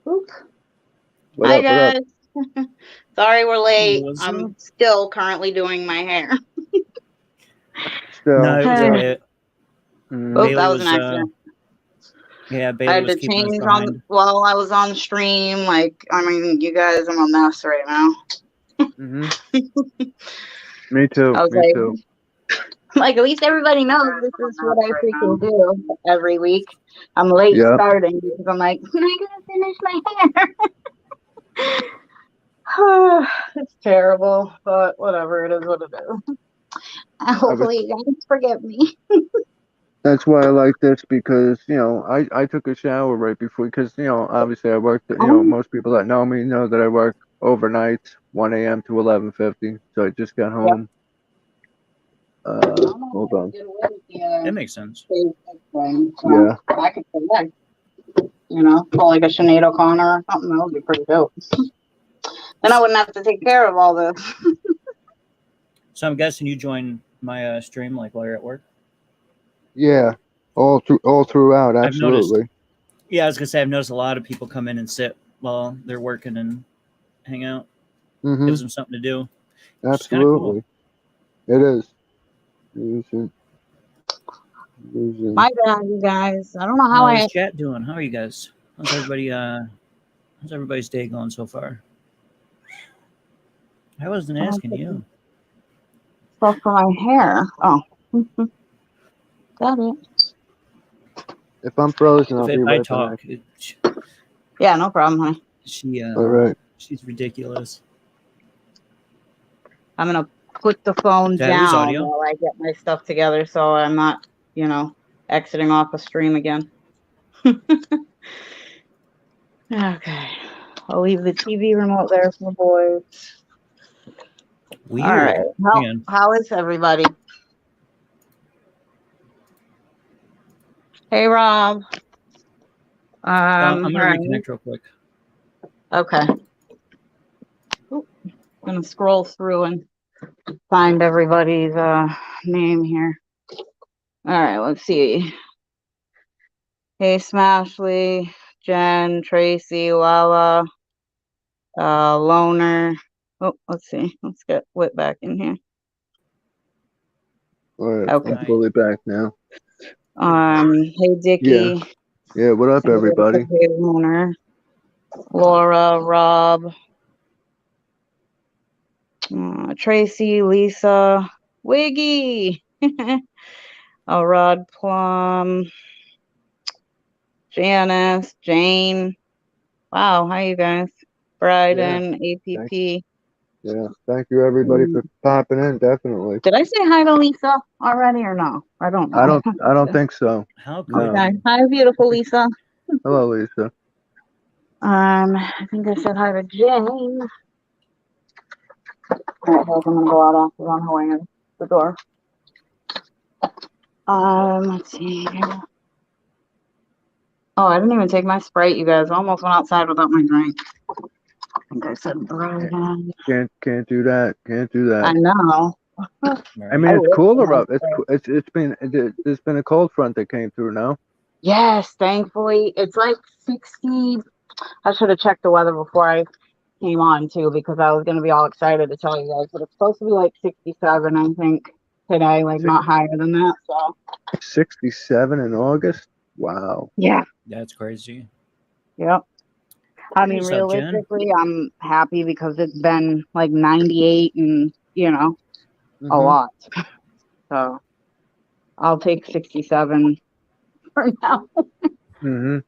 Oop. What Hi up? What up? guys. Sorry we're late. Was it? I'm still currently doing my hair. No, Still, it was yeah. okay. Oops, Mm, Bailey that was an was accident. yeah, I Bailey had was to keeping us change on behind. while I was on the stream. Like, I mean, you guys, I'm a mess right now. hmm Me too. I was Me too. like, at least everybody knows this is what I freaking do every week. I'm late Yep. starting because I'm like, when am I gonna finish my hair? It's terrible, but whatever. It is what it is. I was, Hopefully, you guys forgive me. that's why I like this because I took a shower right before because obviously I worked. Um, Most people that know me know that I work overnight, 1 a.m. to 11:50. So I just got yep. home. I'm not Hold going to on. get away with That makes sense. basic thing, so Yeah. I could select, pull like a Sinead O'Connor or something. That would be pretty dope. Then I wouldn't have to take care of all this. So I'm guessing you join my stream like while you're at work. Yeah. All throughout. I've noticed. Absolutely. Yeah, I was gonna say I've noticed a lot of people come in and sit while they're working and hang out. hmm Gives them something to do, which is kind of cool. Absolutely. It is. You should. You should. My bad, you guys. I don't know how How's I. chat doing? How are you guys? How's everybody? How's everybody's day going so far? I wasn't asking you. Stuff for my hair. Oh, got it. If I'm frozen, I'll If be I right back. talk, Yeah, no problem, honey. All right. she's ridiculous. I'm gonna put the phone Do I lose down audio? while I get my stuff together, so I'm not, exiting off the stream again. Okay. I'll leave the TV remote there for the boys. All right. Weird. Hang on. How is everybody? Hey, Rob. I'm All gonna right. reconnect real quick. Okay. Oop, I'm gonna scroll through and find everybody's name here. All right. Let's see. Hey, Smashley, Jen, Tracy, Lala, Loner. Oh, let's see. Let's get Whit back in here. All right. Okay. I'm fully back now. Hey, Dickie. Yeah. What up, everybody? Hey, Loner. Laura, Rob, Tracy, Lisa, Wiggy, Rod Plum, Janice, Jane. Wow, hi you guys. Yeah. Bryden, Thank. APP. Yeah. Thank you, everybody, for popping in. Definitely. Did I say hi to Lisa already or no? I don't know. I don't think so. How could No. Okay. you? Hi, beautiful Lisa. Hello, Lisa. I think I said hi to Jane. All right, hold on, I'm gonna go out after on her way in the door. Let's see. Oh, I didn't even take my Sprite, you guys. I almost went outside without my drink. I think I said Brian. Can't do that. Can't do I that. know. I mean, I it's wish cooler I up. There's been a cold front that came through now. Yes, thankfully. It's like 60. I should have checked the weather before I came on, too, because I was going to be all excited to tell you guys. But it's supposed to be like 67, I think, today, like not higher than that. So, 67 in August. Wow. yeah. That's crazy. Yep. I mean, What's up, Jen? realistically, I'm happy because it's been like 98 and, a lot. So I'll take 67 for now.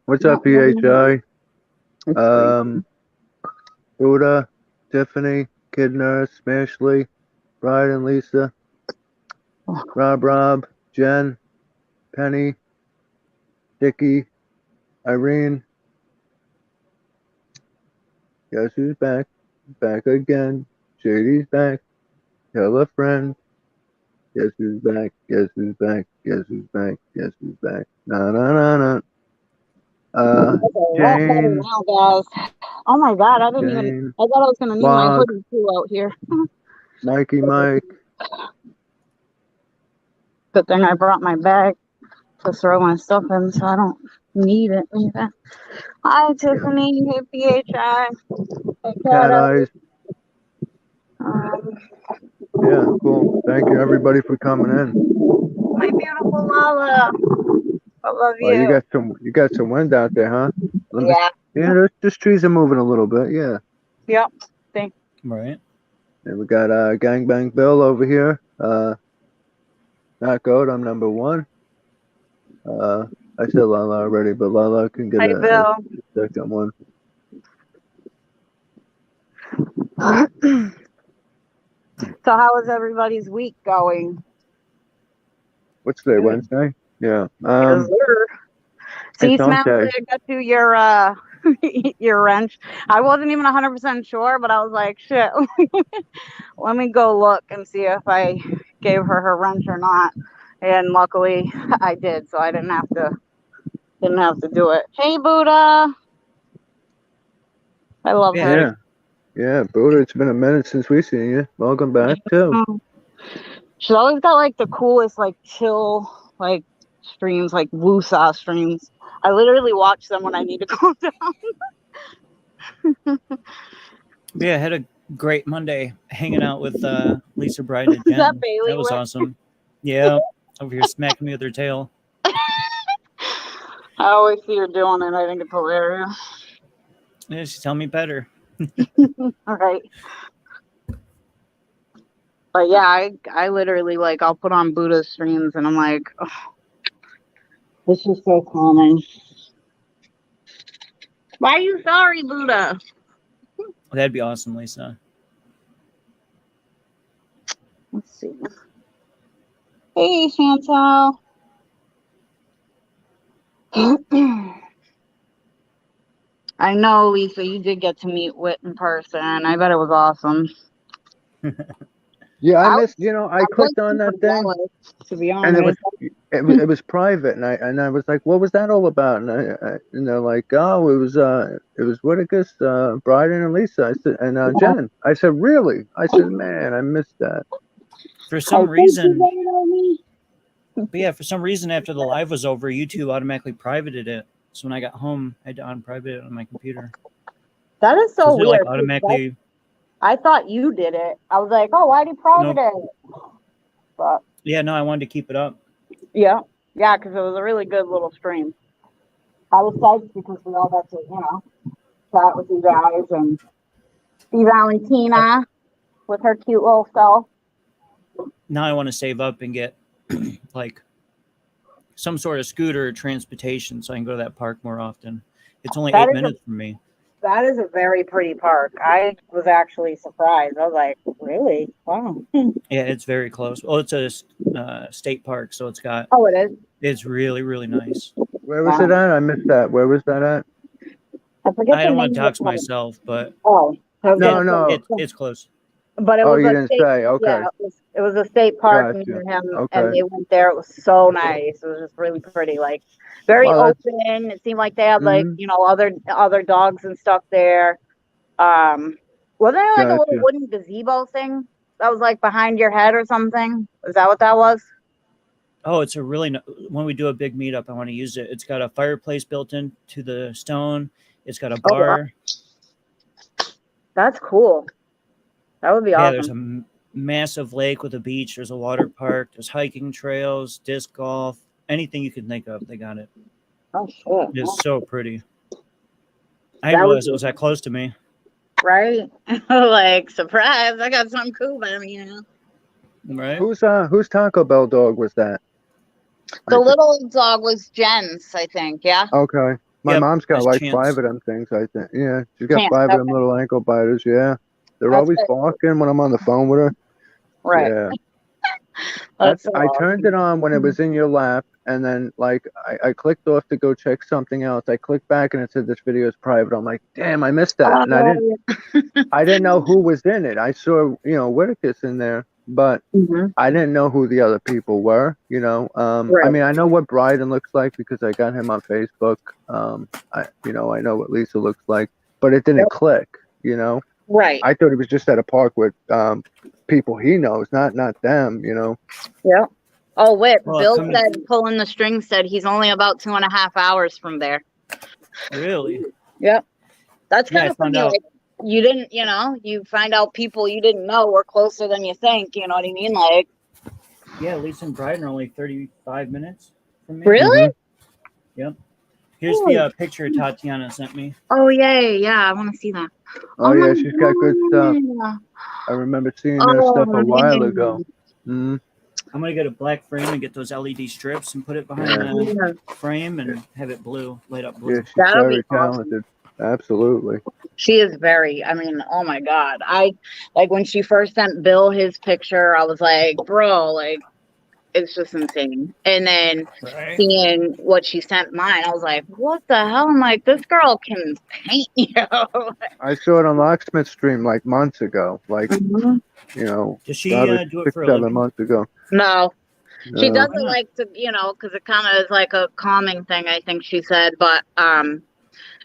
What's up, PHI? It's crazy. Buddha, Tiffany, Kid Nurse, Smashley, Bride and Lisa, Rob, Jen, Penny, Dickie, Irene. Guess who's back? Back again. Shady's back. Tell a friend. Guess who's back? Guess who's back? Guess who's back? Guess who's back? Na na na na. That's a lot better Jane, now, guys. Oh my God, I didn't even. Jane, I thought I was gonna need my Wog, hoodie too out here. Mikey, Mike. Good thing I brought my bag to throw my stuff in, so I don't Need it. Hi, Tiffany. Hey, PHI. Hey, Cat Kata. eyes. Um, Yeah, cool. Thank you everybody for coming in. my beautiful Lala. I love Oh, you you. got some wind out there, huh? Let me. Yeah. Yeah, those trees are moving a little bit. Yeah. Yep. Thank Right. And we got Gangbang Bill over here. Not goat. I'm number one. I said Lala already, but Lala can get Hi, a Bill. second one. So, how is everybody's week going? What's today? Good. Wednesday. Yeah. Yes, sir. See, It's hump Smelly, day. I got you your your wrench. I wasn't even 100% sure, but I was like, shit. Let me go look and see if I gave her wrench or not. And luckily, I did, so I didn't have to do it. Hey, Buddha. I love Yeah. her. Yeah. Yeah, Buddha. It's been a minute since we've seen you. Welcome back too. She's always got like the coolest, like chill, like streams, like woo-saw streams. I literally watch them when I need to calm down. Yeah, I had a great Monday hanging out with Lisa Bride and Is that Jen. Bailey? That was awesome. Yeah, over here smacking me with her tail. I always see her doing it. I think it's hilarious. Yeah, she's telling me better. All right. But yeah, I literally like I'll put on Buddha streams and I'm like, oh, this is so calming. Why are you sorry, Buddha? That'd be awesome, Lisa. Let's see. Hey, Chantal. I know, Lisa, you did get to meet Whit in person. I bet it was awesome. Yeah, I I was, missed. I I was clicked on super that thing, jealous, to be and honest. it was private, and I was like, what was that all about? And they're like, oh, it was Whitaker's Bride and Lisa. I said, and Jen. I said, really? I said, man, I missed that. For I some think you reason, better know me. but yeah, for some reason after the live was over, YouTube automatically privated it. So when I got home, I had to unprivate it on my computer. That is so Because it like weird. automatically. I thought you did it. I was like, oh, why did you private Nope. it? But Yeah, no, I wanted to keep it up. yeah, because it was a really good little stream. I was psyched because we all got to, chat with you guys and see Valentina with her cute little self. Now I want to save up and get like some sort of scooter or transportation so I can go to that park more often. It's only That 8 is minutes from me. That is a very pretty park. I was actually surprised. I was like, really? Wow. Yeah, it's very close. Well, it's a state park, so Oh, it is? it's really, really nice. Where was it at? I missed that. Where was that at? I forget I the don't name want to of the dox park. myself, but Oh, I was No, gonna no. say, it's close. but it Oh, was you a didn't state. say. Okay, Yeah, it was a state park gotcha. near him, and Okay. they went there. It was so nice. It was just really pretty, like very Well, that's. open. It seemed like they had like Mm-hmm. other dogs and stuff there. Wasn't there like a little Gotcha. wooden gazebo thing that was like behind your head or something? Is that what that was? Oh, it's a really when we do a big meetup, I want to use it. It's got a fireplace built into the stone. It's got a Oh, wow. bar. That's cool. That would be Yeah, there's awesome. a massive lake with a beach. There's a water park. There's hiking trails, disc golf, anything you can think of. They got it. Oh shit. It's so pretty. I didn't That would realize it be was that close to me. right. Like surprise! I got something cool by me. Right? Whose Taco Bell dog was that? The little dog was Jen's, I think. Yeah. Okay. My Yep. mom's got That's like Chance. 5 of them things, I think. Yeah, she's got Chance. 5 of them Okay. little ankle biters. Yeah, they're That's always it. barking when I'm on the phone with her. Right. Yeah, That's so I turned awesome. it on when it was in your lap, and then like I clicked off to go check something else. I clicked back and it said this video is private. I'm like, damn, I missed that, and I didn't know who was in it. I saw Whitaker's in there, but Mm-hmm. I didn't know who the other people were. I mean, I know what Bryden looks like because I got him on Facebook. I know what Lisa looks like, but it didn't click. Right. I thought he was just at a park with people he knows, not them. Yep. Oh, wait. Well, Bill come to- said, pulling the string said he's only about 2.5 hours from there. Really? Yep. That's Yeah, kind I of found funny. out. Like, you didn't, you find out people you didn't know were closer than you think. You know what I mean? Like, Yeah, Lisa and Bryden are only 35 minutes from me. really? Yep. Here's the picture Tatiana sent me. Oh, yay. Yeah, I want to see that. Oh, my yeah, she's got good stuff. God. I remember seeing that Oh, stuff a while man. ago. Mm, I'm gonna get a black frame and get those LED strips and put it behind Yeah. the frame and have it blue, light up blue. yeah, she's That'll be very awesome. talented. Absolutely. She is very, I mean, oh my God. Like when she first sent Bill his picture, I was like, bro, like, it's just insane. And then Right. seeing what she sent mine, I was like, what the hell? I'm like, this girl can paint, I saw it on Locksmith stream like months ago. Like, Mhm. Does she probably do it 6, for a 7 living? months ago. No, she No. doesn't like to, because it kind of is like a calming thing, I think she said. But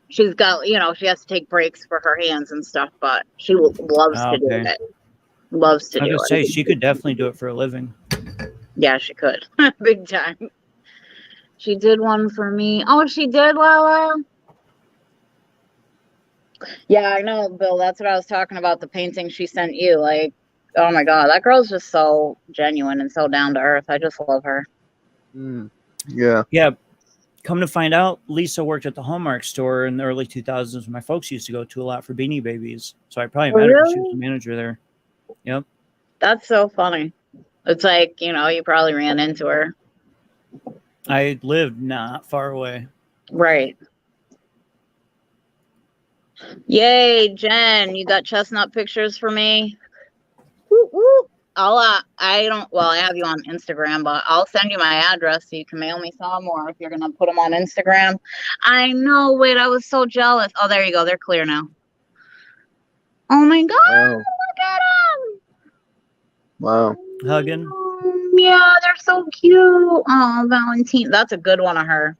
she's got, she has to take breaks for her hands and stuff, but she loves to do Okay. it. Loves to I was do gonna it. say she could definitely do it for a living. Yeah, she could. Big time. She did one for me. Oh, she did, Lala? Yeah, I know, Bill. That's what I was talking about, the painting she sent you. Like, oh my God, that girl's just so genuine and so down to earth. I just love her. Yeah. Yeah. Come to find out, Lisa worked at the Hallmark store in the early 2000s. My folks used to go to a lot for Beanie Babies. So I probably met her because she was the manager there. Yep. That's so funny. It's like, you probably ran into her. I lived not far away. Right. Yay, Jen, you got chestnut pictures for me? Woo, woo. I have you on Instagram, but I'll send you my address so you can mail me some, or if you're going to put them on Instagram. I know, wait, I was so jealous. Oh, there you go. They're clear now. Oh my God, Wow. look at them. Wow. Hugging. Yeah, they're so cute. Oh, Valentine. That's a good one of her.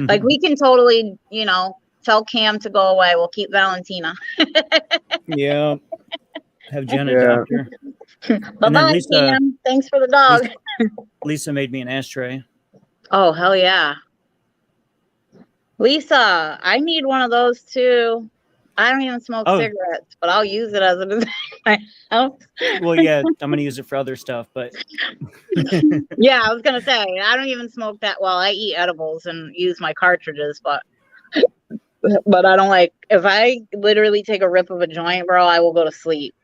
Like, we can totally, tell Cam to go away. We'll keep Valentina. Yeah. Have Jen Yeah. adopt her. Bye-bye, Lisa- Cam. Thanks for the dog. Lisa made me an ashtray. Oh, hell yeah. Lisa, I need one of those too. I don't even smoke cigarettes, but I'll use it as a design in my house. Well, yeah, I'm gonna use it for other stuff, but Yeah, I was gonna say I don't even smoke that well. I eat edibles and use my cartridges, but I don't like, if I literally take a rip of a joint, bro, I will go to sleep.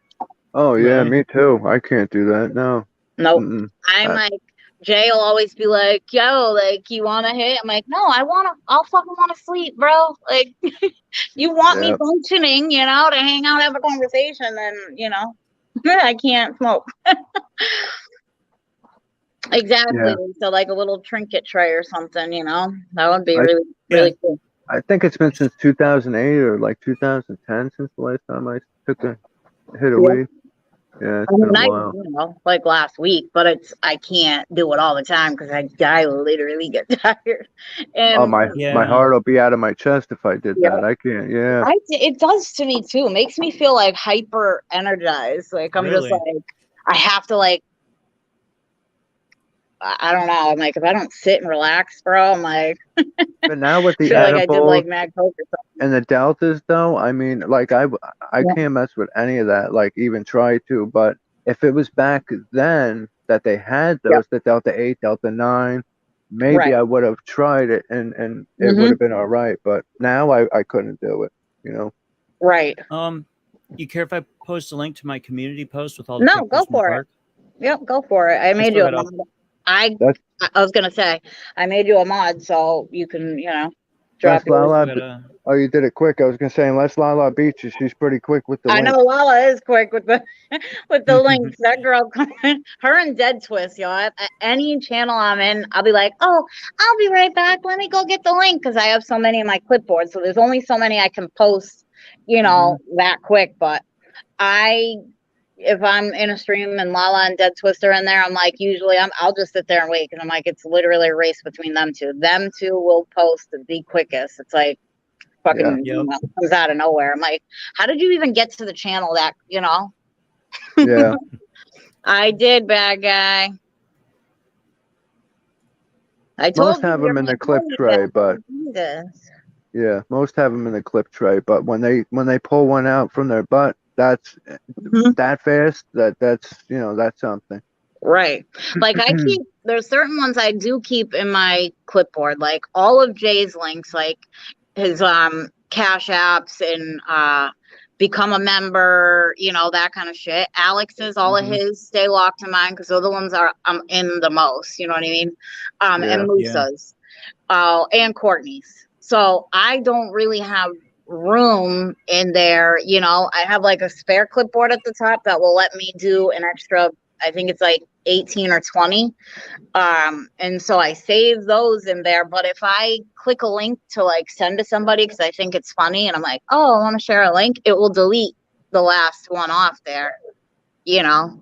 Oh, yeah, Really? me too. I can't do that. No. Nope. Mm-mm. I'm like, Jay will always be like, yo, like, you want to hit? I'm like, no, I'll fucking want to sleep, bro. Like, you want me functioning, to hang out, have a conversation, then, I can't smoke. Exactly. Yeah. So, like a little trinket tray or something, that would be I- really, really cool. I think it's been since 2008 or like 2010 since the last time I took a hit of weed. Yeah, it's been a while. Like last week, but I can't do it all the time because I literally get tired. And Oh, my heart will be out of my chest if I did that. I can't. Yeah. it does to me too. It makes me feel like hyper energized. Like I'm just Really? like, I have to like, I don't know. I'm like, if I don't sit and relax, bro, I'm like, But now with the feel like I did edibles like Mad Coke or something. and the deltas, though, I mean, like I can't mess with any of that. Like even try to. But if it was back then that they had those, the Delta 8, Delta 9, maybe I would have tried it and it would have been all right. But now I couldn't do it. Right. You care if I post a link to my community post with all the No, go pictures from the for it. park? Yep, go for it. I made you a mod. I was gonna say I made you a mod so you can, drop Lala, oh, you did it quick. I was gonna say unless Lala beats you, she's pretty quick with the I links. know Lala is quick with the links. That girl, her and Dead Twist, y'all. At any channel I'm in, I'll be like, oh, I'll be right back. Let me go get the link because I have so many in my clipboard. So there's only so many I can post, that quick. But if I'm in a stream and Lala and Dead Twist are in there, I'm like, usually I'll just sit there and wait because I'm like, it's literally a race between them two. Them two will post the quickest. It's like fucking comes out of nowhere. I'm like, how did you even get to the channel that, Yeah. I did, bad guy. I Most told you have you're them in my the clip buddy, tray, but Jesus. yeah, most have them in the clip tray. But when they pull one out from their butt, that's Mhm. that fast. That's that's something. Right. Like there's certain ones I do keep in my clipboard, like all of Jay's links, like his cash apps and become a member, that kind of shit. Alex's, all of Hmm. his stay locked in mine because they're the ones I'm in the most, you know what I mean? Yeah. And Lisa's, and Courtney's. So I don't really have room in there, I have like a spare clipboard at the top that will let me do an extra, I think it's like 18 or 20. And so I save those in there. But if I click a link to like send to somebody because I think it's funny and I'm like, oh, I want to share a link, it will delete the last one off there,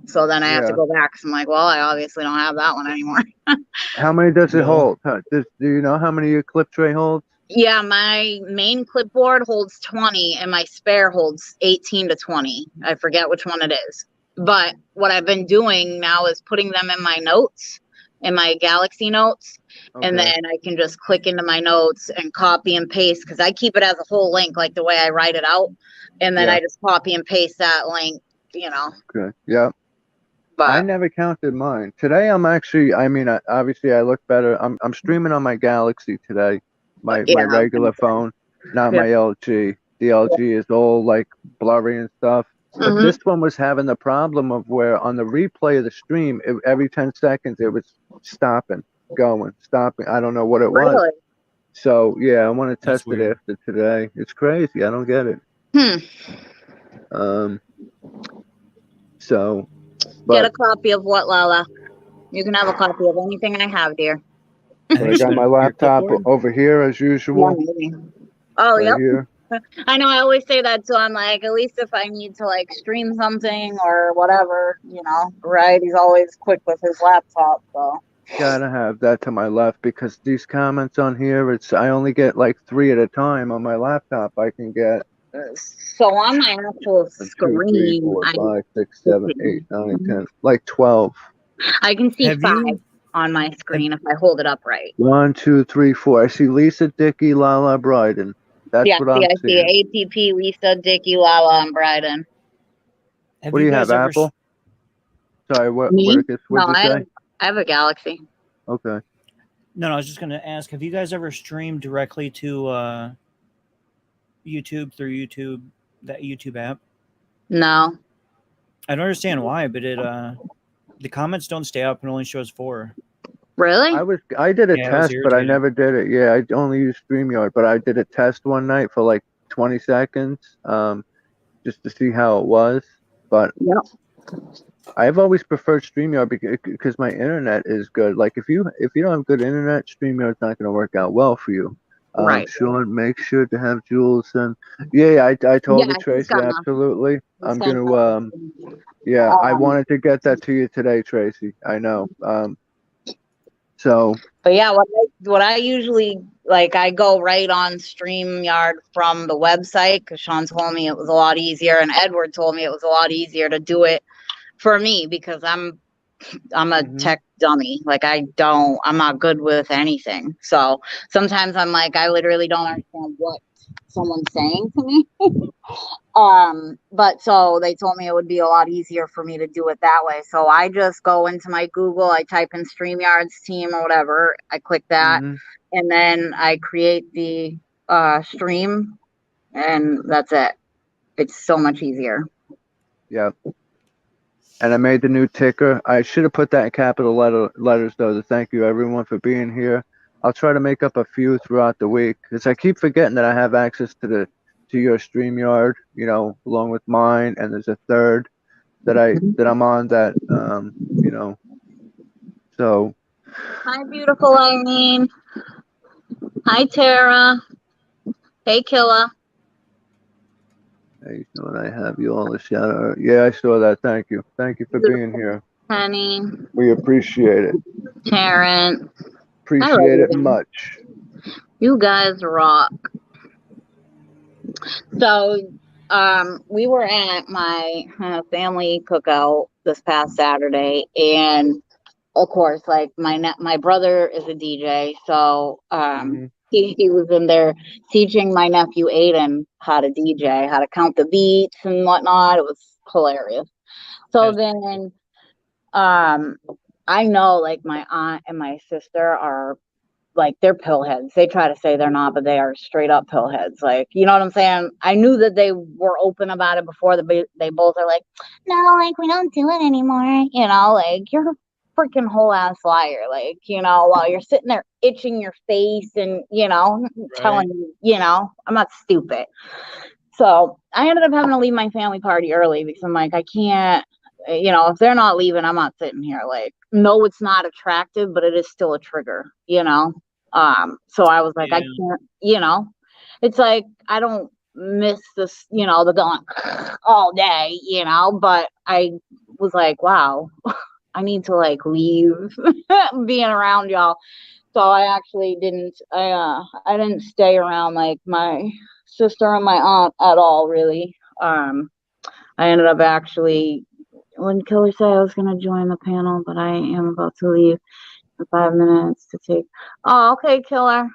So then I have to Yeah. go back because I'm like, well, I obviously don't have that one anymore. How many does it Well, hold? Do you know how many your clip tray holds? Yeah, my main clipboard holds 20 and my spare holds 18 to 20. I forget which one it is. But what I've been doing now is putting them in my notes, in my Galaxy notes, and Okay. then I can just click into my notes and copy and paste because I keep it as a whole link, like the way I write it out. And then Yeah. I just copy and paste that link. Okay. Yeah. I But never counted mine. Today I'm actually, obviously I look better. I'm streaming on my Galaxy today, my yeah, I was gonna regular say. phone, not Yeah. my LG. The LG is all like blurry and stuff. But Mm-hmm. this one was having the problem of where on the replay of the stream, every 10 seconds it was stopping, going, stopping. I don't know what it was. Really? So yeah, I want to that's test it weird. after today. It's crazy. I don't get it. Hmm. Um, so, Get a but copy of what, Lala? You can have a copy of anything I have, dear. Have but you I got my streamed your laptop clipboard? over here as Yeah, usual, maybe. Oh, right yep. here. I know I always say that too. I'm like, at least if I need to like stream something or whatever, right? He's always quick with his laptop. So, Gotta have that to my left because these comments on here, I only get like 3 at a time on my laptop. I can get so on my actual 1, 2, 3, screen, 4, 5, 6, 7, 8, 9, 10, like 12. I can see Have 5 you? on my Have, screen if I hold it up right. 1, 2, 3, 4. I see Lisa, Dickey, Lala, Bryden. That's Yeah, what see, I'm I see seeing. APP, Lisa, Dickie, Lala, and Bryden. have What do you you have, guys ever? Apple? Sorry, Me? No, what'd you say? I have a Galaxy. Okay. No, I was just going to ask. Have you guys ever streamed directly to YouTube through that YouTube app? No. I don't understand why, but the comments don't stay up and only shows 4. Really? I did a Yeah, it was test, but I irritating. never did it. Yeah, I only used StreamYard, but I did a test one night for like 20 seconds, just to see how it was. But Yep. I've always preferred StreamYard because my internet is good. Like if you don't have good internet, StreamYard's not going to work out well for you. Right. Sean, make sure to have Jules and yeah, I told Yeah, her Tracy absolutely. he's I'm gonna gonna send yeah, I um, wanted to get that to you today, Tracy. I know. So But yeah, what I usually like, I go right on StreamYard from the website because Sean told me it was a lot easier, and Edward told me it was a lot easier to do it for me because I'm a mhm. tech dummy. Like I'm not good with anything. So sometimes I'm like, I literally don't understand what someone's saying to me. But so they told me it would be a lot easier for me to do it that way. So I just go into my Google, I type in StreamYard's team or whatever, I click that, Mm-hmm. and then I create the stream, and that's it. It's so much easier. Yeah. And I made the new ticker. I should have put that in capital letters though. To thank you everyone for being here. I'll try to make up a few throughout the week because I keep forgetting that I have access to your StreamYard, along with mine, and there's a third that I'm on that so Hi, beautiful Irene. Hi, Tara. Hey, Killa. hey, and I have you all a shout out. Yeah, I saw that. Thank you. Thank you for being Beautiful here. Penny. We appreciate it. Tarrant. I love Appreciate you it guys. much. You guys rock. So, we were at my family cookout this past Saturday, and of course, like my brother is a DJ, so Mhm. he was in there teaching my nephew Aiden how to DJ, how to count the beats and whatnot. It was hilarious. So That's then um I know like my aunt and my sister are like they're pill heads. They try to say they're not, but they are straight up pill heads. Like, you know what I'm saying? I knew that they were open about it before. They both are like, no, like we don't do it anymore. You know, like you're a freaking whole ass liar. Like, you know, while you're sitting there itching your face and you know right. telling you, you know, I'm not stupid. So I ended up having to leave my family party early because I'm like, I can't, you know, if they're not leaving, I'm not sitting here. Like, no, it's not attractive, but it is still a trigger, you know? So I was like, I Yeah. can't, you know, it's like, I don't miss this, you know, the going all day, you know, but I was like, wow, I need to like leave being around y'all. So I actually didn't I didn't stay around like my sister and my aunt at all really. I ended up actually when Killer said I was gonna join the panel, but I am about to leave in 5 minutes to take okay, Killer.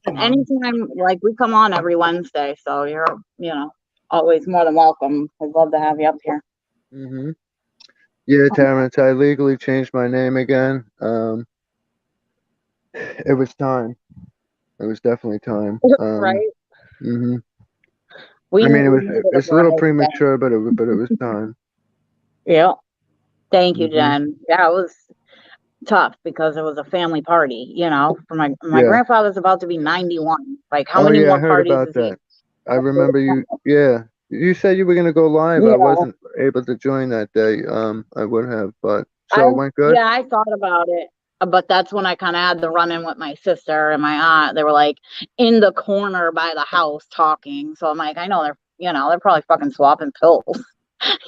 Hey, Mom. Anytime like we come on every Wednesday, so you're you know always more than welcome. I'd love to have you up here. Mhm. Yeah, Terrence, I legally changed my name again. It was time. It was definitely time. Right? Mhm. We I mean, we needed a it's a little bride then. premature, but it was time. Yeah. Thank you, Mhm. Jen. Yeah, it was tough because it was a family party, you know, for my Yeah. grandfather's about to be 91. Like how Oh many yeah, I more heard parties about is he that. I remember you. Yeah, you said you were gonna go live. I yeah. wasn't able to join that day. I would have, but I so it went good. yeah, I thought about it. But that's when I kind of had the run in with my sister and my aunt. They were like in the corner by the house talking. So I'm like, I know they're, you know, they're probably fucking swapping pills.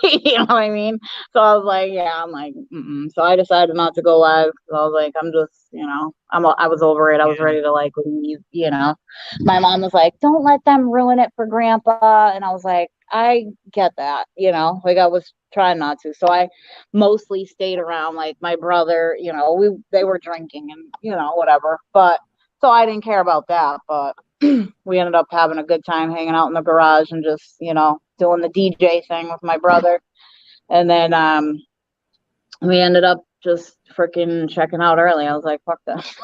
You know what I mean? So I was like, yeah, I'm like, mm-mm. So I decided not to go live. So I was like, I'm just, you know, I was over it. I was Yeah. ready to like leave, you know. My mom was like, don't let them ruin it for grandpa. And I was like, I get that, you know, like I was trying not to. So I mostly stayed around like my brother, you know, they were drinking and, you know, whatever. But so I didn't care about that. But we ended up having a good time hanging out in the garage and just, you know, doing the DJ thing with my brother. And then we ended up just freaking checking out early. I was like, fuck this.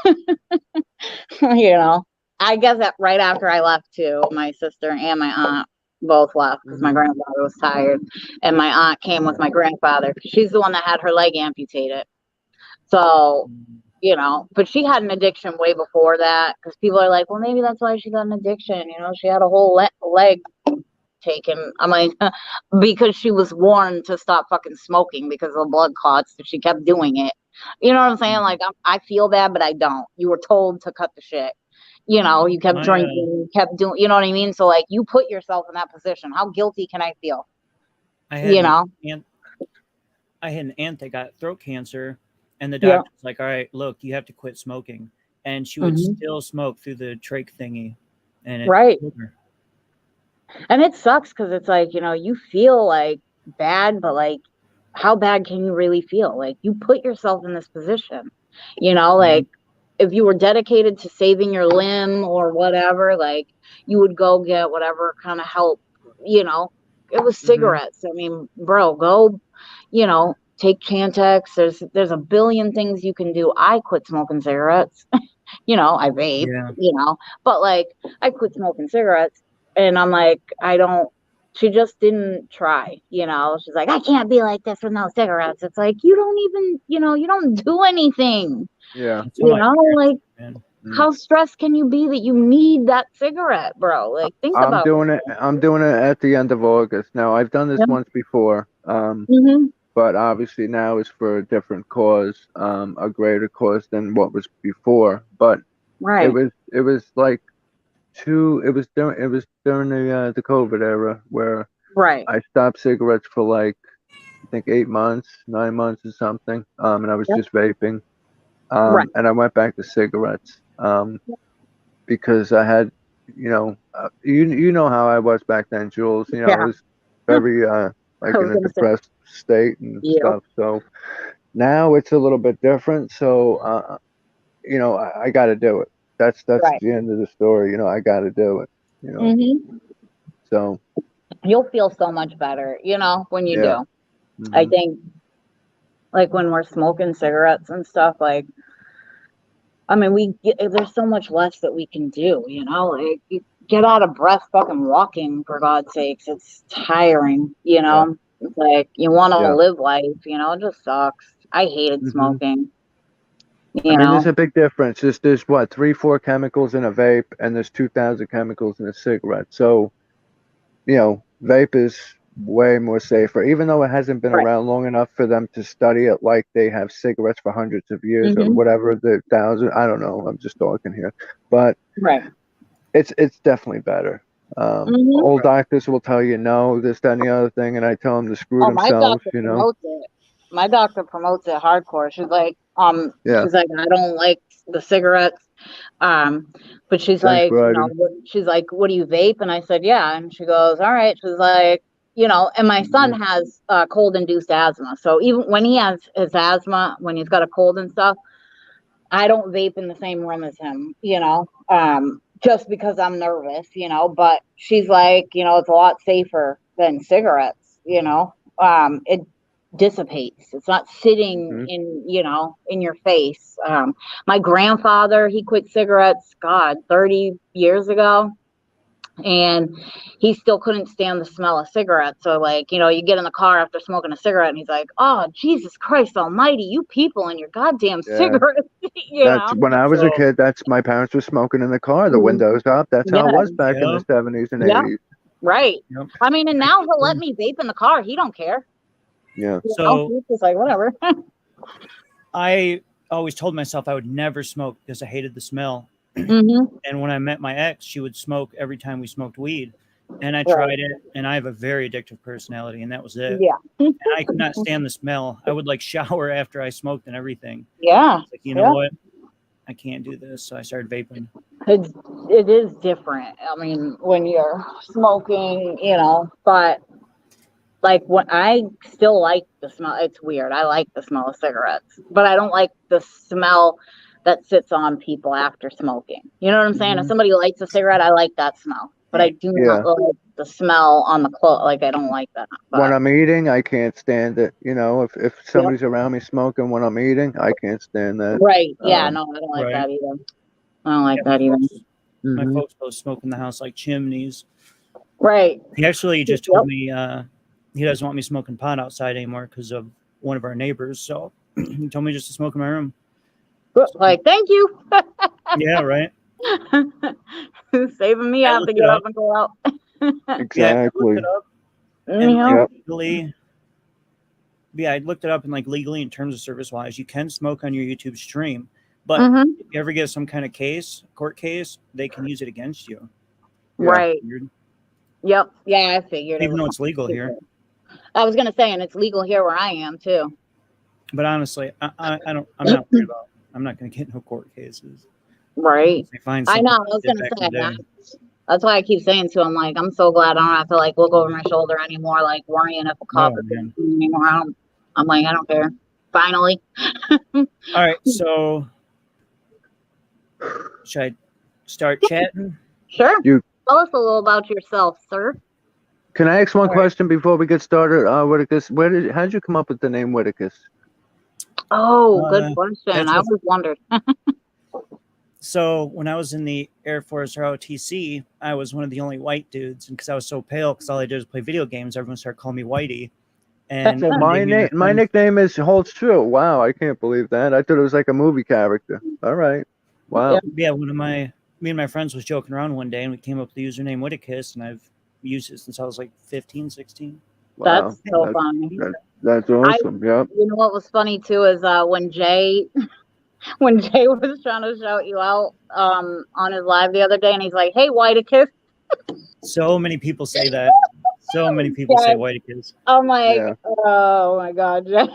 You know, I guess that right after I left too, my sister and my aunt both left because my Mhm. grandfather was tired. And my aunt came with my grandfather. She's the one that had her leg amputated. So Mm. you know, but she had an addiction way before that because people are like, well, maybe that's why she got an addiction. You know, she had a whole leg taken. I'm like, because she was warned to stop fucking smoking because of the blood clots, but she kept doing it. You know what I'm saying? Like, I feel bad, but I don't. You were told to cut the shit. You know, you kept I drinking, you kept doing, you know what I mean? So, like, you put yourself in that position. How guilty can I feel? I had You an know? aunt. I had an aunt that got throat cancer, and the Yeah. doctor was like, "All right, look, you have to quit smoking," and she would Hmm. still smoke through the trach thingy, and it Right. killed her. And it sucks because it's like, you know, you feel like bad, but like, how bad can you really feel? Like, you put yourself in this position, you know, Mhm. like, if you were dedicated to saving your limb or whatever, like, you would go get whatever kind of help, you know. It was Mhm. cigarettes. I mean, bro, go, you know, take Chantix. There's a billion things you can do. I quit smoking cigarettes. You know, I vape, Yeah, you know, but like I quit smoking cigarettes and I'm like, I don't, she just didn't try, you know, she's like, I can't be like this with no cigarettes. It's like, you don't even, you know, you don't do anything, Yeah. that's how you my know, parents like were, man. Mm. how stressed can you be that you need that cigarette, bro? Like, think I'm about doing it. I'm doing it at the end of August. Now I've done this it. once before. Mm-hmm. But obviously now it's for a different cause, a greater cause than what was before. But Right, it was like it was during the COVID era where right, I stopped cigarettes for like I think 8 months, 9 months or something. And I was yep, just vaping. right, And I went back to cigarettes. Because I had, you know how I was back then, Jules. You know, I yeah. was very I like was in a gonna say, depressed state and yep, stuff. So Now it's a little bit different. So, I got to do it. That's Right. the end of the story. I got to do it. Hmm. So You'll feel so much better, when you yeah. do. I Hmm. think, like, when we're smoking cigarettes and stuff, like, I mean, there's so much less that we can do, like, you get out of breath fucking walking, for God's sakes. It's tiring, Yeah. It's like, you want to Yeah. live life, it just sucks. I hated Hmm. smoking, I you mean, there's know. a big difference. There's what, 3, 4 chemicals in a vape, and there's 2,000 chemicals in a cigarette. So, vape is way more safer, even though it hasn't been Right. around long enough for them to study it like they have cigarettes for hundreds of years or Hmm. whatever, the thousand. I don't know. I'm just talking here, but Right. it's definitely better. Hmm. Old doctors will tell you no, this, that, and the other thing, and I tell them to screw Oh, my themselves. doctor promotes it. My doctor promotes it hardcore. Yeah. She's like, I don't like the cigarettes. Um, but she's Thanks, like, buddy. she's like, what do you vape? And I said, yeah. And she goes, all right. She's like, and my son Mhm. has cold induced asthma. So even when he has his asthma, when he's got a cold and stuff, I don't vape in the same room as him, just because I'm nervous, but she's like, it's a lot safer than cigarettes, it dissipates. It's not sitting Mhm. in your face. My grandfather, he quit cigarettes, God, 30 years ago, and he still couldn't stand the smell of cigarettes. So, like, you get in the car after smoking a cigarette and he's like, oh, Jesus Christ almighty, you people and your goddamn Yeah. cigarettes. That's when I was a So, kid. That's my parents were smoking in the car, the Mhm. windows up. That's how it Yeah, was back in the yep, 70s and yeah, 80s. right. yep. I mean, and now he'll let me vape in the car. He don't care. Yeah. So He's just like, whatever. I always told myself I would never smoke because I hated the smell. Hmm. And when I met my ex, she would smoke every time we smoked weed. And I Right. tried it, and I have a very addictive personality, and that was it. Yeah. And I could not stand the smell. I would like shower after I smoked and everything. Yeah. It's like, you know Yeah. what? I can't do this. So I started vaping. It's, it is different. I mean, when you're smoking, but like what I still like the smell. It's weird. I like the smell of cigarettes, but I don't like the smell that sits on people after smoking. You know what I'm saying? If Hmm. somebody lights a cigarette, I like that smell, but I do not Yeah. like the smell on the clothes. Like, I don't like that. When But I'm eating, I can't stand it. If yeah, somebody's around me smoking when I'm eating, I can't stand that. right. Yeah, Um, no, I don't like Right. that either. I don't like Yeah, that either. my hmm. folks both smoke in the house like chimneys. Right. He actually just Yep. told me he doesn't want me smoking pot outside anymore because of one of our neighbors. So he told me just to smoke in my room. Like, thank you. Yeah, right. Saving me. I I have to looked it get up up. and go out. Yeah, I looked Exactly. it up, and like Yeah. Yep. legally, yeah, I looked it up and like legally in terms of service wise, you can smoke on your YouTube stream, but Hmm. if you ever get some kind of court case, they can use it against you. Yeah. Right. Weird. Yep. Yeah, I figured it Even was though it's legal something here. stupid. I was gonna say, and it's legal here where I am too. But honestly, I don't. I'm not worried about. I'm not going to get no court cases. Right. If they find I know. something I I was did gonna back say in the day. that's why I keep saying to him, like, I'm so glad I don't have to like look over my shoulder anymore, like worrying if a cop Oh is man. anymore. I'm like, I don't care. Finally. All right. So should I start chatting? Sure. You Tell us a little about yourself, sir. Can I ask one All right. question before we get started? Whitakers, how'd you come up with the name Whitakers? Oh, good Uh, question. that's I what. always wondered. So when I was in the Air Force or ROTC, I was one of the only white dudes, and because I was so pale, because all I did was play video games, everyone started calling me Whitey, and So one day me and my my friends, nickname holds true. Wow, I can't believe that. I thought it was like a movie character. All right. Yeah. Wow. yeah, me and my friends was joking around one day, and we came up with the username Whitticus, and I've used it since I was like 15, 16. Wow. That's so That's funny. that's I, awesome. Yep. you know what was funny too is when Jay when Jay was trying to shout you out on his live the other day, and he's like, "Hey, Whitekiss." So many people say that. So many people say Yes. Whitticus. I'm like, Yeah. oh my god, Jay.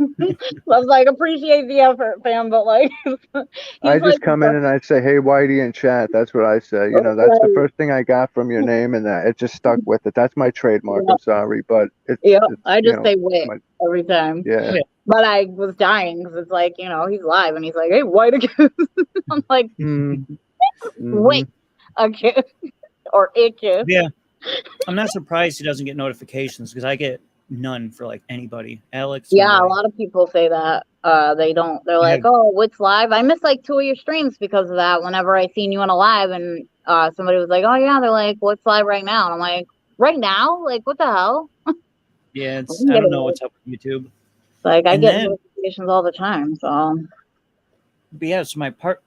I was like, appreciate the effort, fam, but like, I he's like, just come in and I say, "Hey, Whitey," in chat. That's what I say. That's the right. first thing I got from your name, and that it just stuck with it. That's my trademark. Yeah, I'm sorry, but yeah. it's I just say wit my every time. yeah. But I was dying because it's like, you know, he's live and he's like, hey, white again. I'm like, Mm-hmm. wait, again or it kid. Yeah, I'm not surprised he doesn't get notifications because I get none for like anybody. Alex, Yeah, a nobody. lot of people say that. They don't. They're I like, have, "Oh, what's live?" I missed like 2 of your streams because of that. Whenever I seen you on a live, and somebody was like, "Oh yeah," they're like, "What's live right now?" And I'm like, "Right now? Like, what the hell?" yeah, I'm I don't getting know it. what's up with YouTube. Like, I And get then, notifications all the time. So, but yeah, so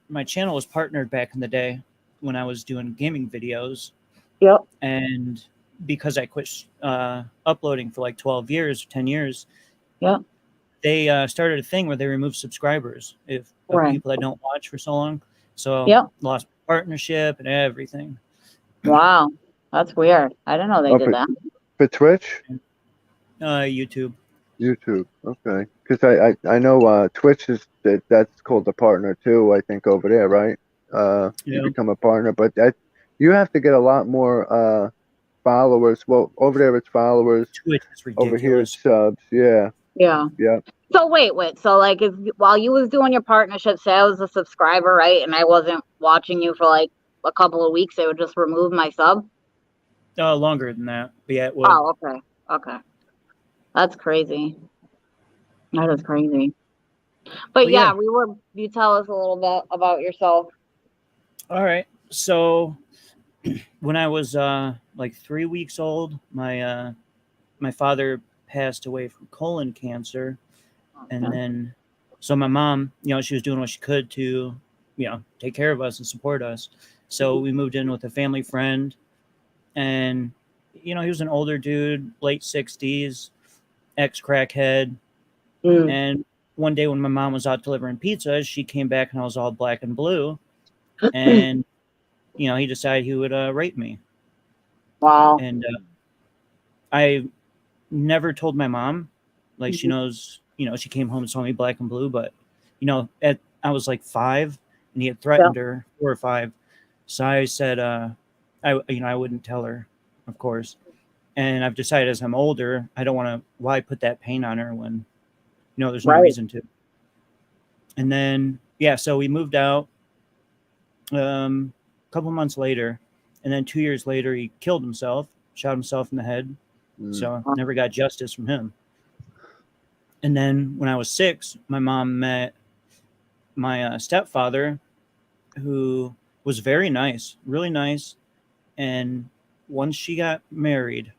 my channel was partnered back in the day when I was doing gaming videos, yep, and because I quit uploading for like 12 years or 10 years, yep, they started a thing where they remove subscribers if of right, people that don't watch for so long. So yep. lost partnership and everything. Wow, that's weird. I didn't know they Oh, did that. for Twitch, YouTube. YouTube. Okay, because I know Twitch is that's called a partner too. I think over there, right? You Yeah. become a partner, but that you have to get a lot more followers. Well, over there it's followers. Twitch is Over here it's ridiculous. subs. Yeah, Yeah. yeah. So wait. So like, if while you was doing your partnership, say I was a subscriber, right, and I wasn't watching you for like a couple of weeks, they would just remove my sub. Longer than that, but yeah, it would. Oh, okay. Okay. That's crazy. That is crazy. But But yeah, yeah, you tell us a little bit about yourself. all right. So when I was like 3 weeks old, my father passed away from colon cancer, and Okay. then so my mom, she was doing what she could to, take care of us and support us. So we moved in with a family friend, and he was an older dude, late 60s, ex crackhead, Mm. and one day when my mom was out delivering pizza, she came back and I was all black and blue, and he decided he would rape me, Wow. and I never told my mom. Like she Mhm. knows, she came home and saw me black and blue, but I was like 5, and he had Yeah. threatened her 4 or 5. So I said, I wouldn't tell her, of course. And I've decided as I'm older, I don't want to. Why put that pain on her when there's no Right. reason to. And then yeah, so we moved out. A couple months later, and then 2 years later, he killed himself, shot himself in the head. Mm. So never got justice from him. And then when I was 6, my mom met my stepfather, who was very nice, really nice. And once she got married,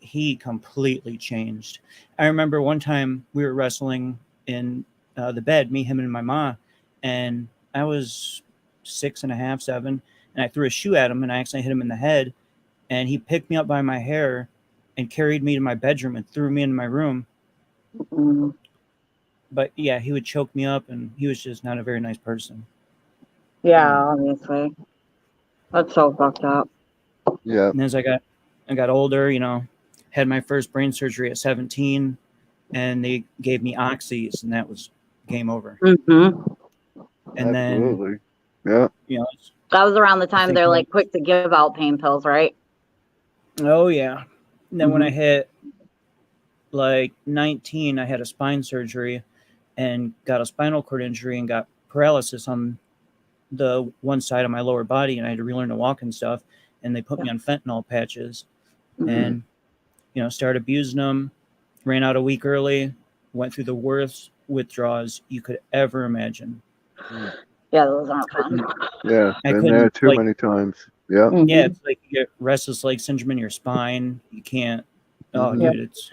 he completely changed. I remember one time we were wrestling in the bed, me, him, and my ma, and I was 6.5, 7, and I threw a shoe at him and I accidentally hit him in the head. And he picked me up by my hair and carried me to my bedroom and threw me in my room. Mm. But yeah, he would choke me up, and he was just not a very nice person. Yeah, obviously. That's so fucked up. Yeah. And as I got older, had my first brain surgery at 17, and they gave me oxys, and that was game over. Hmm. And then, Absolutely. Yeah. That was around the I time think, they're like quick to give out pain pills, right? oh yeah. And then when Hmm. I hit like 19, I had a spine surgery and got a spinal cord injury and got paralysis on the one side of my lower body, and I had to relearn to walk and stuff. And they put Yeah. me on fentanyl patches, Hmm. and started abusing them. Ran out a week early. Went through the worst withdrawals you could ever imagine. Mm. Yeah, those aren't fun. Yeah. I Been there couldn't too like many times. Yeah. yeah, Hmm. it's like you get restless leg syndrome in your spine. You can't. Oh, Hmm. Yeah. dude, it's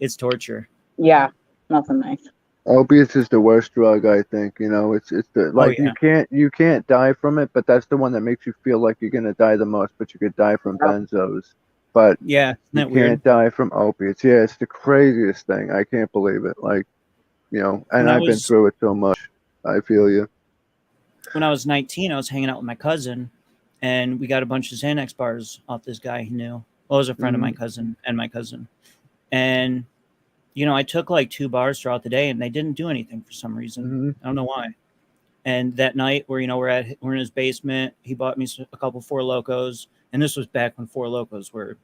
it's torture. Yeah, nothing nice. Opiates is the worst drug, I think. It's the Oh like yeah, you can't die from it, but that's the one that makes you feel like you're gonna die the most. But you could die from Yeah. benzos, but yeah. Isn't you that weird? can't die from opiates. Yeah, it's the craziest thing. I can't believe it. Like, and When I I've been was through it so much. I feel you. when I was 19, I was hanging out with my cousin, and we got a bunch of Xanax bars off this guy he knew. Well, it was a friend of Hmm. my cousin and my cousin, and I took like 2 bars throughout the day, and they didn't do anything for some reason. Hmm. I don't know why. And that night, where we're in his basement, he bought me a couple Four Locos, and this was back when Four Locos were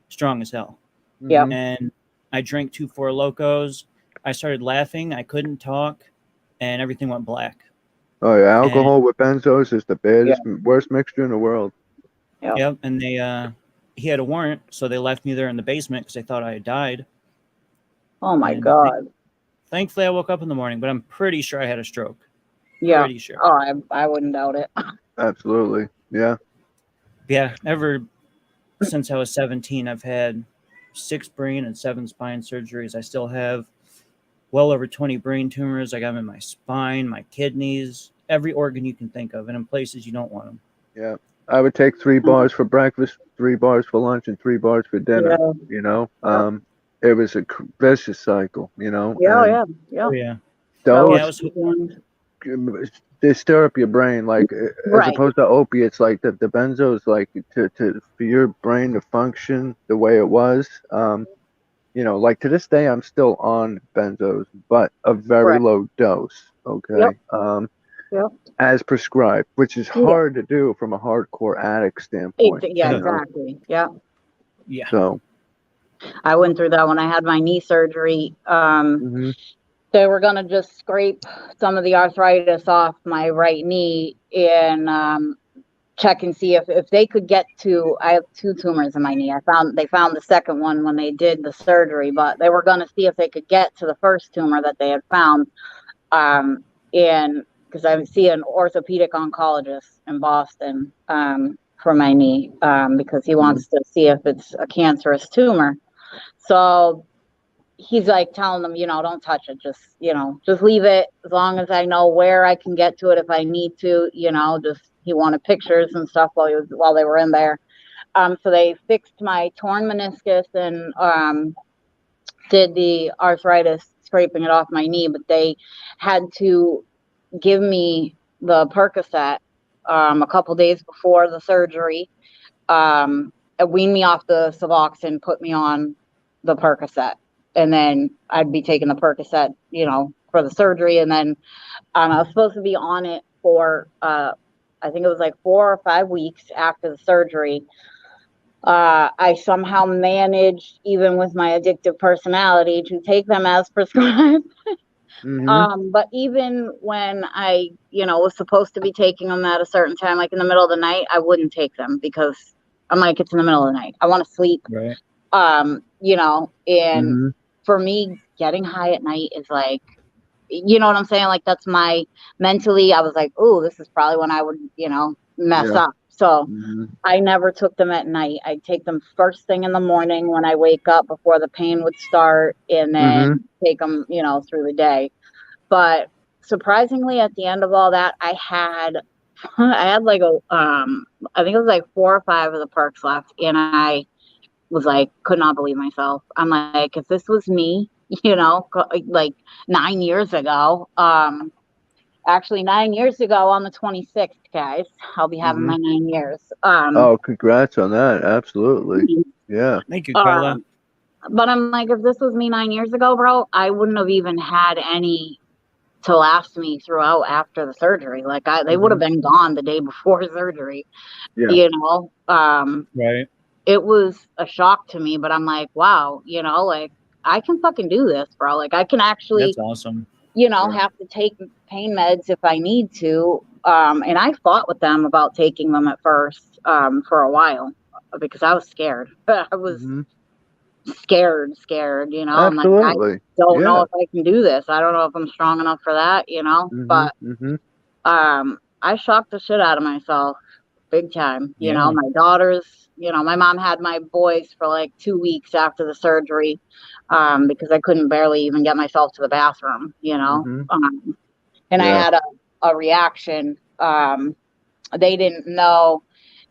strong as hell. Yeah. Hmm. And I drank 2 4 Locos. I started laughing. I couldn't talk, and everything went black. Oh yeah, And alcohol with benzos is the baddest, worst mixture in the world. Yeah. yep, and he had a warrant, so they left me there in the basement because they thought I had died. Oh my And God. thankfully, I woke up in the morning, but I'm pretty sure I had a stroke. Yeah. Pretty sure. Oh, I wouldn't doubt it. Absolutely. Yeah. Yeah, ever since I was 17, I've had 6 brain and 7 spine surgeries. I still have well over 20 brain tumors. I got them in my spine, my kidneys, every organ you can think of, and in places you don't want them. Yeah. I would take 3 bars for breakfast, 3 bars for lunch, and 3 bars for dinner. Yeah. You know, it was a vicious cycle. You know, Yeah. and Yeah. Yeah. Oh, yeah. those Yeah, I was they stir up your brain like as Right. opposed to opiates. Like the benzos, like to for your brain to function the way it was. You know, like to this day, I'm still on benzos, but a very Right. low dose. Yep. Okay. Yep. As prescribed, which is Yeah. hard to do from a hardcore addict standpoint. Yeah. You know? Exactly. Yeah. yeah. So. I went through that when I had my knee surgery. Mhm. They were gonna just scrape some of the arthritis off my right knee and check and see if they could get to. I have 2 tumors in my knee. They found the second one when they did the surgery, but they were gonna see if they could get to the first tumor that they had found. And because I see an orthopedic oncologist in Boston for my knee because he wants to see if it's a cancerous tumor. So he's like telling them, don't touch it. Just leave it as long as I know where I can get to it if I need to, he wanted pictures and stuff while they were in there. So they fixed my torn meniscus and did the arthritis, scraping it off my knee, but they had to give me the Percocet a couple days before the surgery, wean me off the Suboxone, put me on the Percocet, and then I'd be taking the Percocet, for the surgery, and then I was supposed to be on it for I think it was like 4 or 5 weeks after the surgery. I somehow managed, even with my addictive personality, to take them as prescribed. But even when I, was supposed to be taking them at a certain time, like in the middle of the night, I wouldn't take them because I'm like, it's in the middle of the night. I want to sleep. Right. And for me, getting high at night is like, you know what I'm saying? Like that's mentally, I was like, oh, this is probably when I would, mess up. So I never took them at night. I'd take them first thing in the morning when I wake up before the pain would start, and then take them, through the day. But surprisingly, at the end of all that, I had like I think it was like 4 or 5 of the perks left, and I was like, could not believe myself. I'm like, if this was me, like 9 years ago, actually 9 years ago on the 26th, guys, I'll be having my 9 years. Oh, congrats on that. Absolutely. Yeah. Thank you, Carla. But I'm like, if this was me 9 years ago, bro, I wouldn't have even had any to last me throughout after the surgery. Like they would have been gone the day before surgery. Yeah. Right. It was a shock to me, but I'm like, wow, like I can fucking do this, bro. Like I can actually, That's awesome. have to take pain meds if I need to. And I fought with them about taking them at first for a while because I was scared. I was scared, I'm like, I Absolutely. don't know if I can do this. I don't know if I'm strong enough for that, but I shocked the shit out of myself big time. My daughters, my mom had my boys for like 2 weeks after the surgery because I couldn't barely even get myself to the bathroom, and I had a reaction. They didn't know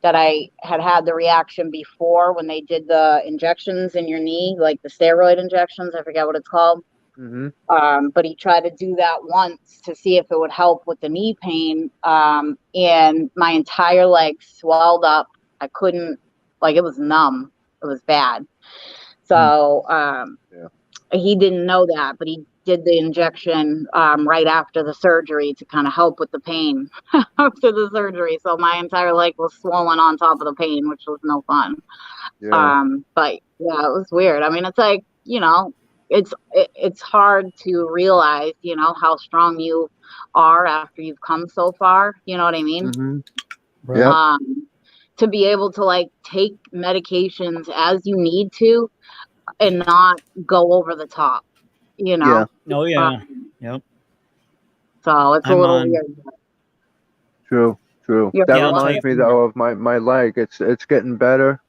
that I had the reaction before when they did the injections in your knee, like the steroid injections. I forget what it's called. But he tried to do that once to see if it would help with the knee pain. And my entire leg swelled up. I couldn't, like, it was numb. It was bad. So he didn't know that, but he did the injection right after the surgery to kind of help with the pain after the surgery. So my entire leg was swollen on top of the pain, which was no fun. But yeah, it was weird. I mean, it's like, you know, it's hard to realize, you know, how strong you are after you've come so far. You know what I mean? Mm-hmm. Right. Yep. To be able to like take medications as you need to and not go over the top, you Yeah. know. Oh yeah. Um, Yep. so it's a I'm little on. weird. True. True. You're That Yeah, I'll tell you. reminds me though of my leg. It's getting better.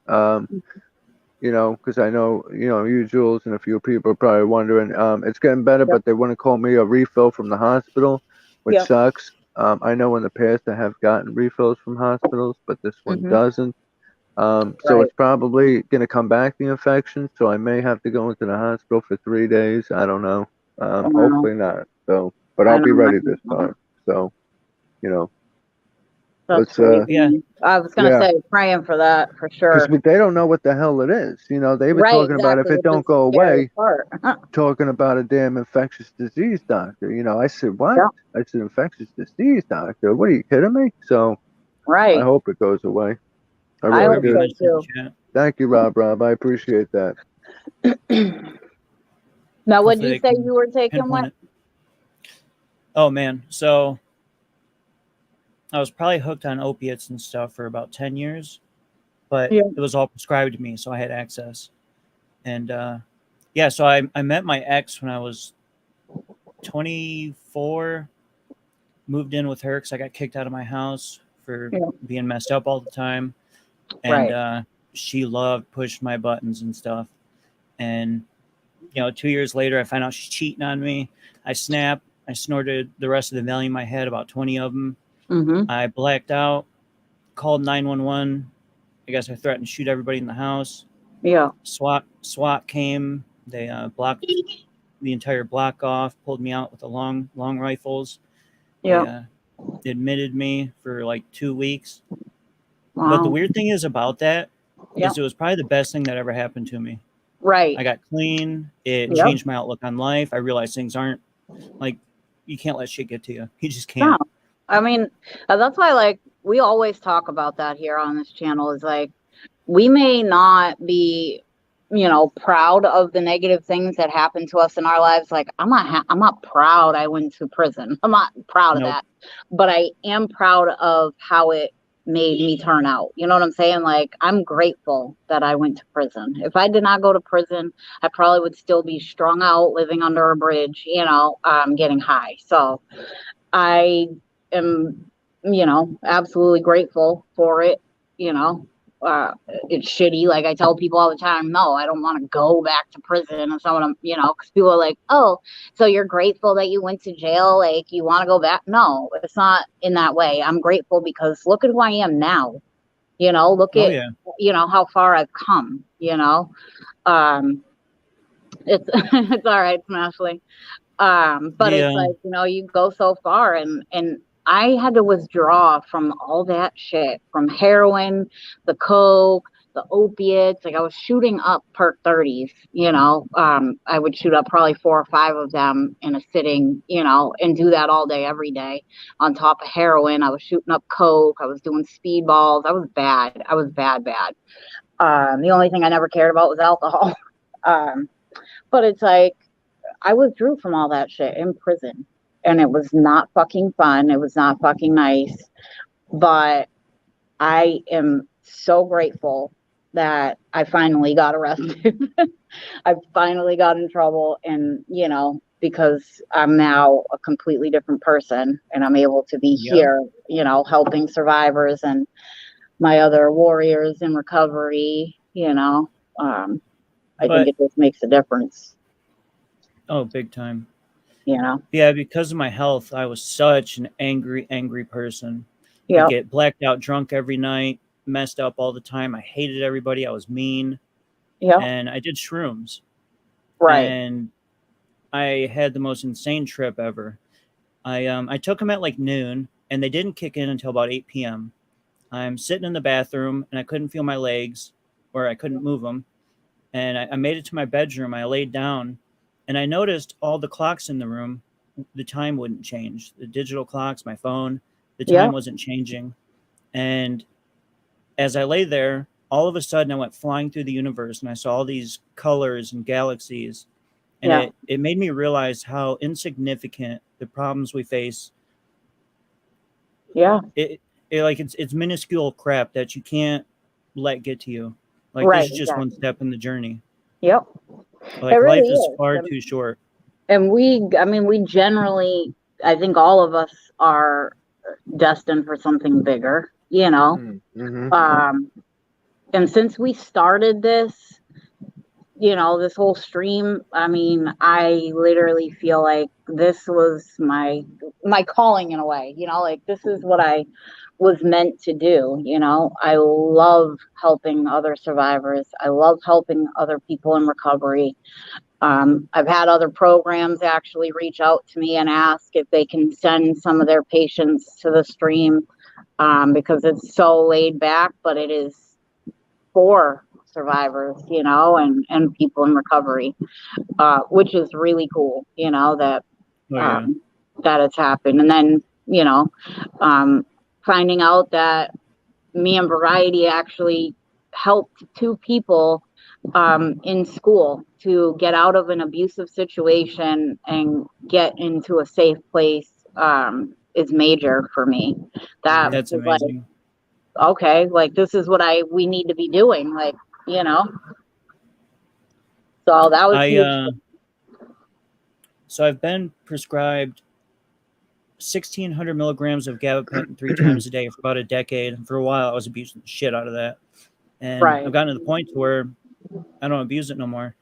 You know, because I know, you know, you, Jules, and a few people are probably wondering. It's getting better, Yep. but they want to call me a refill from the hospital, which Yep. sucks. I know in the past I have gotten refills from hospitals, but this one Hmm. doesn't. So Right. it's probably going to come back, the infection, so I may have to go into the hospital for 3 days. I don't know. I know. Hopefully not. So, but I I'll be know. I ready this know. time. So, you know, That's let's, crazy. Yeah. I was gonna yeah. say praying for that for Because sure. they don't know what the hell it is. You know, they were Right, talking about if exactly. it Which don't is go the scariest away, part. talking about a damn infectious disease doctor. You know, I said, what? Yeah. I said, infectious disease doctor? What are you kidding me? So I Right. hope it goes away. I I really hope Whatever you do. so mentioned in the chat. Thank you, Rob. I appreciate that. too. Now, what did Hopefully you they say can you were taking? pinpoint What? it. Oh man. So I was probably hooked on opiates and stuff for about 10 years, but Yeah. it was all prescribed to me, so I had access. And yeah, so I met my ex when I was 24, moved in with her because I got kicked out of my house for Yeah. being messed up all the time. And Right. she loved pushing my buttons and stuff. And, 2 years later, I find out she's cheating on me. I snap. I snorted the rest of the Valium I had, about 20 of them. Mm-hmm. I blacked out, called 911. I guess I threatened to shoot everybody in the house. Yeah. SWAT came. They blocked the entire block off, pulled me out with the long rifles. They Yeah. admitted me for like 2 weeks. But the Wow. weird thing is about that Yeah. is it was probably the best thing that ever happened to me. Right. I got clean. It Yep. changed my outlook on life. I realized things aren't like you can't let shit get to you. You just No. can't. I mean, that's why like we always talk about that here on this channel is like we may not be, you know, proud of the negative things that happen to us in our lives. Like I'm not proud I went to prison. I'm not proud of Nope. that, but I am proud of how it made me turn out. You know what I'm saying? Like I'm grateful that I went to prison. If I did not go to prison, I probably would still be strung out, living under a bridge, you know, getting high. So I am, you know, absolutely grateful for it. You know, it's shitty. Like I tell people all the time, no, I don't want to go back to prison. And someone, you know, because people are like, oh, so you're grateful that you went to jail? Like you want to go back? No, it's not in that way. I'm grateful because look at who I am now. You know, look Oh at, yeah. you know, how far I've come, you know. Um, it's it's all right, Smashley. But The it's like, you know, you go so far and I had to withdraw from all that shit, from heroin, the coke, the opiates. Like I was shooting up perk 30s, you know. I would shoot up probably 4 or 5 of them in a sitting, you know, and do that all day, every day. On top of heroin, I was shooting up coke, I was doing speedballs. I was bad. I was bad, bad. The only thing I never cared about was alcohol. But it's like I withdrew from all that shit in prison and it was not fucking fun. It was not fucking nice. But I am so grateful that I finally got arrested. I finally got in trouble and, you know, because I'm now a completely different person and I'm able to be yeah. here, you know, helping survivors and my other warriors in recovery, you know. I think But it just makes a difference, oh, big time. you know. Yeah, because of my health, I was such an angry person. I'd Yep. get blacked out drunk every night, messed up all the time. I hated everybody. I was mean. Yep. And I did shrooms. Right. And I had the most insane trip ever. I took them at like noon, and they didn't kick in until about 8 p.m. I'm sitting in the bathroom, and I couldn't feel my legs, or I couldn't move them. And I made it to my bedroom. I laid down, and I noticed all the clocks in the room, the time wouldn't change. The digital clocks, my phone, the time Yep. wasn't changing. And as I lay there, all of a sudden I went flying through the universe and I saw all these colors and galaxies, and Yeah. it made me realize how insignificant the problems we face. Yeah. It like it's minuscule crap that you can't let get to you. Like this Right. is just one Exactly. step in the journey. Yep. It Like really life is is. far too short. And I mean, we generally, I think all of us are destined for something bigger, you know. Mm-hmm. And since we started this, this whole stream, I mean, I literally feel like this was my calling in a way, like this is what I was meant to do. I love helping other survivors. I love helping other people in recovery. I've had other programs actually reach out to me and ask if they can send some of their patients to the stream, because it's so laid back, but it is for survivors, and people in recovery, which is really cool, that Oh yeah. that it's happened. And then, finding out that me and Variety actually helped two people in school to get out of an abusive situation and get into a safe place, is major for me. That That's was like, amazing. okay, like this is what we need to be doing, like, you know. So that was huge. So I've been prescribed 1,600 milligrams of gabapentin 3 times a day for about a decade. And for a while, I was abusing the shit out of that. And Right. I've gotten to the point where I don't abuse it no more.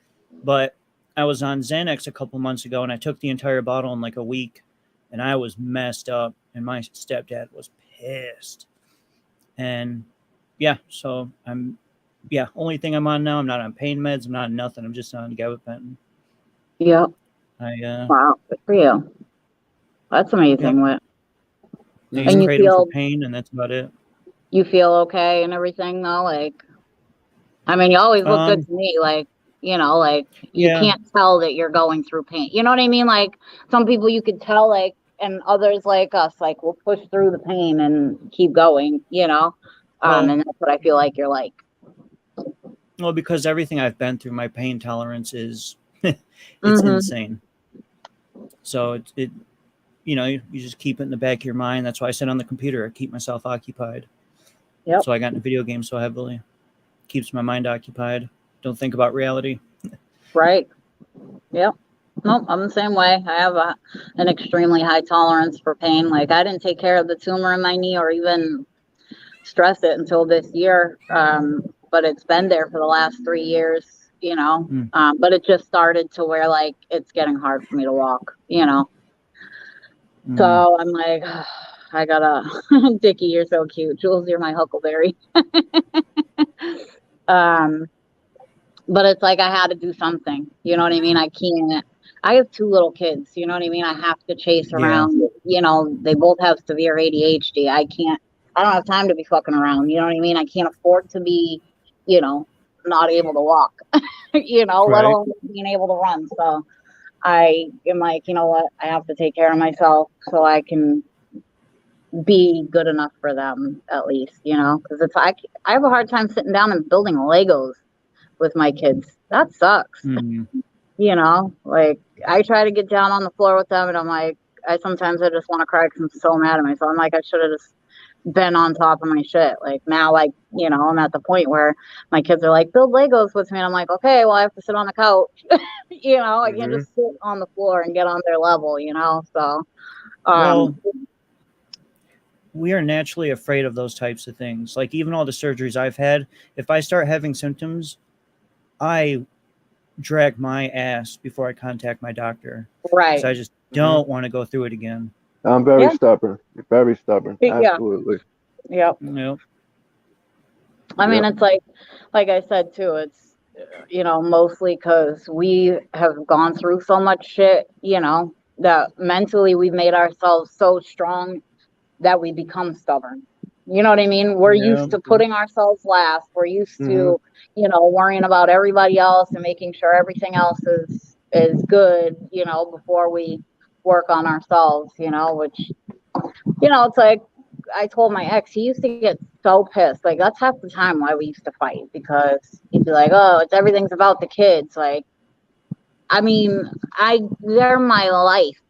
But I was on Xanax a couple months ago, and I took the entire bottle in like a week, and I was messed up. And my stepdad was pissed. And yeah, so only thing I'm on now, I'm not on pain meds, I'm not on nothing. I'm just on gabapentin. Yep. I Wow. Good for you. That's amazing. Yep. I use And you kratom for feel pain, and that's about it. okay and everything though, like, I mean, you always look good to me, like, like you Yeah. can't tell that you're going through pain. You know what I mean? Like some people you could tell, like, and others like us, like we'll push through the pain and keep going, Well, and that's what I feel like you're like. well, because everything I've been through, my pain tolerance is it's Mm-hmm. insane. So it you just keep it in the back of your mind. That's why I sit on the computer. I keep myself occupied. Yep. So I got into video games so heavily. Keeps my mind occupied. Don't think about reality. Right. Yep. Nope, I'm the same way. I have an extremely high tolerance for pain. Like I didn't take care of the tumor in my knee or even stress it until this year. But it's been there for the last 3 years, but it just started to where like it's getting hard for me to walk, So I'm like, I gotta, Dickie, you're so cute. Jules, you're my huckleberry. But it's like I had to do something. You know what I mean? I can't. I have 2 little kids. You know what I mean? I have to chase Yeah. around. They both have severe ADHD. I can't. I don't have time to be fucking around. You know what I mean? I can't afford to be, not able to walk. Let Right. alone being able to run. So I am like, you know what? I have to take care of myself so I can be good enough for them at least. Because it's like I have a hard time sitting down and building Legos with my kids. That sucks. Like I try to get down on the floor with them and I'm like, I just want to cry because I'm so mad at myself. I'm like, I should have just been on top of my shit. Like now, like, I'm at the point where my kids are like, build Legos with me. And I'm like, okay, well, I have to sit on the couch. I can't just sit on the floor and get on their level, so. Well, we are naturally afraid of those types of things. Like even all the surgeries I've had, if I start having symptoms, I drag my ass before I contact my doctor. Right. Because I just don't want to go through it again. I'm very stubborn. Very stubborn. Absolutely. Yep. Yep. I mean, it's like I said too, it's, mostly because we have gone through so much shit, that mentally we've made ourselves so strong that we become stubborn. You know what I mean? We're used to putting ourselves last. We're used to, worrying about everybody else and making sure everything else is good, before we work on ourselves, which, it's like I told my ex, he used to get so pissed. Like, that's half the time why we used to fight, because he'd be like, oh, it's everything's about the kids. Like, I mean, they're my life.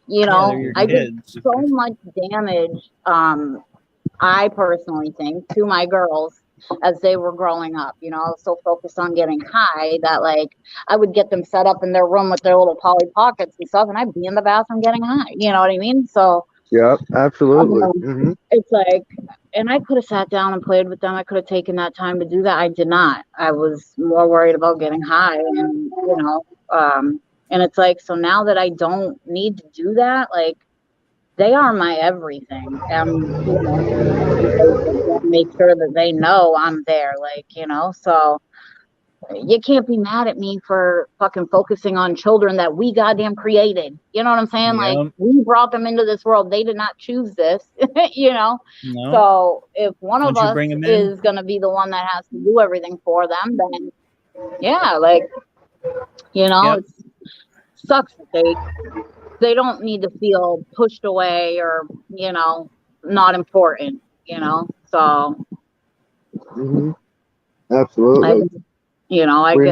You Yeah, they're know, your I did kids. so much damage, I personally think, to my girls as they were growing up. You know, I was so focused on getting high that, like, I would get them set up in their room with their little Polly Pockets and stuff, and I'd be in the bathroom getting high. You know what I mean? So, Yep, absolutely. it's like, and I could have sat down and played with them. I could have taken that time to do that. I did not. I was more worried about getting high, and and it's like, so now that I don't need to do that, like, they are my everything. Make sure that they know I'm there, like, so you can't be mad at me for fucking focusing on children that we goddamn created. You know what I'm saying? Like, Yep. we brought them into this world. They did not choose this, you know? No. So if one of Once you us bring them in, is going to be the one that has to do everything for them, then yeah, like, Yep. it sucks that they don't need to feel pushed away or, not important, so Absolutely.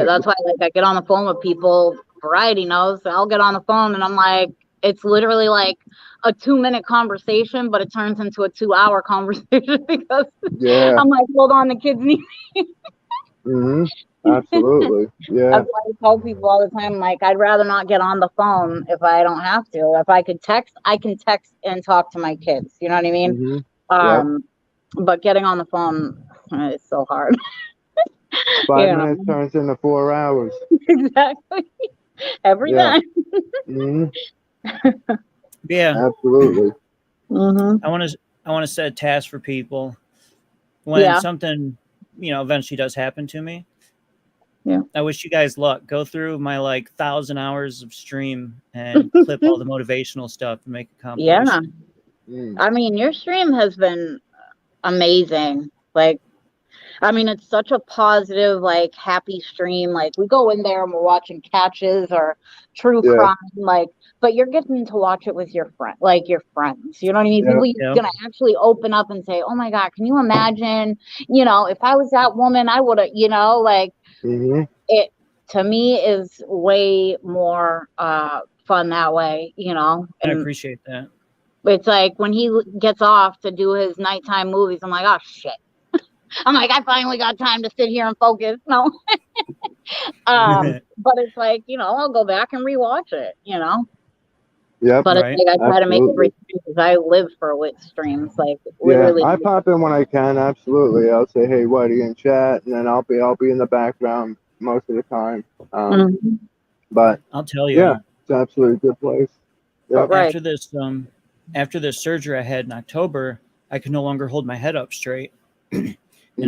that's why, like, I get on the phone with people. Variety knows. I'll get on the phone and I'm like, it's literally like a 2-minute conversation, but it turns into a 2-hour conversation because Yeah. I'm like, hold on, the kids need. Absolutely. Yeah. That's why I tell people all the time, like, I'd rather not get on the phone if I don't have to. If I could text, I can text and talk to my kids. You know what I mean? Yep. But getting on the phone is so hard. 5 minutes turns into 4 hours. Exactly. Every time. yeah. Absolutely. I want to set a task for people when something, eventually does happen to me. Yeah. I wish you guys luck. Go through my 1,000 hours of stream and clip all the motivational stuff and make a compilation. Yeah. I mean, your stream has been amazing. Like, I mean, it's such a positive, like, happy stream. Like, we go in there and we're watching catches or true crime, like, but you're getting to watch it with your your friends. You know what I mean? People you're gonna actually open up and say, "Oh my God, can you imagine? If I was that woman, I would have." Like, it to me is way more fun that way. I and appreciate that. it's like when he gets off to do his nighttime movies, I'm like, oh shit. I'm like, I finally got time to sit here and focus. No. But it's like, I'll go back and rewatch it, Yep. But right. it's like, I try to make it free because I live for wit streams. Like, literally. I pop in when I can. Absolutely. I'll say, hey, Whitey, in chat, and then I'll be in the background most of the time. But I'll tell you. Yeah, it's absolutely a good place. Yep. Right. After this surgery I had in October, I could no longer hold my head up straight. And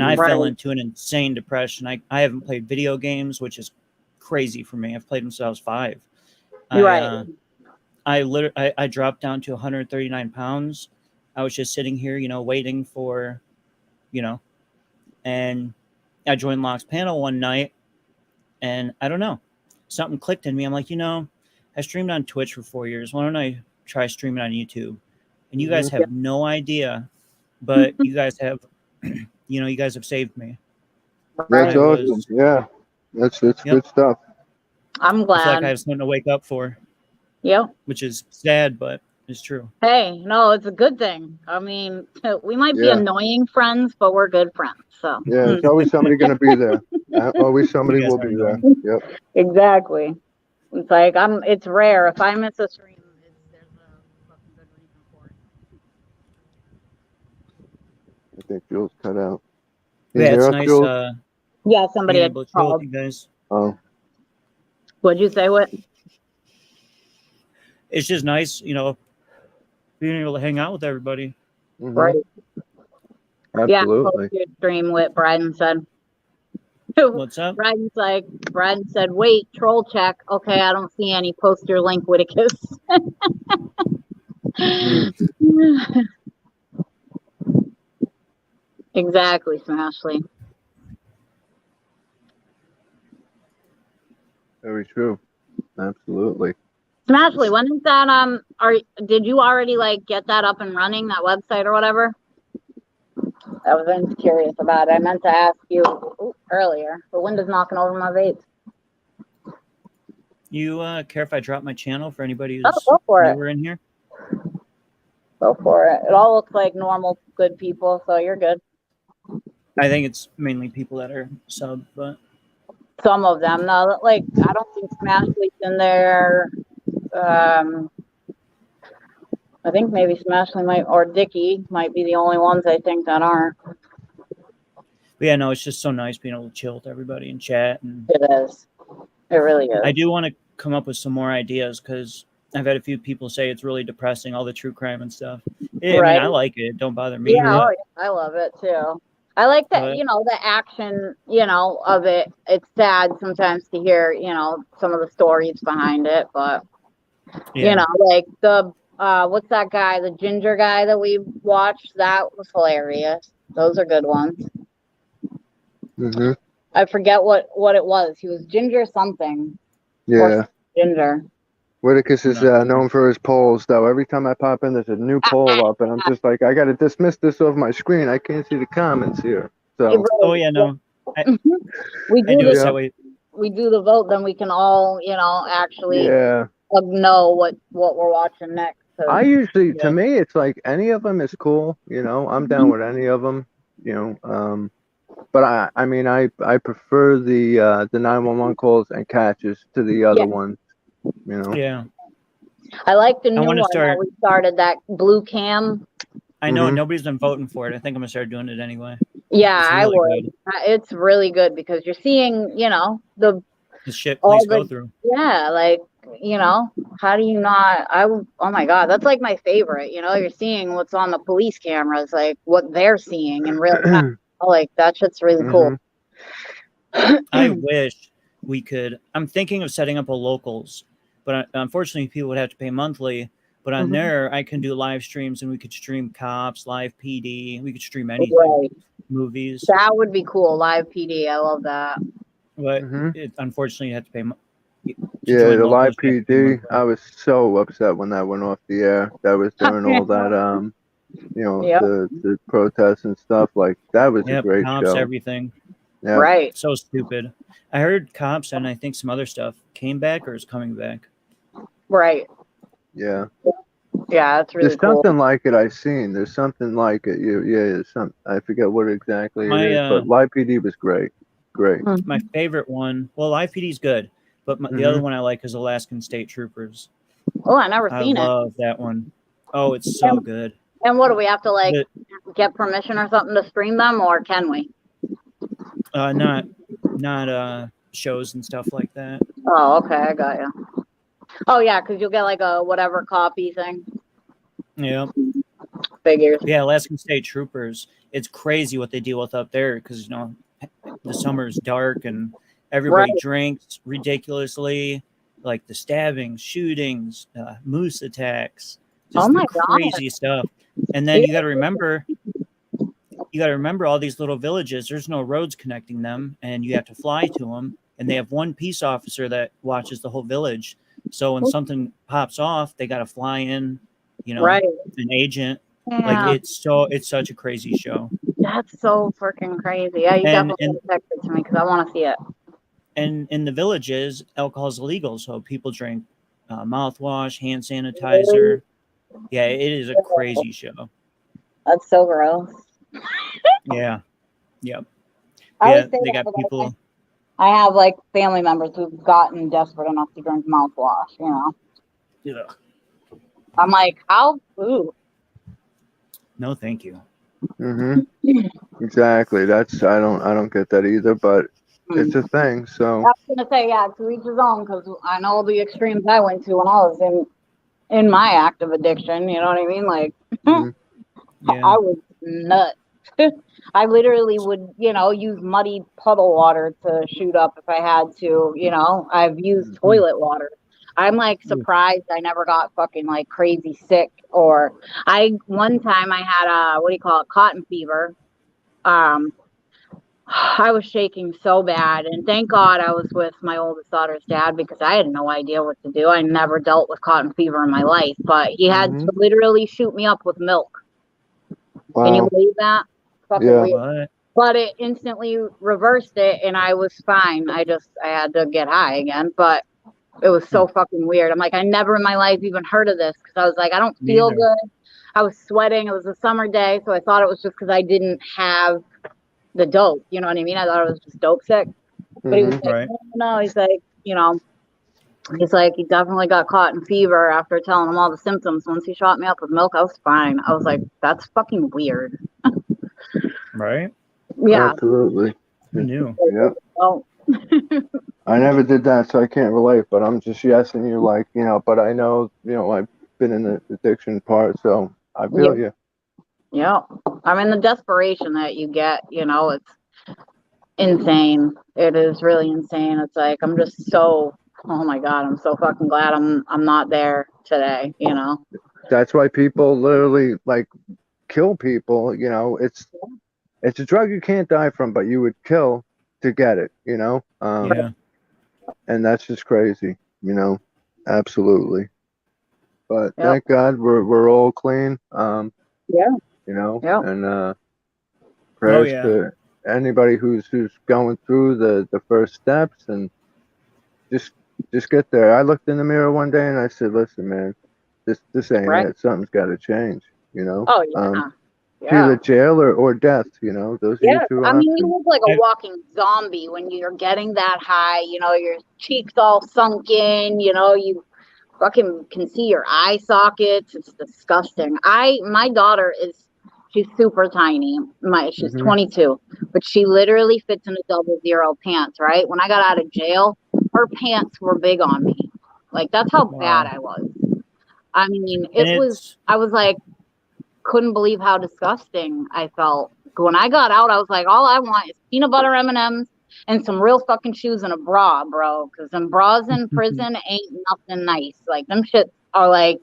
I fell into an insane depression. I haven't played video games, which is crazy for me. I've played them since I was 5. I dropped down to 139 pounds. I was just sitting here, waiting for, and I joined Locke's panel one night, and I don't know, something clicked in me. I'm like, I streamed on Twitch for 4 years. Why don't I try streaming on YouTube? And you guys have no idea, but you guys have, you guys have saved me. That's awesome. Yeah, that's good stuff. I'm glad. I feel like I have something to wake up for. Yep. Which is sad, but it's true. Hey, no, it's a good thing. I mean, we might be annoying friends, but we're good friends. So yeah, there's always somebody going to be there. Always somebody will be there. Yep. Exactly. It's like it's rare if I miss a stream. There's a fucking good reason for it. I think Jules cut out. Yeah, it's nice. Yeah, somebody had called. You guys. Oh. What'd you say? What? It's just nice, being able to hang out with everybody. Right. Absolutely. Yeah, stream with Bryden said. What's up? Bryden said, wait, troll check. Okay, I don't see any. Post your link, Whitticus. Exactly, Smashley. Very true. Absolutely. Smashly, when is that? Did you already like get that up and running, that website or whatever? I was curious about it. I meant to ask you earlier. The wind is knocking over my vapes. You care if I drop my channel for anybody Oh, who's go for it. newer in here? Go for it. It all looks like normal, good people, so you're good. I think it's mainly people that are sub, but Some of them, no, like I don't think Smashly's in there. I think maybe Smashly might or Dickie might be the only ones I think that aren't. But yeah, no, it's just so nice being able to chill with everybody and chat. And It is. It really is. I do want to come up with some more ideas because I've had a few people say it's really depressing, all the true crime and stuff. Yeah, I mean, I like it. Don't bother me. Yeah, oh, yeah, I love it too. I like that, But- the action, of it. It's sad sometimes to hear, some of the stories behind it, but Yeah. like the what's that guy, the ginger guy that we watched? That was hilarious. Those are good ones. Mm-hmm. I forget what it was. He was ginger something. Yeah. Or ginger. Whitakus is known for his polls, though. Every time I pop in, there's a new poll up, and I'm just like, I got to dismiss this off my screen. I can't see the comments here. So. Oh yeah, no. We do this that way. We do the vote, then we can all, actually know what we're watching next. I usually, to me, it's like any of them is cool. I'm down with any of them. But I mean, I prefer the 911 calls and catches to the other ones. Yeah. I like the new one. Start... We started that blue cam. I know nobody's been voting for it. I think I'm gonna start doing it anyway. Yeah, I would. Good. It's really good because you're seeing, the shit police go through. Yeah, like, how do you not? Oh my God, that's like my favorite. You're seeing what's on the police cameras, like what they're seeing in real time. Like that shit's really cool. I wish we could. I'm thinking of setting up a locals, but unfortunately, people would have to pay monthly. But on there, I can do live streams, and we could stream cops, live PD. We could stream anything, movies. That would be cool. Live PD, I love that. But unfortunately, you have to pay. Yeah, the live PD. I was so upset when that went off the air. That was during all that, the protests and stuff. Like that was a great cops, show. Everything. Yeah. Right. So stupid. I heard cops and I think some other stuff came back or is coming back. Right. Yeah. Yeah, that's really There's something like it I've seen. There's something like it. There's some. I forget what exactly it is, but Live PD was great. Great. My favorite one. Well, Live PD is good, but the other one I like is Alaskan State Troopers. Oh, I never seen it. I love that one. Oh, it's so good. And what do we have to get permission or something to stream them, or can we? Not shows and stuff like that. Oh, okay, I got you. Oh yeah, because you'll get like a whatever copy thing. Yeah. Figures. Yeah, Alaskan State Troopers. It's crazy what they deal with up there because the summer is dark and everybody drinks ridiculously. Like the stabbings, shootings, moose attacks, just crazy stuff. And then you got to remember all these little villages. There's no roads connecting them, and you have to fly to them. And they have one peace officer that watches the whole village. So when something pops off, they got to fly in, an agent. Yeah. Like it's such a crazy show. That's so freaking crazy. Yeah, you definitely text it to me because I want to see it. And in the villages, alcohol is illegal, so people drink mouthwash, hand sanitizer. Yeah, it is a crazy show. That's so gross. Yeah. Yep. Yeah, they got people. I have like family members who've gotten desperate enough to drink mouthwash, Yeah. I'm like, how? Ooh. No, thank you. Exactly. I don't get that either, but it's a thing. So I was gonna say, yeah, to each his own, because I know the extremes I went to when I was in my active addiction. You know what I mean? Like, I was nuts. I literally would, use muddy puddle water to shoot up if I had to. I've used toilet water. I'm like surprised I never got fucking like crazy sick. Or one time I had what do you call it, cotton fever. I was shaking so bad, and thank God I was with my oldest daughter's dad because I had no idea what to do. I never dealt with cotton fever in my life, but he had Mm-hmm. to literally shoot me up with milk. Can you Wow. believe that? Fucking Yeah. weird. What? But it instantly reversed it, and I was fine. I had to get high again, but it was so fucking weird. I'm like, I never in my life even heard of this because I was like, I don't Me feel either. good. I was sweating. It was a summer day, so I thought it was just because I didn't have the dope. You know what I mean? I thought it was just dope sick. But he was Mm-hmm. like, Right. no. He's like, he's like, he definitely got cotton fever after telling him all the symptoms. Once he shot me up with milk, I was fine. I was like, that's fucking weird. Right. Yeah. Absolutely. Who knew? Yep. Oh, I never did that, so I can't relate. But I'm just yesing you, like, But I know, I've been in the addiction part, so I feel you. yeah. I mean, the desperation that you get, it's insane. It is really insane. It's like I'm just so, oh my God, I'm so fucking glad I'm not there today, That's why people literally like kill people. It's a drug you can't die from, but you would kill to get it. Yeah. And that's just crazy. Absolutely. But Yep. thank God we're all clean. Yeah. Yep. And prayers yeah. to anybody who's going through the first steps, and just get there. I looked in the mirror one day and I said, "Listen, man, this ain't Right. it. Something's got to change." Oh yeah. It's either Yeah. jail or death. Those are your Yeah. two I mean, you options. look like a I- walking zombie when you're getting that high, your cheeks all sunk in, you fucking can see your eye sockets. It's disgusting. My daughter she's super tiny. She's Hmm. 22, but she literally fits in a double zero pants, right? When I got out of jail, her pants were big on me. Like that's how bad Wow. I was. I mean, And it's I was like, couldn't believe how disgusting I felt. When I got out, I was like, all I want is peanut butter M&Ms and some real fucking shoes and a bra, bro. Because them bras in prison ain't nothing nice. Like them shits are like,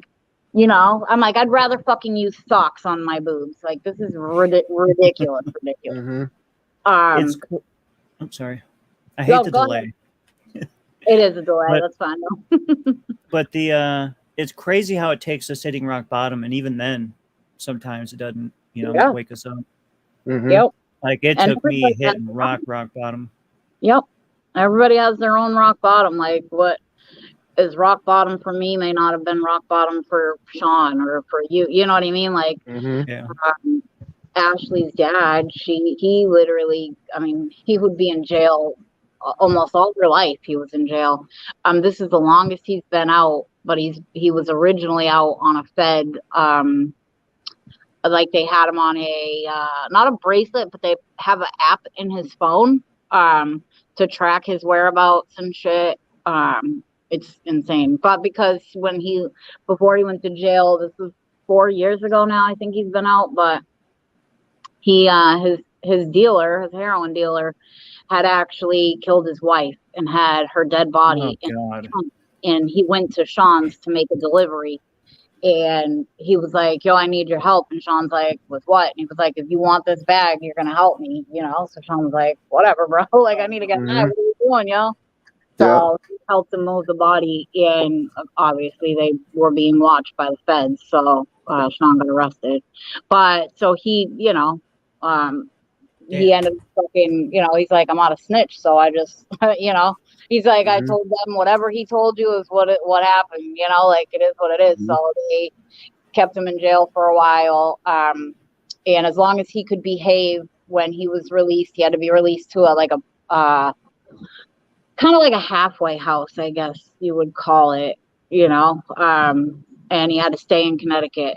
I'm like, I'd rather fucking use socks on my boobs. Like this is ridiculous. Hmm. it's. Um, I'm sorry. I hate no, the go delay, ahead. It is a delay. but That's fine though. but it's crazy how it takes us hitting rock bottom, and even then, sometimes it doesn't. Yeah. Wake us up. Hmm. Yep. Like it And took me everybody has hitting rock bottom. Yep. Everybody has their own rock bottom. Like what is rock bottom for me may not have been rock bottom for Sean or for you. You know what I mean? Like Hmm. Yeah. Ashley's dad, he literally, I mean, he would be in jail almost all her life. He was in jail. This is the longest he's been out, but he was originally out on a Fed. Like they had him on a not a bracelet, but they have an app in his phone to track his whereabouts and shit. It's insane. But because before he went to jail, this was 4 years ago now, I think he's been out, but he his heroin dealer had actually killed his wife and had her dead Oh body in God. and he went to Sean's to make a delivery. And he was like, yo, I need your help. And Sean's like, with what? And he was like, if you want this bag, you're going to help me, So Sean was like, whatever, bro. Like, I need to get Hmm. that. What are you doing, yo? Yeah. So he helped him move the body. And obviously, they were being watched by the feds. So Sean got arrested. But so he Damn. ended up fucking, he's like, I'm not a snitch. So I just, he's like, I Hmm. told them whatever he told you is what happened, like it is what it is. Hmm. So they kept him in jail for a while. And as long as he could behave when he was released, he had to be released to kind of like a halfway house, I guess you would call it, and he had to stay in Connecticut.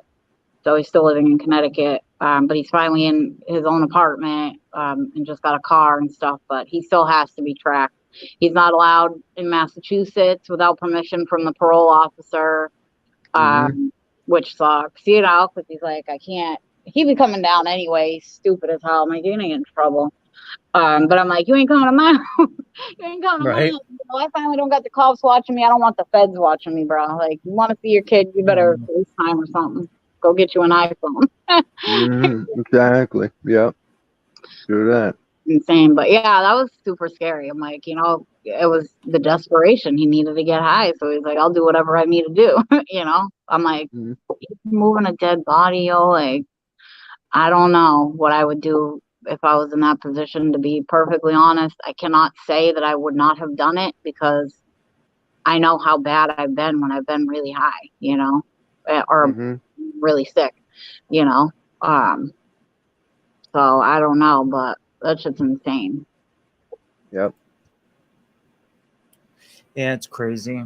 So he's still living in Connecticut, but he's finally in his own apartment and just got a car and stuff, but he still has to be tracked. He's not allowed in Massachusetts without permission from the parole officer, Hmm. which sucks, because he's like, I can't. He be coming down anyway, stupid as hell. I'm like, you're going to get in trouble. But I'm like, you ain't coming to my house. You ain't coming to my Right. house. I finally don't got the cops watching me. I don't want the feds watching me, bro. Like, you want to see your kid, you better FaceTime or something. Go get you an iPhone. Hmm. Exactly. Yep. Do that. insane. But yeah, that was super scary. I'm like, it was the desperation. He needed to get high, so he's like, I'll do whatever I need to do. I'm like, Mhm. moving a dead body, like, I don't know what I would do if I was in that position. To be perfectly honest, I cannot say that I would not have done it because I know how bad I've been when I've been really high, or Mhm. really sick, you know. Um, so I don't know, but that's just insane. Yep. Yeah, it's crazy.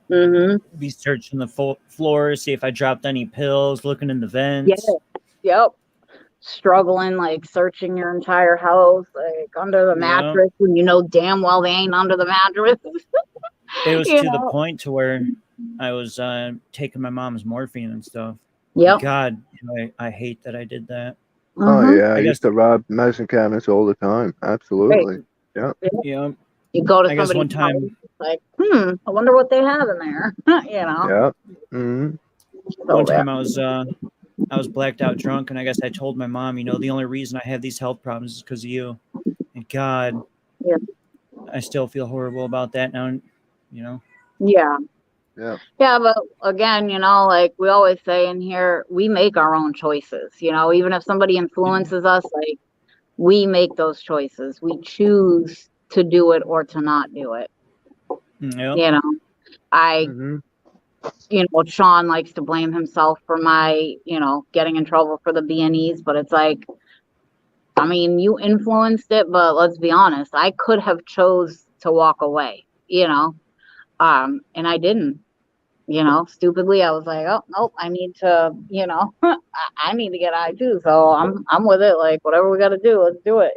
Mm-hmm. Be searching the floor, see if I dropped any pills, looking in the Yeah. vents. Yep. Struggling, like searching your entire house, like under the Yeah. mattress when you know damn well they ain't under the mattress. It was you to the know. point to where I was taking my mom's morphine and stuff. Yep. God, I hate that I did that. Oh Mm-hmm. yeah, I I guess, used to rob medicine cabinets all the time. Right. Absolutely. Yeah. yeah, You go to I guess somebody's one house, time, it's like, I wonder what they have in there. Yeah. Mhm. So one bad. time I was blacked out drunk, and I guess I told my mom, the only reason I have these health problems is because of you. And God, Yeah. I still feel horrible about that now. Yeah. Yeah. Yeah, but again, like we always say in here, we make our own choices. Even if somebody influences us, like we make those choices. We choose to do it or to not do it. Yep. I, Mhm. Sean likes to blame himself for my, getting in trouble for the B&Es, but it's like, I mean, you influenced it, but let's be honest, I could have chose to walk away, and I didn't. Stupidly, I was like, oh nope, I need to, I need to get high too. So I'm with it. Like whatever we got to do, let's do it.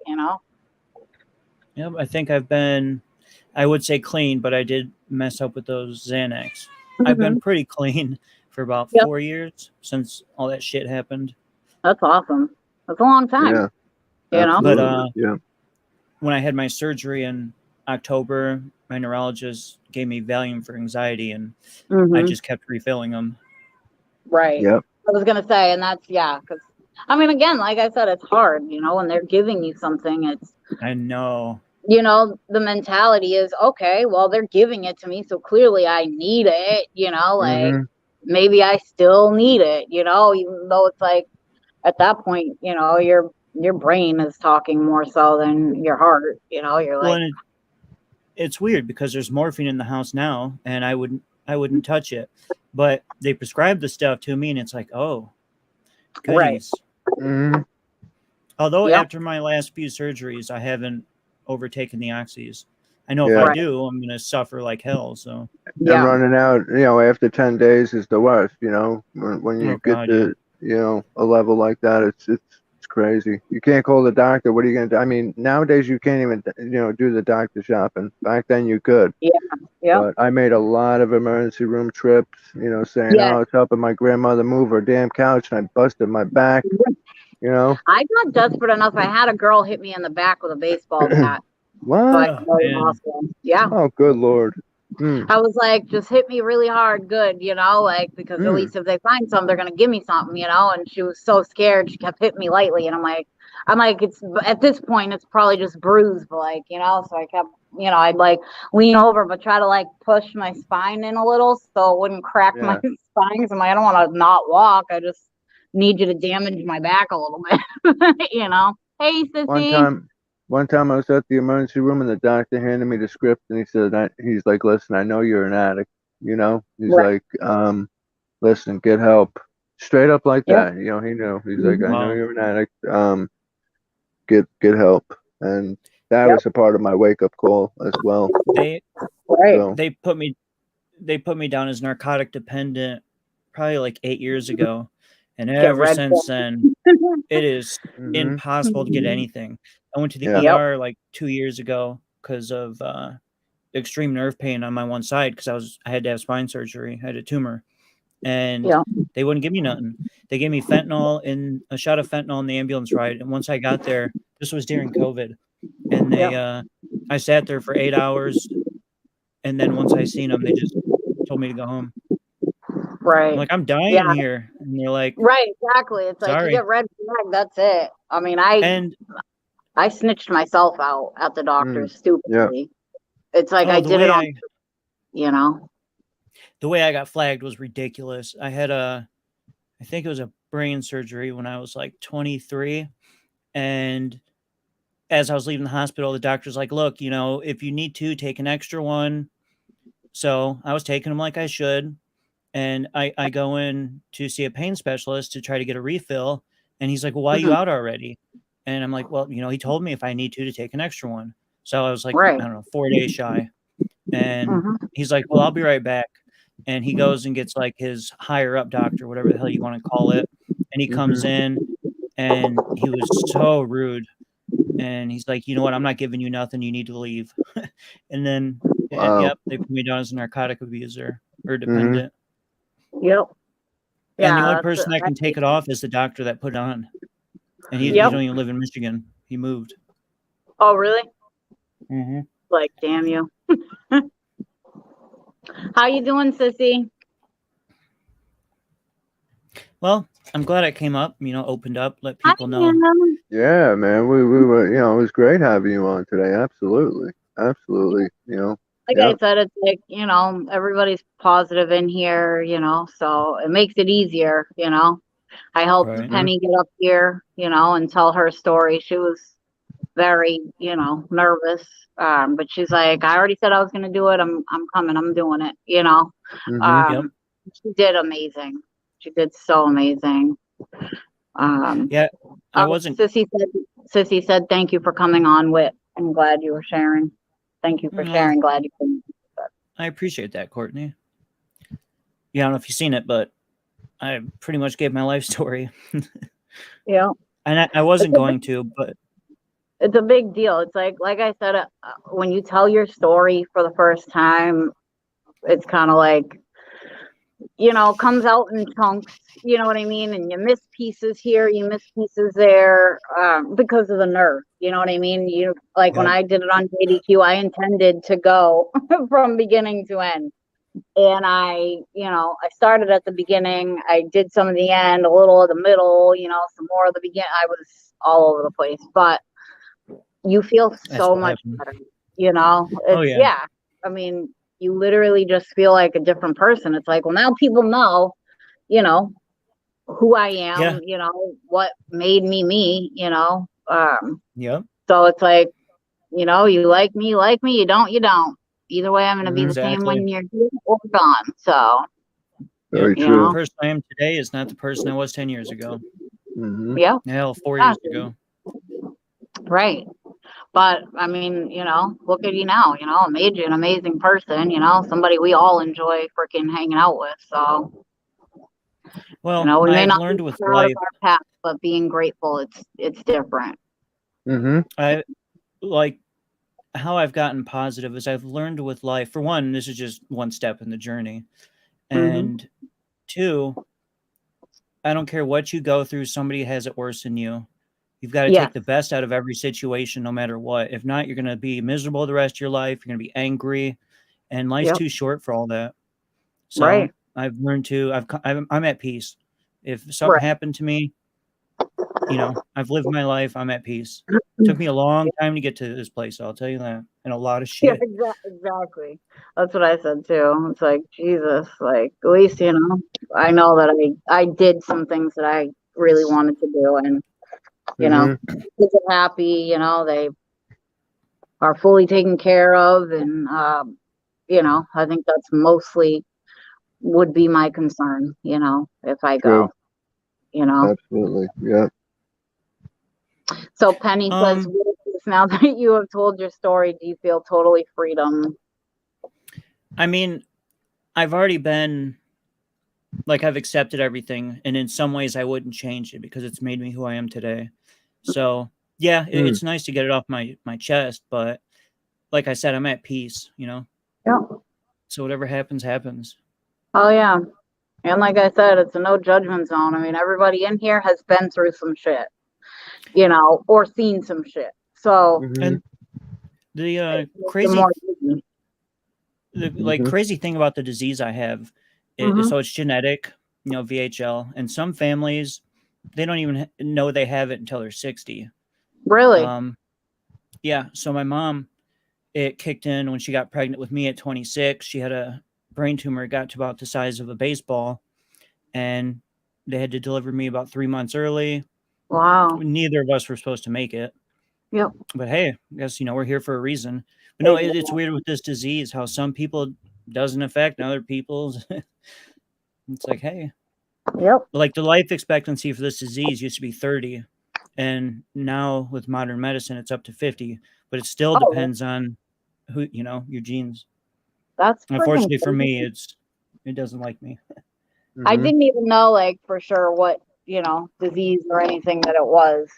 Yep. I think I would say clean, but I did mess up with those Xanax. I've been Mm-hmm. pretty clean for about Yep, 4 years since all that shit happened. that's awesome. That's a long time. Yeah. You know. But Absolutely. Yeah. when I had my surgery in October, my neurologist gave me Valium for anxiety, and I Mm-hmm. just kept refilling them. Right. Yep. I was gonna say, and that's because I mean, again, like I said, it's hard. When they're giving you something, it's I know. the mentality is okay. Well, they're giving it to me, so clearly I need it. Like Mhm. maybe I still need it. Even though it's like at that point, your brain is talking more so than your heart. You're Well, like, and it's weird because there's morphine in the house now, and I wouldn't touch it, but they prescribed the stuff to me, and it's like, oh, right. goodies. Mhm. Although Yep. after my last few surgeries, I haven't overtaken the oxys. I know if I Yeah. Right. do, I'm gonna suffer like hell. So, And Yeah. running out, after 10 days is the worst, when oh you get god, yeah. to, a level like that, it's crazy. You can't call the doctor. What are you going to do? I mean, nowadays you can't even, do the doctor shopping. Back then you could. Yeah. Yep. But I made a lot of emergency room trips, saying, Yes. oh, it's helping my grandmother move her damn couch, and I busted my back, you know. I got desperate enough. I had a girl hit me in the back with a baseball bat, so I What? could Oh go to the man. hospital. Yeah. Oh, good Lord. Mm, I was like, just hit me really hard, good, like because at mm, least if they find something, they're gonna give me something, And she was so scared, she kept hitting me lightly, and I'm like, it's at this point, it's probably just bruised, but like, So I kept, I'd like lean over, but try to like push my spine in a little so it wouldn't crack my yeah. spine. So I'm like, I don't want to not walk. I just need you to damage my back a little bit. Hey, One sissy. time, one time I was at the emergency room and the doctor handed me the script and he said, he's like, listen, I know you're an addict, He's Right. like, listen, get help. Straight up like Yep. that. He knew. He's like, I Hmm. know Wow. you're an addict. Get help. And that Yep. was a part of my wake up call as well. They Right. So, they put me down as narcotic dependent probably like 8 years ago, and Get ever red. since then, it is hmm impossible to get anything. I went to the yeah. Yep. ER like 2 years ago because of extreme nerve pain on my one side because I had to have spine surgery. I had a tumor, and Yep. they wouldn't give me nothing. They gave me fentanyl in a shot of fentanyl in the ambulance ride, and once I got there, this was during COVID, and Yep. I sat there for 8 hours, and then once I seen them, they just told me to go home. I'm Right. like, I'm Yeah. dying here, and they're like, Right. Exactly. It's like you sorry. get red flag. That's it. I mean, I And I snitched myself out at the doctor stupidly. It's like Oh, I did it on, you know. the way I got flagged was ridiculous. I think it was a brain surgery when I was like 23. And as I was leaving the hospital, the doctor's like, look, if you need to, take an extra one. So I was taking them like I should. And I go in to see a pain specialist to try to get a refill. And he's like, well, why are you out already? And I'm like, well, he told me if I need to take an extra one. So I was like, Right. I don't know, 4 days shy. And Mhm. he's like, well, I'll be right back. And he goes and gets like his higher up doctor, whatever the hell you want to call it. And he comes in and he was so rude. And he's like, you know what? I'm not giving you nothing. You need to leave. And then, Wow. they put me down as a narcotic abuser or Mhm. dependent. Yep. And the Yeah. only person that can take it off is the doctor that put it on. And he Yep. don't even live in Michigan. He moved. Oh, really? Mm-hmm. Like, damn you. How you doing, sissy? Well, I'm glad I came up, opened up, let Hi, people know. Anna. Yeah, man. We were, it was great having you on today. Absolutely. Absolutely. Like Yeah. I said, it's like, everybody's positive in here, so it makes it easier, I helped Right. Penny get up here, and tell her story. She was very, nervous. But she's like, I already said I was gonna do it. I'm coming, I'm doing it, Mhm. She did amazing. She did so amazing. Yeah, I wasn't. Sissy said, thank you for coming on, Wit. I'm glad you were sharing. Thank you for Well, sharing. Glad you came. I appreciate that, Courtney. Yeah, I don't know if you've seen it, but I pretty much gave my life story. Yeah. And I wasn't going to, but It's a big deal. It's like I said, when you tell your story for the first time, it's kind of like, comes out in chunks, you know what I mean? And you miss pieces here, you miss pieces there, because of the nerve, you know what I mean? When yep. I did it on JDQ, I intended to go from beginning to end. And I started at the beginning, I did some of the end, a little of the middle, some more of the beginning. I was all over the place, but you feel That's so what much happened. better, Oh it's, yeah. yeah. I mean, you literally just feel like a different person. It's like, well, now people know, who I Yeah. am, what made me me, Yep. so it's like, you like me, you don't, you don't. Either way, I'm going to be the same Exactly. when you're here or gone. So, Very Yep. The true. person I am today is not the person I was 10 years ago. Mhm. yeah, Hell, 4 years ago. right. But I mean, look at you now, made you an amazing person, somebody we all enjoy freaking hanging out with. So, Well, we may I've not be learned with proud of life. our past, but being grateful, it's different. Mhm. I like how I've gotten positive is I've learned with life. For one, this is just one step in the journey. And two, I don't care what you go through, somebody has it worse than you. You've got to Yes, take the best out of every situation, no matter what. If not, you're going to be miserable the rest of your life. You're going to be angry, and life's yep, too short for all that. So right, I've learned to. I'm at peace. If something right. happened to me, I've lived my life. I'm at peace. Took me a long time to get to this place. I'll tell you that, and a lot of Yeah, shit. exactly. That's what I said too. It's like, Jesus, like, at least, I know that I did some things that I really wanted to do, and, Mhm. kids are happy, they are fully taken care of. And, I think that's mostly would be my concern, if I True. go, you know. Absolutely. Yeah. So Penny says, Um, now that you have told your story, do you feel totally freedom? I mean, I've already been like I've accepted everything, and in some ways, I wouldn't change it because it's made me who I am today. So yeah, Mm. it's nice to get it off my chest, but like I said, I'm at peace. Yeah. So whatever happens, happens. Oh yeah. And like I said, it's a no judgment zone. I mean, everybody in here has been through some shit, or seen some shit. So Mhm. And the it makes it crazy more easy. like Mhm. crazy thing about the disease I have, Mhm. so it's genetic, VHL, and some families they don't even know they have it until they're 60. Really? Yeah. So my mom, it kicked in when she got pregnant with me at 26. She had a brain tumor. It got to about the size of a baseball, and they had to deliver me about 3 months early. Wow. Neither of us were supposed to make it. Yep. But hey, I guess, we're here for a reason. But no, it's weird with this disease how some people doesn't affect and other people's. It's like, hey, Yep. like the life expectancy for this disease used to be 30. And now with modern medicine, it's up to 50. But it still Oh, depends on who, your genes. that's freaking Unfortunately for crazy. me, it doesn't like me. I Mhm. didn't even know, like, for sure what, disease or anything that it was.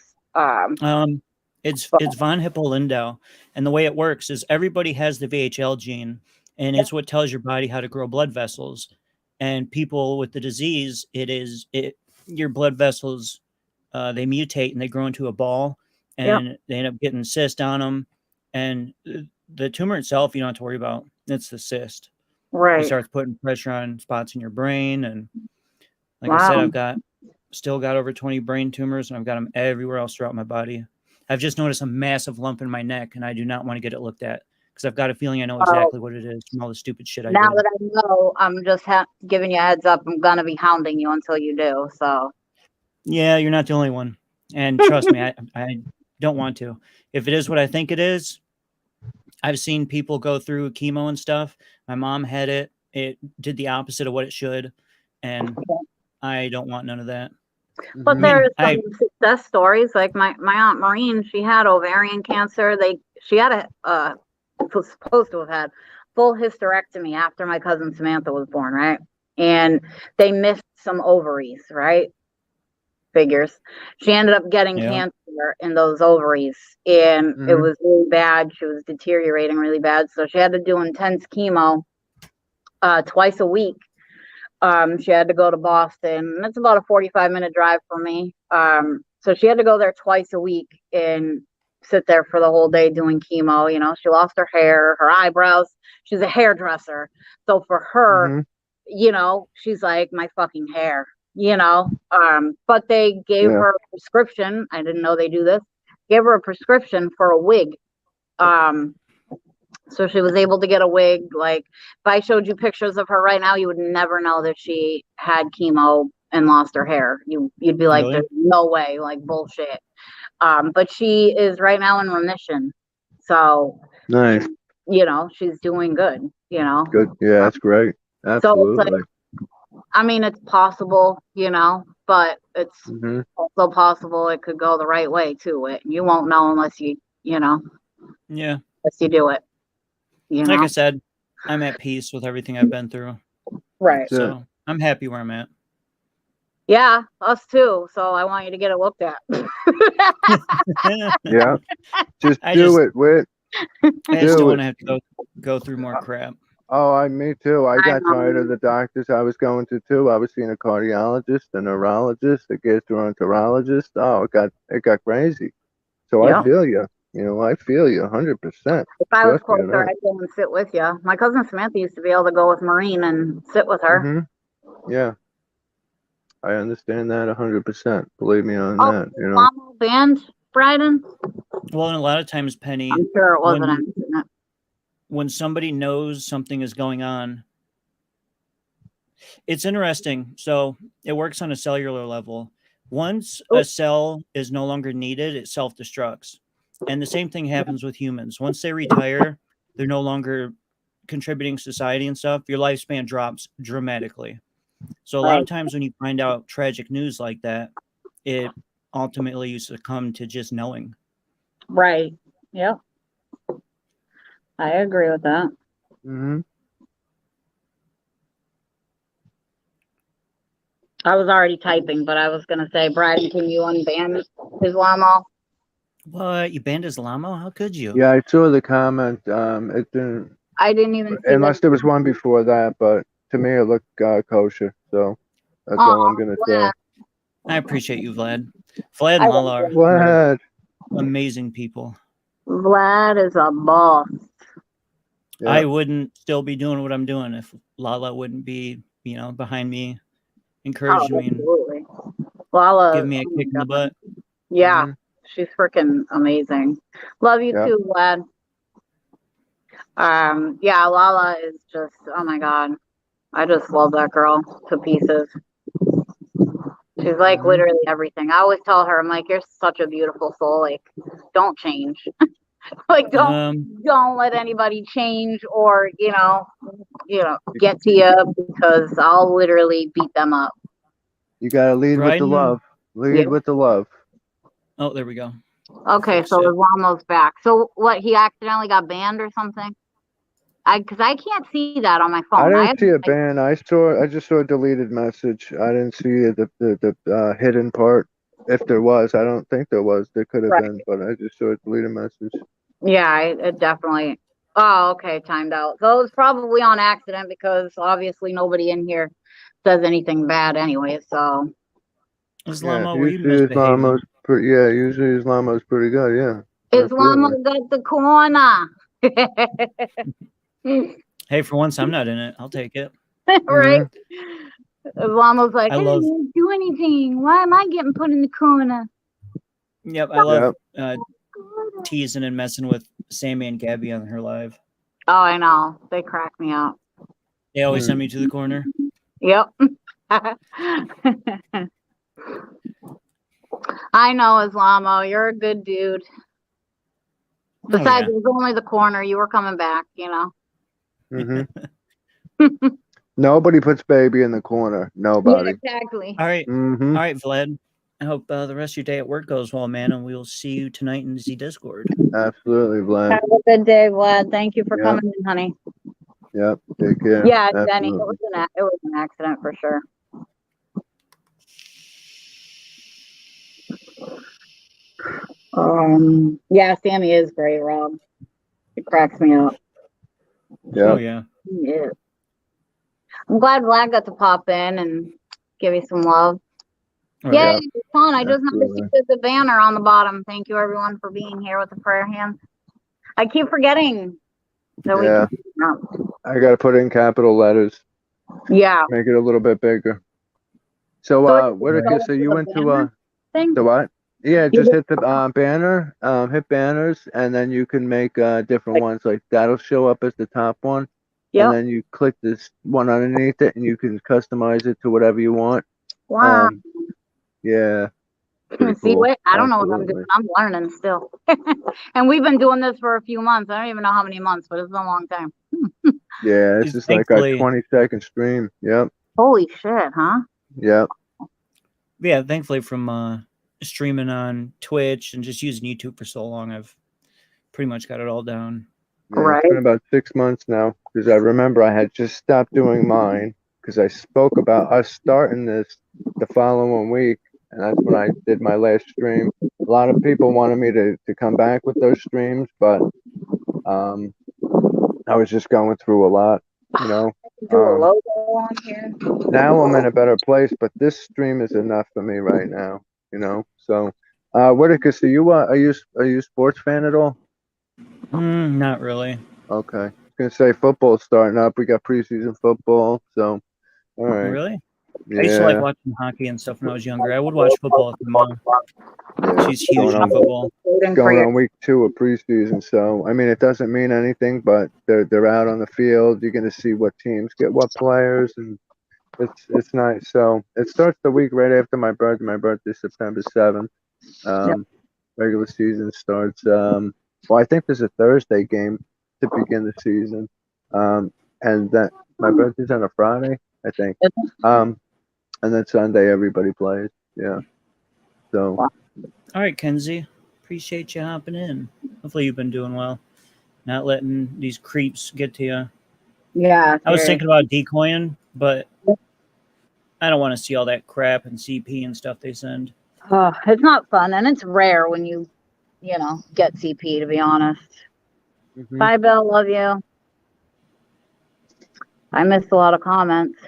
It's But von Hippel-Lindau, and the way it works is everybody has the VHL gene, and Yeah. it's what tells your body how to grow blood vessels. And people with the disease, your blood vessels, they mutate and they grow into a ball, Yep. and they end up getting cyst on them. And the tumor itself, you don't have to worry about. It's the cyst. It Right. starts putting pressure on spots in your brain, and like I said, Wow. still got over 20 brain tumors, and I've got them everywhere else throughout my body. I've just noticed a massive lump in my neck, and I do not want to get it looked at because I've got a feeling I know Well, exactly what it is from all the stupid shit I now did. that I know, I'm just giving you a heads up. I'm gonna be hounding you until you do. So Yeah, you're not the only one. And trust me, I don't want to. If it is what I think it is, I've seen people go through chemo and stuff. My mom had it. It did the opposite of what it should, and I don't want none of that. But I Mhm. mean, there's some success stories. Like my Aunt Maureen, she had ovarian cancer. She had was supposed to have had full hysterectomy after my cousin Samantha was born, right? And they missed some ovaries, right? Figures. She ended up getting yeah. cancer in those ovaries, and it Mhm. was really bad. She was deteriorating really bad, so she had to do intense chemo twice a week. She had to go to Boston. That's about a 45-minute drive for me. So she had to go there twice a week and sit there for the whole day doing chemo. She lost her hair, her eyebrows. She's a hairdresser. So for her, Mhm. she's like, my fucking hair, but they gave Yeah. her a prescription. I didn't know they do this. Gave her a prescription for a wig. So she was able to get a wig. Like, if I showed you pictures of her right now, you would never know that she had chemo and lost her hair. You'd be like, Really? there's no way, like bullshit. But she is right now in remission. So, Nice. she's doing good, Good. Yeah, that's great. So it's like, Absolutely. I mean, it's possible, but it's Mhm. also possible it could go the right way too. You won't know unless Yeah. unless you do it, Like I said, I'm at peace with everything I've been through. Right. That's it. So I'm happy where I'm at. Yeah, us too. So I want you to get it looked at. Yeah. Just I do just it, Whit. I just don't Do want it. to have to go through more crap. Oh, me too. I I got tired of the doctors I was going to too. I was seeing a cardiologist, a neurologist, a gastroenterologist. Oh, it got crazy. So I Yeah. feel you. I feel you 100%. If I was Trust me on closer, that. I'd go and sit with you. My cousin Samantha used to be able to go with Maureen and sit with her. Mhm. Yeah, I understand that 100%. Believe me on Oh, that. Lamo band, Bryden? Well, and a lot of times, Penny, I'm sure it wasn't when an accident. when somebody knows something is going on, it's interesting. So it works on a cellular level. Once Oh, a cell is no longer needed, it self-destructs. And the same thing happens with humans. Once they retire, they're no longer contributing to society and stuff. Your lifespan drops dramatically. So a lot right. of times when you find out tragic news like that, it ultimately you succumb to just knowing. Right. Yep. I agree with that. Mhm. I was already typing, but I was going to say, Bryden, can you unban his Lamo? What? You banned Islamo? How could you? Yeah, I saw the comment. It didn't, I didn't even see unless that. there was one before that, but to me it looked kosher. So that's all I'm Oh, gonna say. Vlad. I appreciate you, Vlad. Vlad I and love Lala are Vlad. amazing people. Vlad is a boss. Yeah. I wouldn't still be doing what I'm doing if Lala wouldn't be, behind me, Oh, encouraging me and absolutely. Lala, giving me a oh kick in my the God. butt. Yeah. Mhm. She's freaking amazing. Love you Yep. too, Vlad. Yeah, Lala is just, oh my God. I just love that girl to pieces. She's like Mhm. literally everything. I always tell her, I'm like, you're such a beautiful soul. Like, don't change. Like, don't let anybody change or, get to you because I'll literally beat them up. You gotta lead with the Bryden. love. Lead Yeah. with the love. Oh, there we go. Okay, Fixed so it. Islamo's back. So what, he accidentally got banned or something? Because I can't see that on my phone. I I didn't see a ban. I just saw a deleted message. I didn't see the hidden part. If there was, I don't think there was. There could have Right. been, but I just saw a deleted message. Yeah, it definitely. Oh, okay, timed out. So it was probably on accident because obviously nobody in here says anything bad anyway. So Islamo, were you usually misbehaving? usually Islamo's pretty good. Yeah, Islamo absolutely. got the corner. Hey, for once, I'm not in it. I'll take it. Right? Mhm. Islamo's like, I I love. didn't do anything. Why am I getting put in the corner? Yep, I love Yep. teasing and messing with Sammy and Gabby on her live. Oh, I know. They crack me up. They always Mm. send me to the corner. Yep. I know, Islamo. You're a good dude. Besides, Oh it was only the corner. You were coming back, yeah. Mhm. Nobody puts baby in the corner. Yeah, Nobody. exactly. All right, Mhm. all right, Vlad. I hope the rest of your day at work goes well, man, and we'll see you tonight in Z Discord. Absolutely, Vlad. Have a good day, Vlad. Thank you for Yep. coming in, honey. Yep. Take care. Yeah, Jenny, Absolutely. it was an accident for sure. Yeah, Sammy is great, Rob. It cracks me up. Oh Yep. yeah. He is. I'm glad Vlad got to pop in and give you some love. All Yay, right. Yep. fun. I just noticed Absolutely. there's a banner on the bottom. Thank you, everyone, for being here with the prayer hands. I keep forgetting that we Yeah. can. I gotta put in capital letters. Yeah. Make it a little bit bigger. So, So Whitaker, so you went to thing? the what? Yeah, You just hit the banner, hit banners, and then you can make different ones. Like that'll show up as the top one, and Yep. then you click this one underneath it, and you can customize it to whatever you want. Wow. Yeah, pretty See, cool. wait, I don't know what I'm Absolutely. doing. I'm learning still. And we've been doing this for a few months. I don't even know how many months, but it's been a long time. Yeah, this is like our Thankfully, 20-second stream. Yep. Holy shit, huh? Yep. yeah, thankfully from streaming on Twitch and just using YouTube for so long, I've pretty much got it all down. Yeah, Right. it's been about 6 months now because I remember I had just stopped doing mine because I spoke about us starting this the following week, and that's when I did my last stream. A lot of people wanted me to come back with those streams, but I was just going through a lot, you know. Do a logo on here. Now I'm in a better place, but this stream is enough for me right now, you know. So, Whitaker, so are you a sports fan at all? Not really. Okay. I was gonna say football's starting up. We got preseason football, so all right. Really? Yeah. I used to like watching hockey and stuff when I was younger. I would watch football with my mom. Yeah. She's huge in football. Going on week 2 of preseason, so I mean it doesn't mean anything, but they're out on the field. You're gonna see what teams get what players, and it's nice. So it starts the week right after my birthday. My birthday's September 7th. Regular season starts. Well, I think there's a Thursday game to begin the season, and that my birthday's on a Friday, I think. And then Sunday everybody plays. Yeah. So. All right, Kenzie. Appreciate you hopping in. Hopefully you've been doing well. Not letting these creeps get to you. Yeah. I was thinking about decoying, but I don't want to see all that crap and CP and stuff they send. Oh, it's not fun, and it's rare when you get CP, to be honest. Mm-hmm. Bye, Bill. Love you. I missed a lot of comments.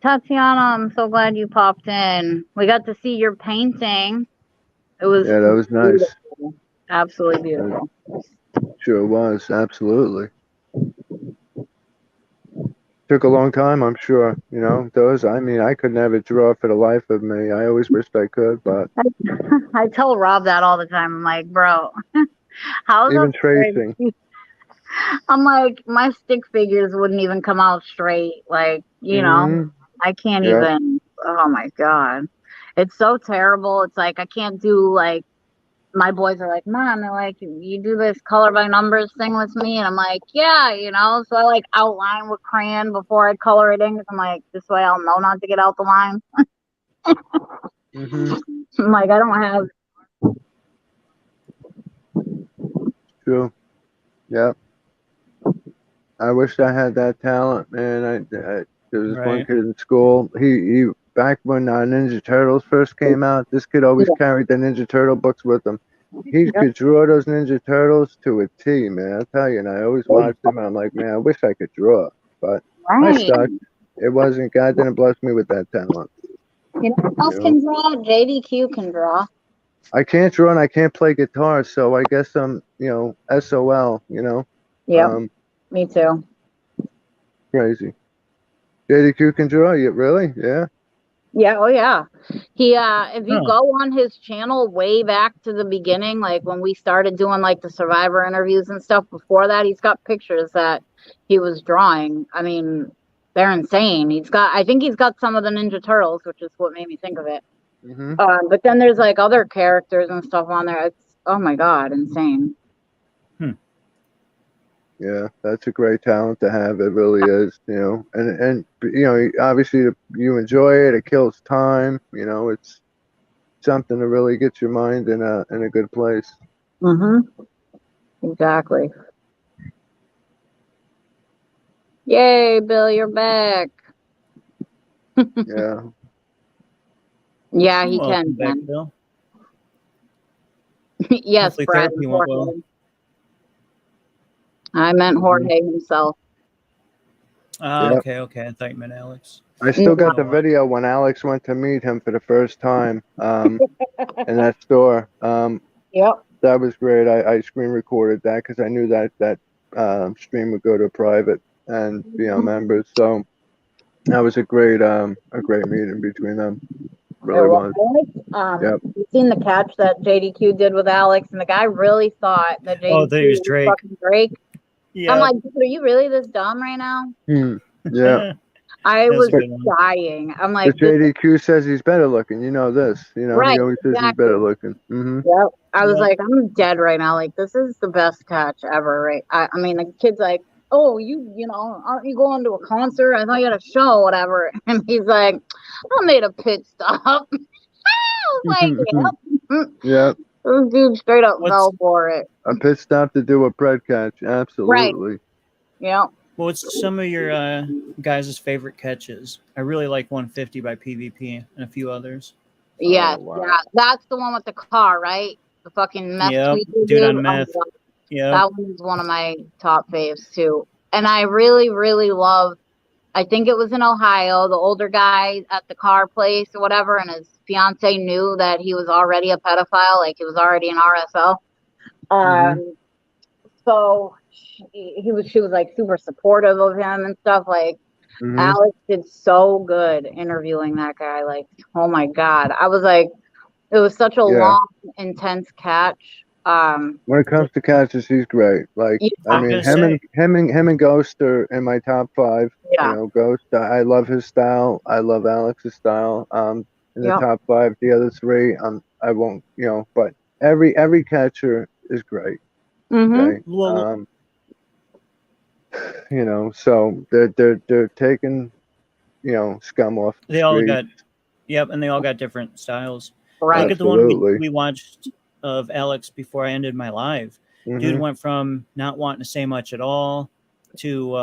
Tatiana, I'm so glad you popped in. We got to see your painting. It was Yeah, that was nice. beautiful. Absolutely beautiful. Sure was. Absolutely. Took a long time, I'm sure. You know, those. I mean, I could never draw for the life of me. I always wished I could, but I tell Rob that all the time. I'm like, bro, how's even that straight? tracing. I'm like, my stick figures wouldn't even come out straight. Like, Hmm. I can't Yep. even. Oh my God. It's so terrible. It's like, I can't do like, my boys are like, Mom, they're like, you do this color by numbers thing with me? And I'm like, yeah, So I like outline with crayon before I color it in. 'Cause I'm like, this way I'll know not to get out the line. Hmm. I'm like, I don't have. True. Yep. I wish I had that talent, man. There was this one Right. kid in school. He back when Ninja Turtles first came out, this kid always Yeah, carried the Ninja Turtle books with him. He yep, could draw those Ninja Turtles to a T, man. I tell you, and I always watched him, and I'm like, man, I wish I could draw, but I right. sucked. It wasn't. God didn't bless me with that talent. You know who You else know, can draw? JDQ can draw. I can't draw and I can't play guitar, so I guess I'm, SOL. Yep, Um, me too. crazy. JDQ can draw. You really? Yeah. Yeah, oh yeah. He if you Oh, go on his channel way back to the beginning, like when we started doing like the Survivor interviews and stuff before that, he's got pictures that he was drawing. I mean, they're insane. I think he's got some of the Ninja Turtles, which is what made me think of it. Hmm. But then there's like other characters and stuff on there. It's, oh my God, insane. Yeah, that's a great talent to have. It really is, and obviously you enjoy it. It kills time. It's something to really get your mind in a good place. Mm-hmm. Exactly. Yay, Bill, you're back. Yeah. Yeah, he can, welcome back, man. Bill. Yes, Hopefully Brad and therapy went well. Jorge. I meant Hmm. Jorge himself. Ah, Yep. okay. I thought you meant Alex. I still No. got Oh, the well. video when Alex went to meet him for the first time in that store. Yep. That was great. I screen recorded that because I knew that stream would go to private and members. So that was a great meeting between them. It Really was. was. Yep. You seen the catch that JDQ did with Alex, and the guy really thought that Oh, JDQ there was was Drake. fucking Drake. I'm Yep. like, dude, are you really this dumb right now? Hmm. Yeah. That I was was a But good one. dying. I'm but like, this is JDQ says he's better looking. You know this. He right, always says he's exactly. better looking. Hmm. Yep. I was Yep. like, I'm dead right now. Like, this is the best catch ever, right? I mean, the kid's like, oh, aren't you going to a concert? I thought you had a show, whatever. And he's like, I made a pit stop. I was like, yep. Yeah. This dude straight up What's fell for it. A pit stop to do a bread catch. Right. Absolutely. Yep. what's some of your guys' favorite catches? I really like 150 by PvP and a few others. Oh Yes. wow. Yeah. That's the one with the car, right? The fucking meth Yep. tweaker Dude dude. on Oh my meth. God. Yep. That one is one of my top faves too. And I really, really love, I think it was in Ohio, the older guy at the car place or whatever, and his fiance knew that he was already a pedophile, like he was already an RSL. Hmm. So she was like super supportive of him and stuff. Like Hmm. Alex did so good interviewing that guy. Like, oh my God. I was like, it was such a Yeah. long, intense catch. When it comes to catches, he's great. Like, I I Yeah, was mean, gonna him say. and Ghost are in my top five. yeah, Ghost, I love his style. I love Alex's style. In the yeah. top five, the other three, I won't, but every catcher is great. Mm-hmm. Okay. Well, So they're taking, scum off the they all street. got. Yep, and they all got different styles. Look Right. at the one Absolutely. we watched of Alex before I ended my live. Dude Hmm. went from not wanting to say much at all to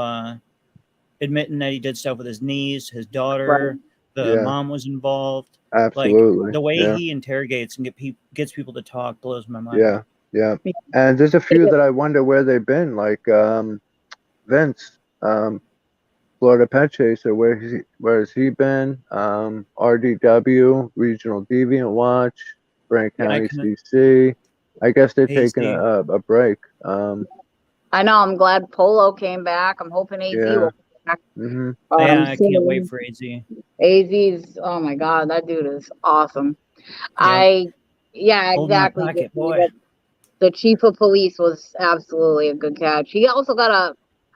admitting that he did stuff with his niece, his Right. daughter, the Yeah. mom was involved. Like Absolutely. the way Yeah. he interrogates and gets people to talk blows my mind. Yeah. Yeah. And there's a few that I wonder where they've been, like Vince, Florida Pet Chaser. Where has he been? RDW, Regional Deviant Watch, Brant Yeah, I County can. CC. I guess they're taking AC. a break. I know. I'm glad Polo came back. I'm hoping AZ Yeah. will come Mm-hmm. Yeah, I can't So wait for AZ. AZ's, oh my God, that dude is awesome. Yep. Yeah, Hold my exactly. pocket, boy. The chief of police was absolutely a good catch. He also got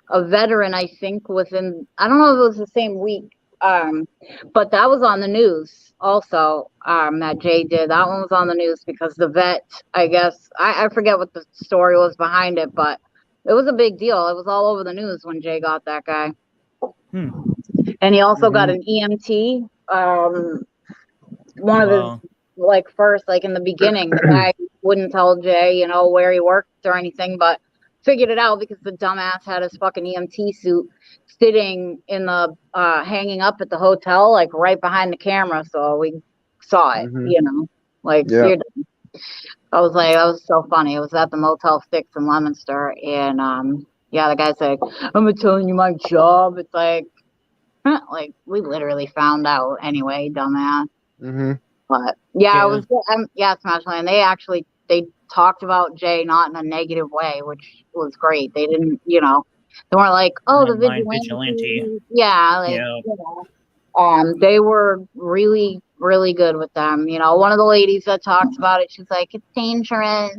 a veteran, I think, within, I don't know if it was the same week, but that was on the news also, that Jay did. That one was on the news because the vet, I guess, I forget what the story was behind it, but it was a big deal. It was all over the news when Jay got that guy. Hmm. And he also got Mm-hmm. an EMT. One of his Wow. like first, like in the beginning, the guy wouldn't tell Jay, where he worked or anything, but figured it out because the dumbass had his fucking EMT suit sitting in the hanging up at the hotel, like right behind the camera, so we saw it, Mm-hmm. like Yeah. you're done. I was like, that was so funny. It was at the Motel 6 in Leominster, and yeah, the guy's like, I'm telling you my job. It's like, like we literally found out anyway, dumbass. Mm-hmm. But yeah, it Yeah. was yeah, Smashland. They talked about Jay not in a negative way, which was great. They didn't, they weren't like, oh, the Online vigilante. vigilante. Yeah, like Yeah. they were really, really good with them. One of the ladies that talked about it, she's like, it's dangerous,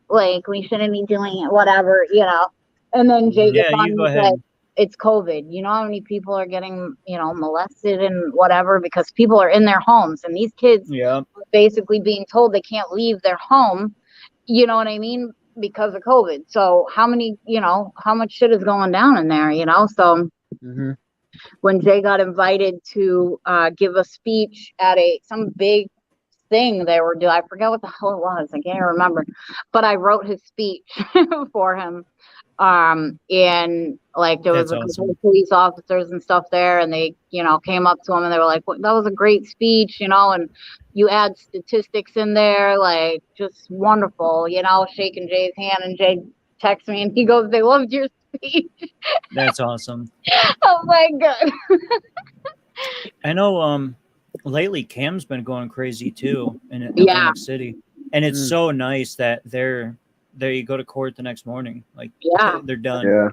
like we shouldn't be doing it, whatever. And then Jay Mm-hmm. gets Yeah, on you and go he's like, ahead. it's COVID. You know how many people are getting, molested and whatever because people are in their homes and these kids Yeah. are basically being told they can't leave their home. You know what I mean? Because of COVID. So how much shit is going down in there? So Mm-hmm. when Jay got invited to give a speech at some big thing they were doing, I forget what the hell it was. I can't remember, but I wrote his speech for him. And like there was That's a couple awesome. of police officers and stuff there, and they, came up to him and they were like, well, that was a great speech, and you add statistics in there, like just wonderful, shaking Jay's hand, and Jay texts me and he goes, they loved your speech. That's awesome. Oh my God. I know lately Cam's been going crazy too in Yeah, Atlantic City. And it's Mm. so nice that you go to court the next morning. Like yeah. they're done. Yeah.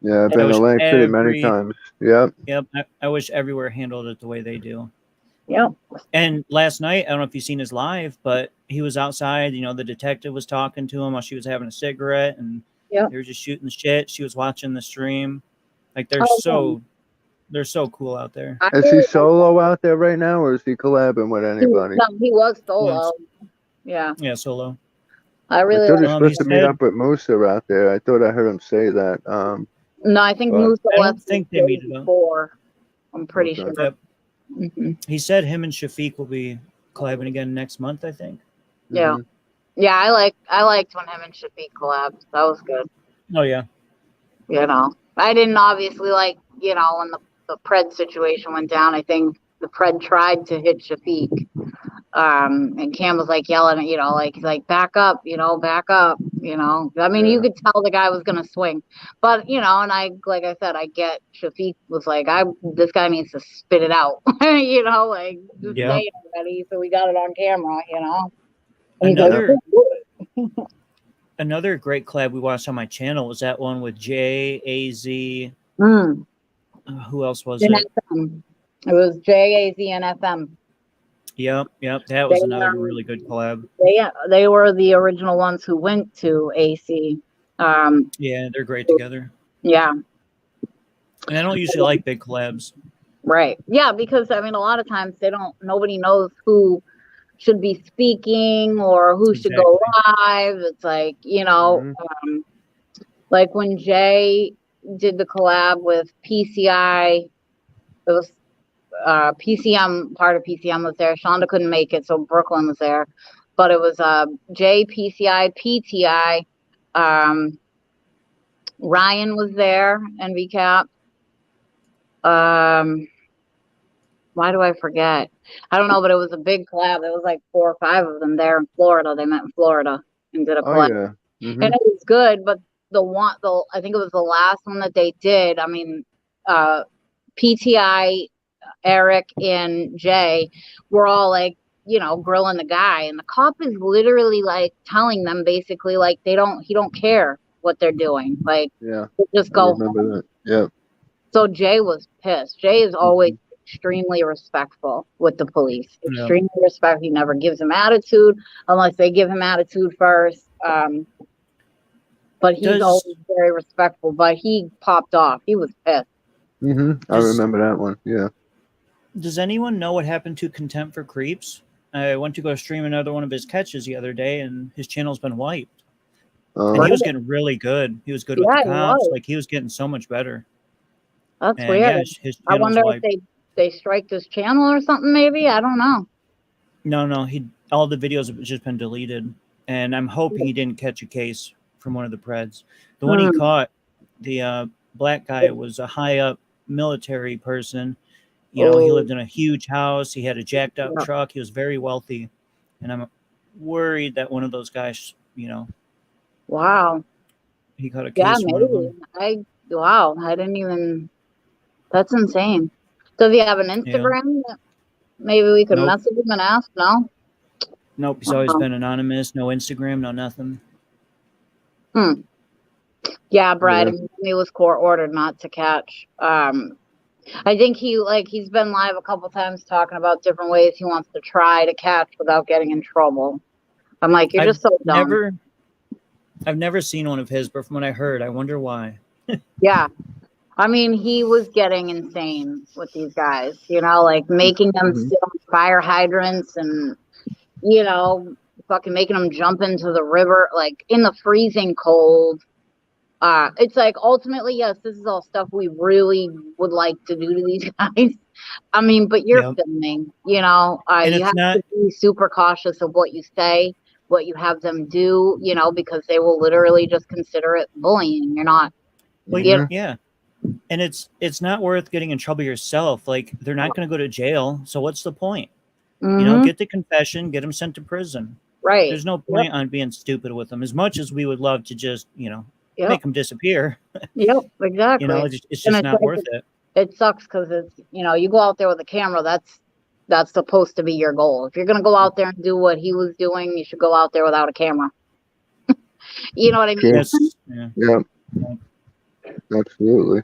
Yeah. I've I been to wish Atlantic City many times. Yep. I wish everywhere handled it the way they do. Yep. And last night, I don't know if you've seen his live, but he was outside. The detective was talking to him while she was having a cigarette, and Yep. they were just shooting the shit. She was watching the stream. Like Oh, they're so cool out there. I Is he really solo out there right now, or is he collabing with anybody? no, he was Once, solo. Yeah, yeah, solo. I I really thought he was like. He supposed to meet said up with Musa out there. I thought I heard him say that. No, I think But Musa I left don't the think they day meet it up. before. I'm pretty okay. sure. Yep. Hmm. He said him and Shafiq will be collabing again next month, I think. Yeah, Mm-hmm. yeah. I liked when him and Shafiq collabed. That was good. Oh yeah. I didn't obviously like when the Pred situation went down. I think the Pred tried to hit Shafiq. And Cam was like yelling, like he's like, back up, back up. I mean, you Yeah. could tell the guy was gonna swing, but and like I said, I get Shafiq was like, this guy needs to spit it out, like just say Yep. it already, so we got it on camera. And he's like, Yeah. Another another great collab we watched on my channel was that one with J, AZ. mm, Who else was in it? FM. It was JAZ and FM. Yep. That They was another really good collab. they were the original ones who went to AC. Yeah, they're great together. Yeah. And I don't usually like big collabs. Right. Yeah, because I mean, a lot of times nobody knows who should be speaking or who should go Exactly. live. It's like, Mm-hmm. like when Jay did the collab with PCI, it was PCM, part of PCM was there. Shonda couldn't make it, so Brooklyn was there. But it was Jay, PCI, PTI. Ryan was there, NVCap. Why do I forget? I don't know, but it was a big collab. There was like 4 or 5 of them there in Florida. They met in Florida and did a Oh collab, yeah. Mm-hmm. and it was good. But I think it was the last one that they did. I mean, PTI, Eric, and Jay were all like, grilling the guy, and the cop is literally like telling them basically like he don't care what they're doing, like Yeah. just I go remember home. that. Yep. So Jay was pissed. Jay is always extremely respectful with the police. Yeah. Extremely respectful. He never gives them attitude unless they give him attitude first. But he's Does always very respectful. But he popped off. He was pissed. I Does- remember that one. Yeah. Does anyone know what happened to Contempt for Creeps? I went to go stream another one of his catches the other day, and his channel's been wiped. And he was getting really good. He was good with the Yeah, he cops. was. Like, he was getting so much better. That's And weird. yeah, his I channel's wonder wiped. if they striked his channel or something. Maybe I don't know. No, all the videos have just been deleted, and I'm hoping he didn't catch a case from one of the Preds. The one he caught, the black guy, was a high up military person. You know, he lived in a huge house. He had a jacked up truck. He was very wealthy, and I'm worried that one of those guys, you know, Wow. he caught a case from one of them. I didn't even. That's insane. Does he have an Instagram? Yeah. Maybe we could message him and ask. No. Nope. He's always been anonymous. No Instagram. No nothing. Yeah, Brad. Yeah. He was court ordered not to catch. I think he's been live a couple times talking about different ways he wants to try to catch without getting in trouble. I'm like, you're just so dumb. I've never seen one of his, but from what I heard, I wonder why. Yeah. I mean, he was getting insane with these guys, you know, like making them sit on fire hydrants and, you know, fucking making them jump into the river, like in the freezing cold. It's like, ultimately, yes, this is all stuff we really would like to do to these guys. I mean, but you're filming, you know, you have to be super cautious of what you say, what you have them do, you know, because they will literally just consider it bullying. You're not. Well, yeah. And it's not worth getting in trouble yourself. Like, they're not going to go to jail. So what's the point? You know, get the confession, get them sent to prison. Right. There's no point on being stupid with them. As much as we would love to just, you know, make them disappear. Yep, exactly. You know, it's just not worth it. It sucks because it's, you know, you go out there with a camera, that's supposed to be your goal. If you're going to go out there and do what he was doing, you should go out there without a camera. You know what I mean? Yes. Yeah. Absolutely.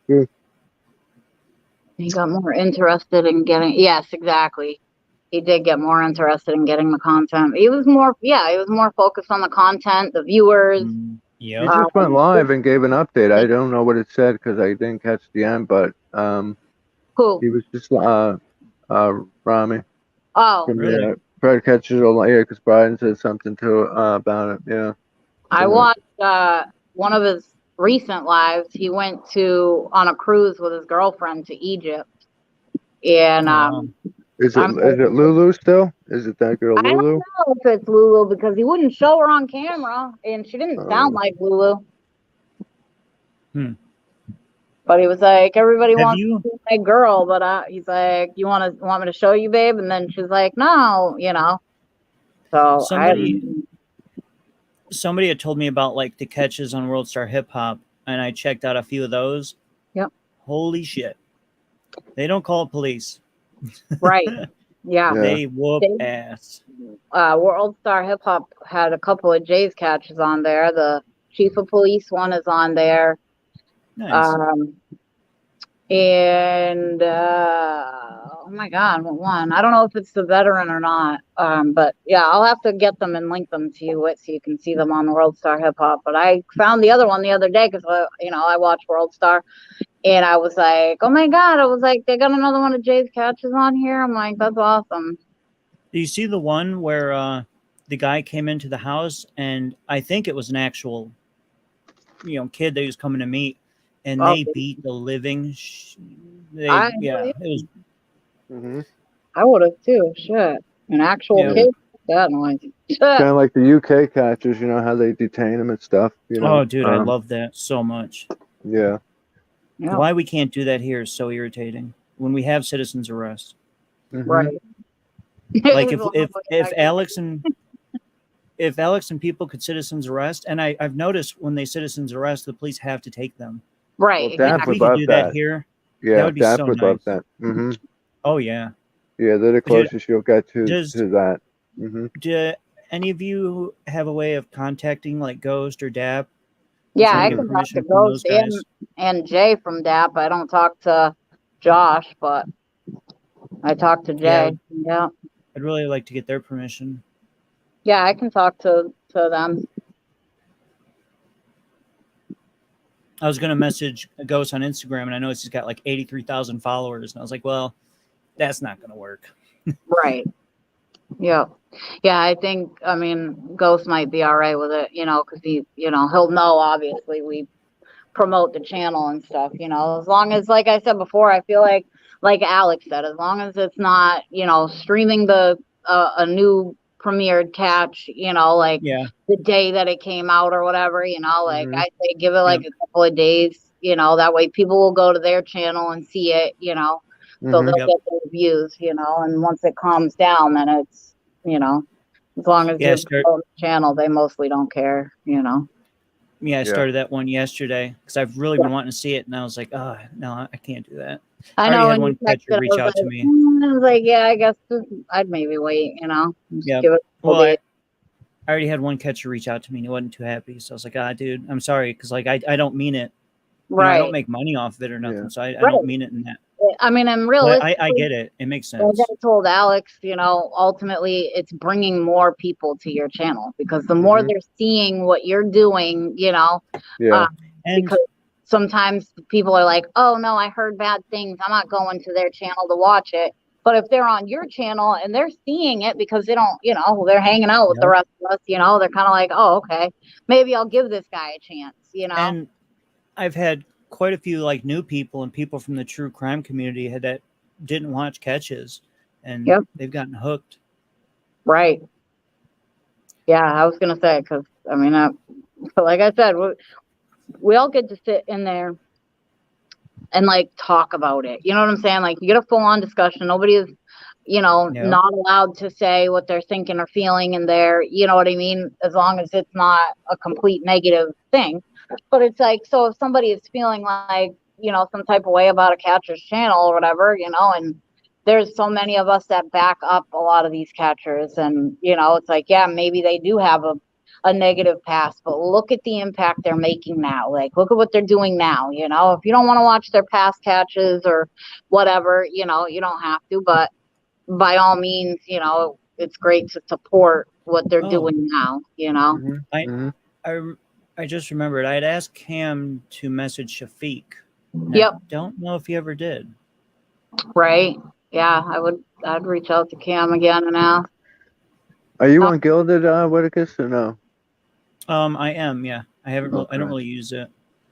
Yeah. He got more interested in getting, yes, exactly. He did get more interested in getting the content. He was more focused on the content, the viewers. He just went live and gave an update. I don't know what it said because I didn't catch the end, but who? He was just Rami. Oh, really? Fred catches a lot because Brian said something to about it. Yeah. I watched one of his recent lives. He went on a cruise with his girlfriend to Egypt, and is it Lulu still? Is it that girl Lulu? I don't know if it's Lulu because he wouldn't show her on camera, and she didn't sound like Lulu. But he was like, everybody wants to be my girl, but he's like, you want me to show you, babe? And then she's like, no, you know. So somebody had told me about like the catches on World Star Hip Hop, and I checked out a few of those. Yep. Holy shit! They don't call police. Right. Yeah. They whoop ass. World Star Hip Hop had a couple of Jay's catches on there. The Chief of Police one is on there. Nice. And oh my God, what one? I don't know if it's the veteran or not. But yeah, I'll have to get them and link them to you so you can see them on the World Star Hip Hop. But I found the other one the other day because I watch World Star, and I was like, oh my God! I was like, they got another one of Jay's catches on here. I'm like, that's awesome. Do you see the one where the guy came into the house, and I think it was an actual, kid that he was coming to meet, and they beat the living. It was. I would have too. Shit, an actual kid. That noise. Kind of like the UK catchers, you know how they detain them and stuff. Oh, dude, I love that so much. Yeah. Why we can't do that here is so irritating. When we have citizens arrest, right? Like if Alex and people could citizens arrest, and I've noticed when they citizens arrest, the police have to take them. Right. Well, if we could do that here, that would be so nice. Love that. Oh yeah. Yeah, they're the closest you'll get to that. Do any of you have a way of contacting like Ghost or Dap I'm Yeah, trying I to get can talk to permission from those Ghost guys. and Jay from DAP. I don't talk to Josh, but I talk to Yeah, Jay. Yeah. I'd really like to get their permission. Yeah, I can talk to them. I was gonna message Ghost on Instagram, and I noticed he's got like 83,000 followers, and I was like, well, that's not gonna work. Right. Yeah. Yeah, I mean, Ghost might be all right with it, because he'll know, obviously, we promote the channel and stuff, as long as, like I said before, I feel like Alex said, as long as it's not, streaming a new premiered catch, like Yeah, the day that it came out or whatever, like Mhm. I say, give it like Yep. a couple of days, that way people will go to their channel and see it, so Mhm. they'll Yep. get their views, and once it calms down, then it's, as long as Yeah, you're promoting the channel, they mostly don't care. I Yeah. started that one yesterday because I've really Yeah. been wanting to see it, and I was like, oh no, I can't do that. I I already know had when you one catcher texted, reach out to me. I was like, yeah, I guess I'd maybe wait, just Yeah. give it a couple Well, days. I already had one catcher reach out to me, and he wasn't too happy. So I was like, dude, I'm sorry, because like I don't mean it. I don't Right, make money off of it or nothing, Yeah. so I right. don't mean it in that. I mean, and But I realistically, get it. It makes as sense. I told Alex, ultimately it's bringing more people to your channel because the more Mhm. they're seeing what you're doing, Yeah. And because sometimes people are like, oh no, I heard bad things, I'm not going to their channel to watch it. But if they're on your channel and they're seeing it because they don't, they're hanging out with the Yep. rest of us, they're kind of like, oh, okay, maybe I'll give this guy a chance. and I've had quite a few like new people and people from the true crime community that didn't watch catches, and Yep. they've gotten hooked. Right. Yeah, I was gonna say because I mean, like I said, we all get to sit in there and like talk about it. You know what I'm saying? Like you get a full on discussion. Nobody is, Yeah. not allowed to say what they're thinking or feeling in there. You know what I mean? As long as it's not a complete negative thing. But it's like, so if somebody is feeling like, some type of way about a catcher's channel or whatever, and there's so many of us that back up a lot of these catchers and, it's like, yeah, maybe they do have a negative past, but look at the impact they're making now. Like, look at what they're doing now. If you don't want to watch their past catches or whatever, you don't have to, but by all means, it's great to support what they're Oh, doing now, Mhm. I Mhm. I I just remembered I had asked Cam to message Shafiq, and I Yep. don't know if he ever did. Right. Yeah, I'd reach out to Cam again and ask. Are you on Gilded, Whitakus, or no? I am. Yeah, I don't Okay. really use it.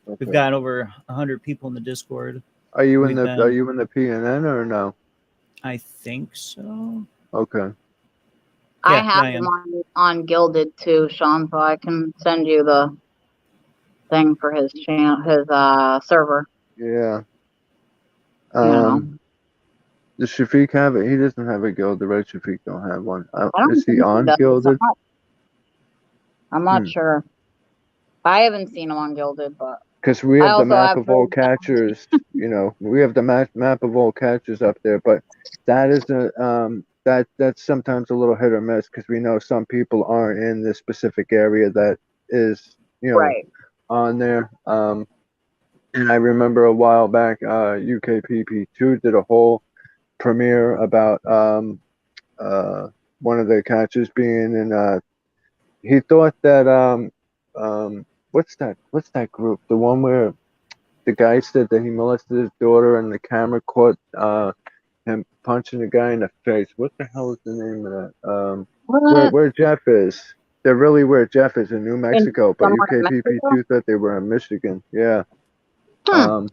We've Okay. got over 100 people in the Discord. Are you in We've the Are been, you in the PNN or no? I think so. Okay. I Yeah, have I him am. on Gilded too, Sean, so I can send you the thing for his channel, his server. Yeah. You know, Does Shafiq have it? He doesn't have a Gilded, right? Shafiq don't have one. I don't Is he think he on does. Gilded? I'm not Hmm. sure. I haven't seen him on Gilded, but Because we I have the also map have of all heard that. catchers. We have the map of all catchers up there, but that is that's sometimes a little hit or miss because we know some people aren't in this specific area that is Right. on there. And I remember a while back, UKPP2 did a whole premiere about one of the catchers being in. He thought that what's that group? The one where the guy said that he molested his daughter and the camera caught him punching the guy in the face. What the hell is the name of that? What? Where Jeff is. They're really where Jeff is in New In Mexico, but somewhere in Mexico? UKPP2 thought they were in Michigan. Yeah. Hmm. Um,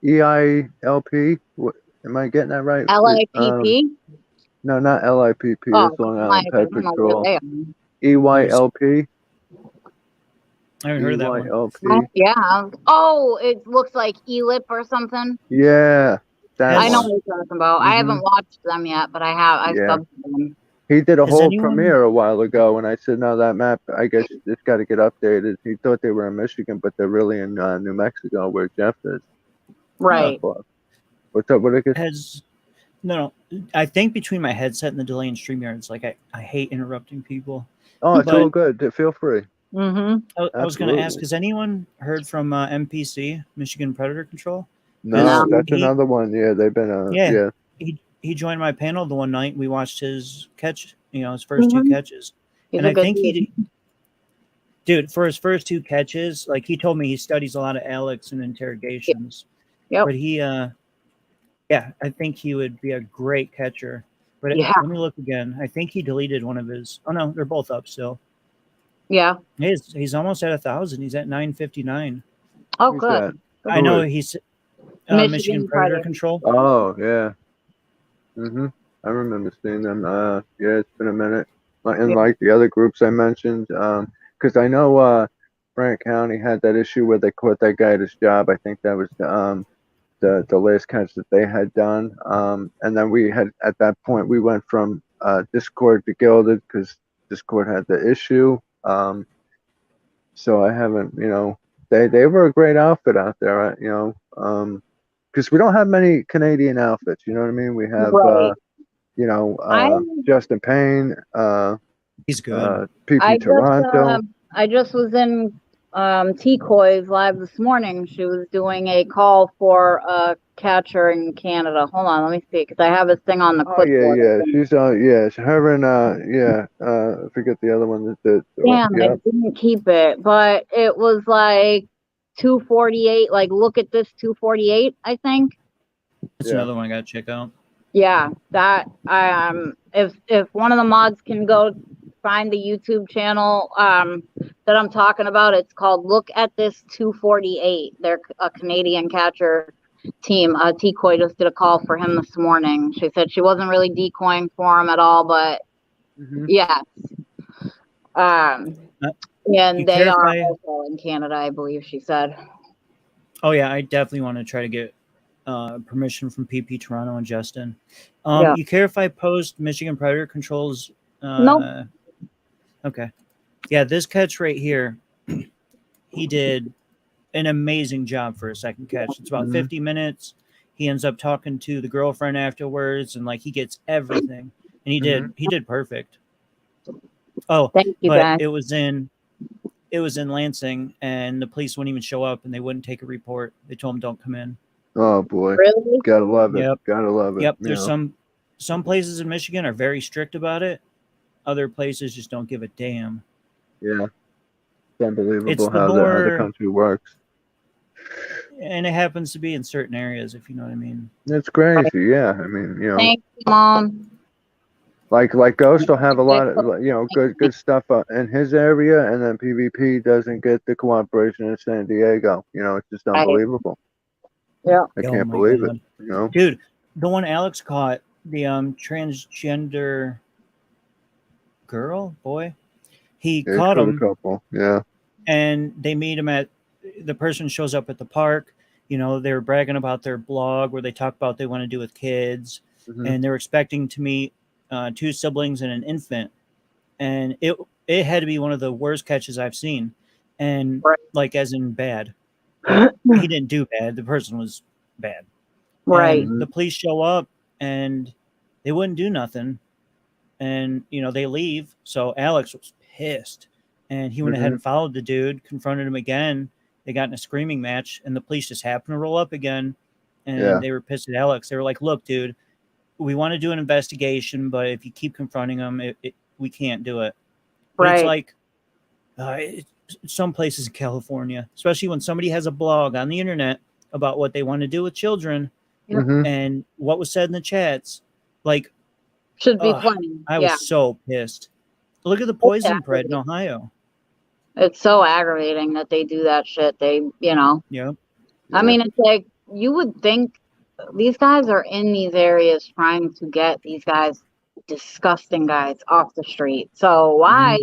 EILP. What, am I getting that right? LAPP? No, not LIPP. Oh, That's Long I'm Island like, I Pet don't know where Patrol. they are. EYLP. I haven't heard of that one. EYLP. Yeah. Oh, it looks like ELIP or something. Yeah, that I know Has what one. you're talking about. I Hmm. haven't watched them yet, but I Yeah. subbed to them. He did a has whole anyone premiere a while ago, and I said, "No, that map. I guess it's got to get updated." He thought they were in Michigan, but they're really in New Mexico, where Jeff is. Right. What's up, Whitaker? has no? I think between my headset and the delay in StreamYard, it's like I hate interrupting people. Oh, it's all But good. Feel free. I was going to ask, Absolutely. has anyone heard from MPC, Michigan Predator Control? No, No. that's another one. Yeah, they've been Yeah, yeah. he joined my panel the one night. We watched his catch, his first two Mm-hmm. catches, He's and a I good think dude. dude, for his first two catches, like he told me he studies a lot of Alex and interrogations, Yep. but yeah, I think he would be a great catcher. But Yeah. let me look again. I think he deleted one of his. Oh no, they're both up still. Yeah. He's almost at 1,000. He's at 959. Oh, Who's good. that? I Who know is? he's Michigan Michigan Predator Predator. Control. Oh, yeah. I remember seeing them. Yeah, it's been a minute. And Yeah. like the other groups I mentioned, because I know Brant County had that issue where they caught that guy at his job. I think that was the last catch that they had done. And then we had at that point we went from Discord to Gilded because Discord had the issue. So I haven't, they were a great outfit out there, because we don't have many Canadian outfits. You know what I mean? We have, Right. I Justin Payne, He's good. PP Toronto. I just was in T-Coy's live this morning. She was doing a call for a catcher in Canada. Hold on, let me see, because I have this thing on the Oh yeah, clipboard. yeah. She's her and I forget the other one Damn, I yeah. didn't keep it, but it was like 248. Like, look at this 248, I think. That's Yeah. another one I got to check out. Yeah, that if one of the mods can go find the YouTube channel that I'm talking about, it's called Look at This 248. They're a Canadian catcher team. T-Coy just did a call for him this morning. She said she wasn't really decoying for him at all, but yeah. And they are also in Canada, I believe she said. Oh yeah, I definitely want to try to get permission from PP Toronto and Justin. Yeah. You care if I post Michigan Predator Controls? Nope. Okay. Yeah, this catch right here, he did an amazing job for a second catch. It's about 50 minutes. He ends up talking to the girlfriend afterwards, and like he gets everything, and he did perfect. Oh, thank you, but guys. it was in Lansing, and the police wouldn't even show up, and they wouldn't take a report. They told him don't come in. Oh boy, really? Gotta love it. Yep. Gotta love it. Yep. There's some places in Michigan are very strict about it. Other places just don't give a damn. Yeah, it's unbelievable It's how the country works. And it happens to be in certain areas, if you know what I mean. It's crazy. Yeah, I mean, Thank you, Mom. like Ghost will have a lot of good stuff in his area, and then PvP doesn't get the cooperation in San Diego. It's just unbelievable. Yeah, I can't believe it. Dude, the one Alex caught, the transgender boy, he caught him. A couple, yeah. And they meet him the person shows up at the park. They were bragging about their blog where they talk about they want to do with kids, and they're expecting to meet 2 siblings and an infant, and it had to be one of the worst catches I've seen, and like as in bad. He didn't do bad. The person was bad. Right. And the police show up and they wouldn't do nothing, and they leave. So Alex was pissed, and he went ahead and followed the dude, confronted him again. They got in a screaming match, and the police just happened to roll up again, and they were pissed at Alex. They were like, "Look, dude, we want to do an investigation, but if you keep confronting them, we can't do it." But it's like some places in California, especially when somebody has a blog on the internet about what they want to do with children, and what was said in the chats, like should be plenty. I was so pissed. Look at the poison bread in Ohio. It's so aggravating that they do that shit. They, Yeah. I mean, it's like you would think these guys are in these areas trying to get these guys, disgusting guys, off the street. So why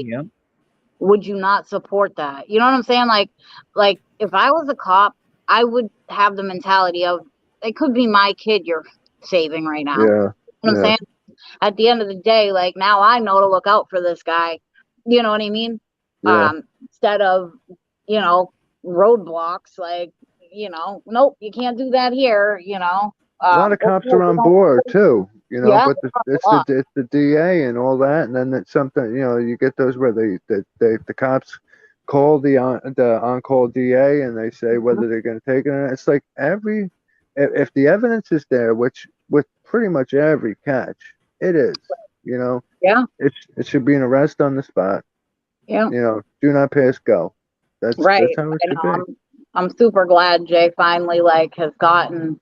would you not support that? You know what I'm saying? Like if I was a cop, I would have the mentality of it could be my kid you're saving right now. Yeah. You know what I'm saying? At the end of the day, like now I know to look out for this guy. You know what I mean? Yeah. Instead of, roadblocks, like, nope, you can't do that here, A lot of cops are on board too, but it's the DA and all that, and then it's something, you get those where the cops call the on-call DA and they say whether they're going to take it or not. It's like if the evidence is there, which with pretty much every catch, it is. You know, Yeah. it should be an arrest on the spot. Yeah. You know, do not pass go. That's Right. how it I should know. be. I'm super glad Jay finally like has gotten,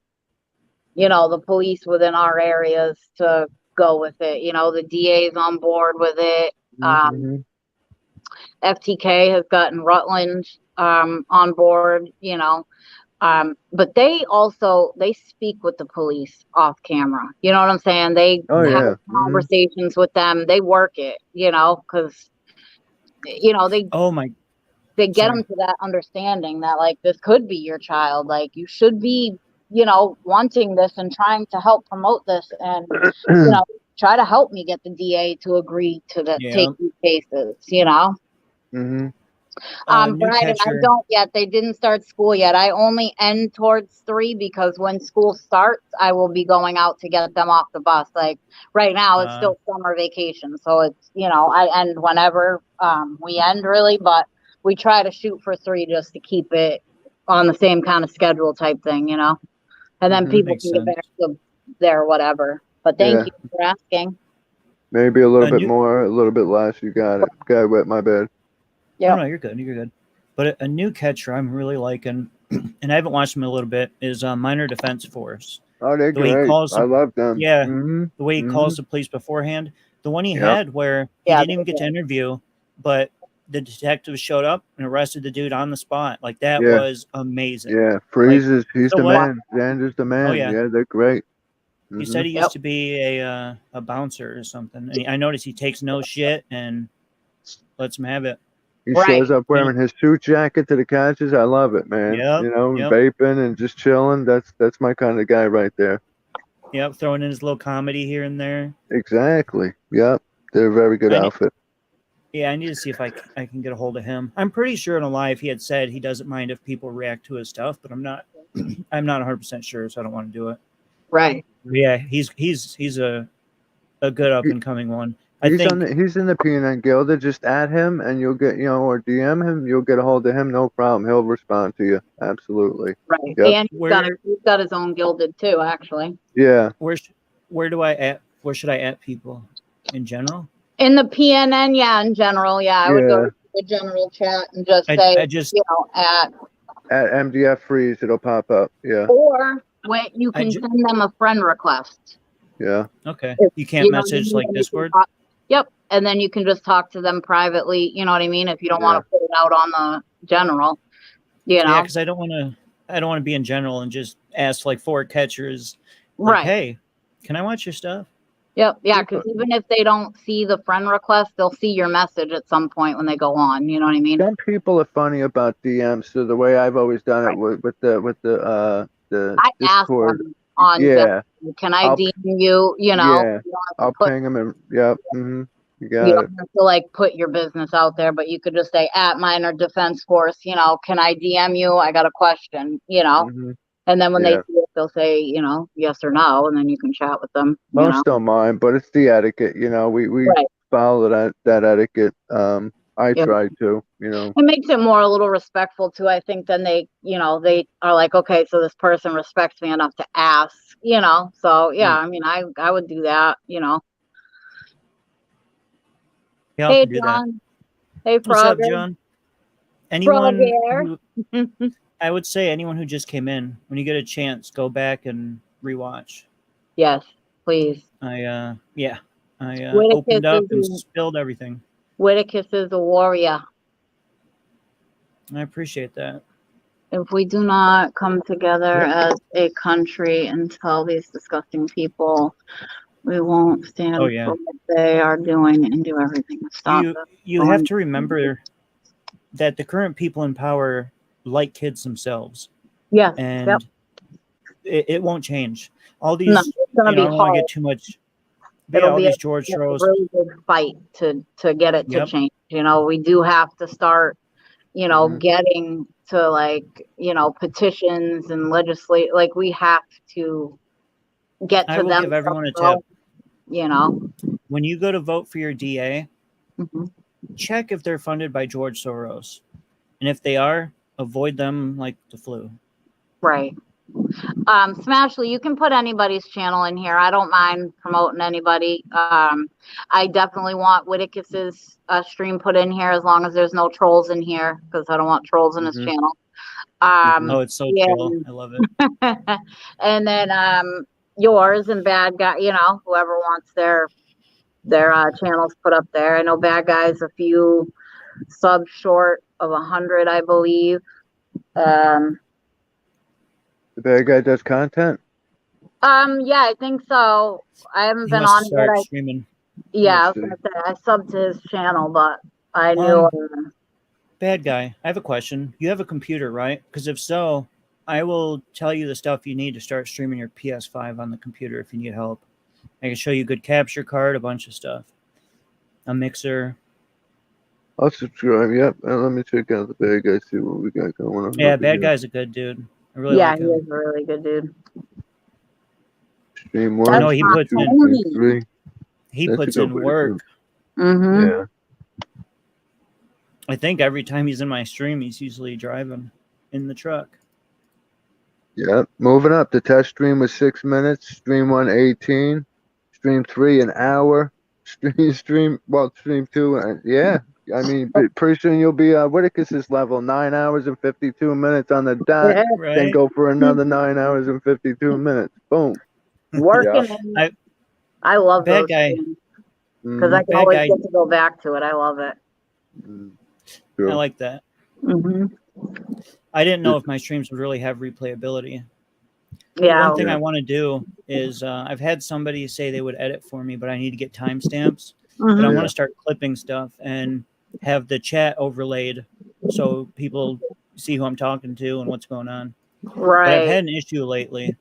the police within our areas to go with it. The DA's on board with it. Mm-hmm. FTK has gotten Rutland on board, but they speak with the police off camera. You know what I'm saying? They Oh have yeah. conversations with them. They work it, because Oh my. they get Sorry. them to that understanding that like this could be your child. Like you should be, wanting this and trying to help promote this and try to help me get the DA to agree to take Yeah. these cases. Mm-hmm. New Brian, I catcher. don't yet. They didn't start school yet. I only end towards 3 because when school starts, I will be going out to get them off the bus. Like right now, it's still summer vacation, so it's I end whenever we end really, but we try to shoot for 3 just to keep it on the same kind of schedule type thing, and then people Makes can get sense. back to their whatever. But thank you for asking. Maybe a little bit new- more, a little bit less. You got it. Guy wet my bed. Yeah. No, you're good. You're good. But a new catcher I'm really liking, and I haven't watched him in a little bit, is Minor Defense Force. Oh, they're The way he great. calls I them, love them. yeah, Mm-hmm. the way he calls the police beforehand. The one he Yep. had where he Yeah, didn't even get to interview, but the detective showed up and arrested the dude on the spot. Like that Yeah. was amazing. Yeah, Freeze he's so the what? man. Xander's the man. Oh, yeah. Yeah, they're great. He said he used to be a bouncer or something. And I noticed he takes no shit and lets him have it. He Right. shows up wearing his suit jacket to the catches. I love it, man. Yep, yep. Vaping and just chilling. That's my kind of guy right there. Yep, throwing in his little comedy here and there. Exactly. Yep. They're a very good outfit. Yeah, I need to see if I can get a hold of him. I'm pretty sure in a live he had said he doesn't mind if people react to his stuff, but I'm not 100% sure, so I don't want to do it. Right. But yeah, he's a good up and coming one. He's in the PNN Guild. Just add him and you'll get or DM him. You'll get a hold of him. No problem. He'll respond to you. Absolutely. Right. Yep. And he's got his own gilded too, actually. Yeah. Where should I add people in general? In the PNN, yeah, in general, yeah. I would go to the general chat and just say, at MDF Freeze, it'll pop up. Yeah. Or when you can send them a friend request. Yeah. Okay. You can't message like Discord? Yep. And then you can just talk to them privately. You know what I mean? If you don't want to put it out on the general, Yeah, because I don't want to be in general and just ask like 4 catchers. Like, right. Hey, can I watch your stuff? Yep. Yeah. Because even if they don't see the friend request, they'll see your message at some point when they go on. You know what I mean? Some people are funny about DMs. So the way I've always done it with the I Discord. ask them on Yeah. Can I DM you? Yeah. I'll ping them and yep. Mm-hmm. You don't have to like put your business out there, but you could just say at Minor Defense Force, can I DM you? I got a question, Mm-hmm. and then when they see it, they'll say, yes or no, and then you can chat with them. Most don't mind, but it's the etiquette, we follow that etiquette. I try to, It makes it more a little respectful too, I think, then they are like, okay, so this person respects me enough to ask, so yeah, I mean, I would do that, Yeah, Hey, John. Hey, Frogger. What's up, John? Anyone I would say anyone who just came in, when you get a chance, go back and rewatch. Yes, please. I opened up and spilled everything. Whitticus is a warrior. I appreciate that. If we do not come together as a country and tell these disgusting people we won't stand for what they are doing and do everything to stop them. You have to remember that the current people in power like kids themselves. Yeah. And it won't change. All these, it's gonna be I don't want to get too much. It'll be these George Soros. A really big fight to get it to change. We do have to start, getting to like, petitions and legislate. Like we have to get to them. I will give everyone a tip. When you go to vote for your DA, check if they're funded by George Soros. And if they are, avoid them like the flu. Right. Smashly, you can put anybody's channel in here. I don't mind promoting anybody. I definitely want Whitticus's stream put in here as long as there's no trolls in here because I don't want trolls in his Mhm. channel. Mhm. Oh, it's so Yeah. chill. I love it. And then yours and Bad Guy, whoever wants their channels put up there. I know Bad Guy's a few subs short of 100, I believe. The bad guy does content. Yeah, I think so. I haven't He been wants to on it start yet. streaming. Yeah, I was Let's gonna say I subbed to his channel, but I knew. Bad guy, I have a question. You have a computer, right? Because if so, I will tell you the stuff you need to start streaming your PS5 on the computer if you need help. I can show you a good capture card, a bunch of stuff, a mixer. I'll subscribe. Yep. And let me check out the bad guy. See what we got going on. Yeah, over Bad here. Guy's a good dude. I really Yeah, like he him. is a really good dude. Stream That's one, No, he not puts two, in only. 3. he That's a puts good in way to work. Mm-hmm. Yeah. I think every time he's in my stream, he's usually driving in the truck. Yep. Moving up. The test stream was 6 minutes. Stream 1, 18. Stream 3, an hour. Stream 2. Yeah. I mean, pretty soon you'll be Whitticus's level, 9 hours and 52 minutes on the dot. Then Right? go for another 9 hours and 52 minutes. Boom. Working. I love Bad those guy. because I can Bad always guy. get to go back to it. I love it. I like that. Mm-hmm. I didn't know if my streams would really have replayability. Yeah. One thing I want to do is I've had somebody say they would edit for me, but I need to get timestamps. But I Mhm. want to start clipping stuff and have the chat overlaid so people see who I'm talking to and what's going on. But I've Right. had an issue lately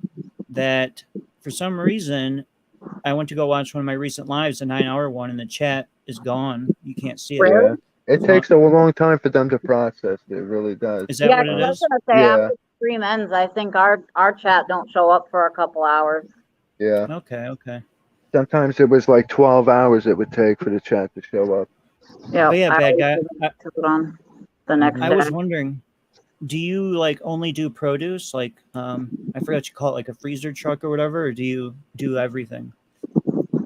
that for some reason I went to go watch one of my recent lives, a 9-hour one, and the chat is gone. You can't see it. Really? Yeah. It takes a long time for them to process. It really does. Is that Yeah, what it 'cause I was is? gonna say Yeah. after the stream ends, I think our chat don't show up for a couple hours. Yeah. Okay. Sometimes it was like 12 hours it would take for the chat to show up. Yeah. But yeah, Bad Guy, To it on the next I day. was wondering, do you like only do produce? Like, I forgot what you call it, like a freezer truck or whatever, or do you do everything?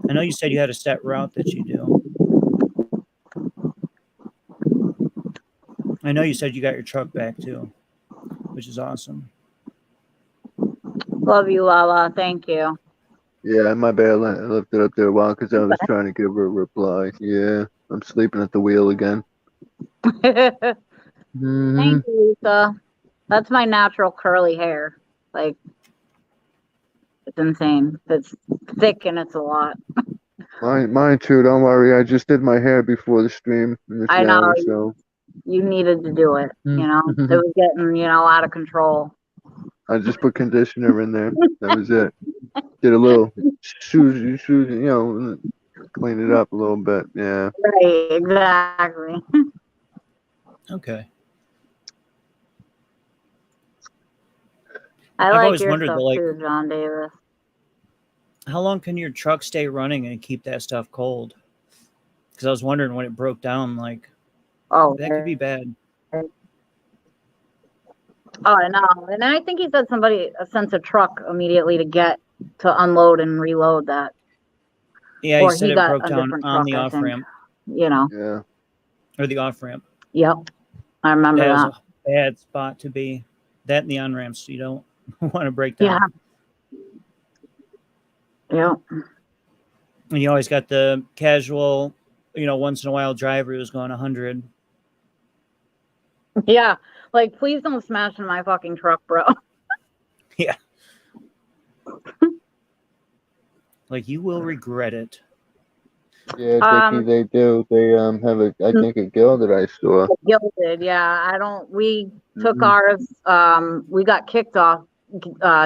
I know you said you had a set route that you do. I know you said you got your truck back too, which is awesome. Love you, Lala. Thank you. Yeah, my bad. I left it up there a while because I was trying to give her a reply. Yeah, I'm sleeping at the wheel again. Thank Mm-hmm. you, Lisa. That's my natural curly hair. Like, it's insane. It's thick and it's a lot. Mine too. Don't worry. I just did my hair before the stream in the I know. shower, so You needed to do it. It was getting, out of control. I just put conditioner in there. That was it. Did a little Susie, clean it up a little bit. Yeah. Right, exactly. Okay. I I've like always your wondered, stuff like, too, John Davis. how long can your truck stay running and keep that stuff cold? Because I was wondering when it broke down, like, that could be bad. Oh, I know. And I think he said somebody sent a truck immediately to unload and reload that. Yeah, Or he said he it got broke a down different on truck, the I off think. ramp. Yeah. Or the off ramp. Yep. I remember That was that. a bad spot to be. That and the on ramps, you don't want to break down. Yeah. Yep. And you always got the casual, once in a while driver who's going 100. Yeah. Like, please don't smash in my fucking truck, bro. Yeah. Like, you will regret it. Yeah, Dickie, they do. They have I think a guild that I saw. Gilded, yeah. We took ours. We got kicked off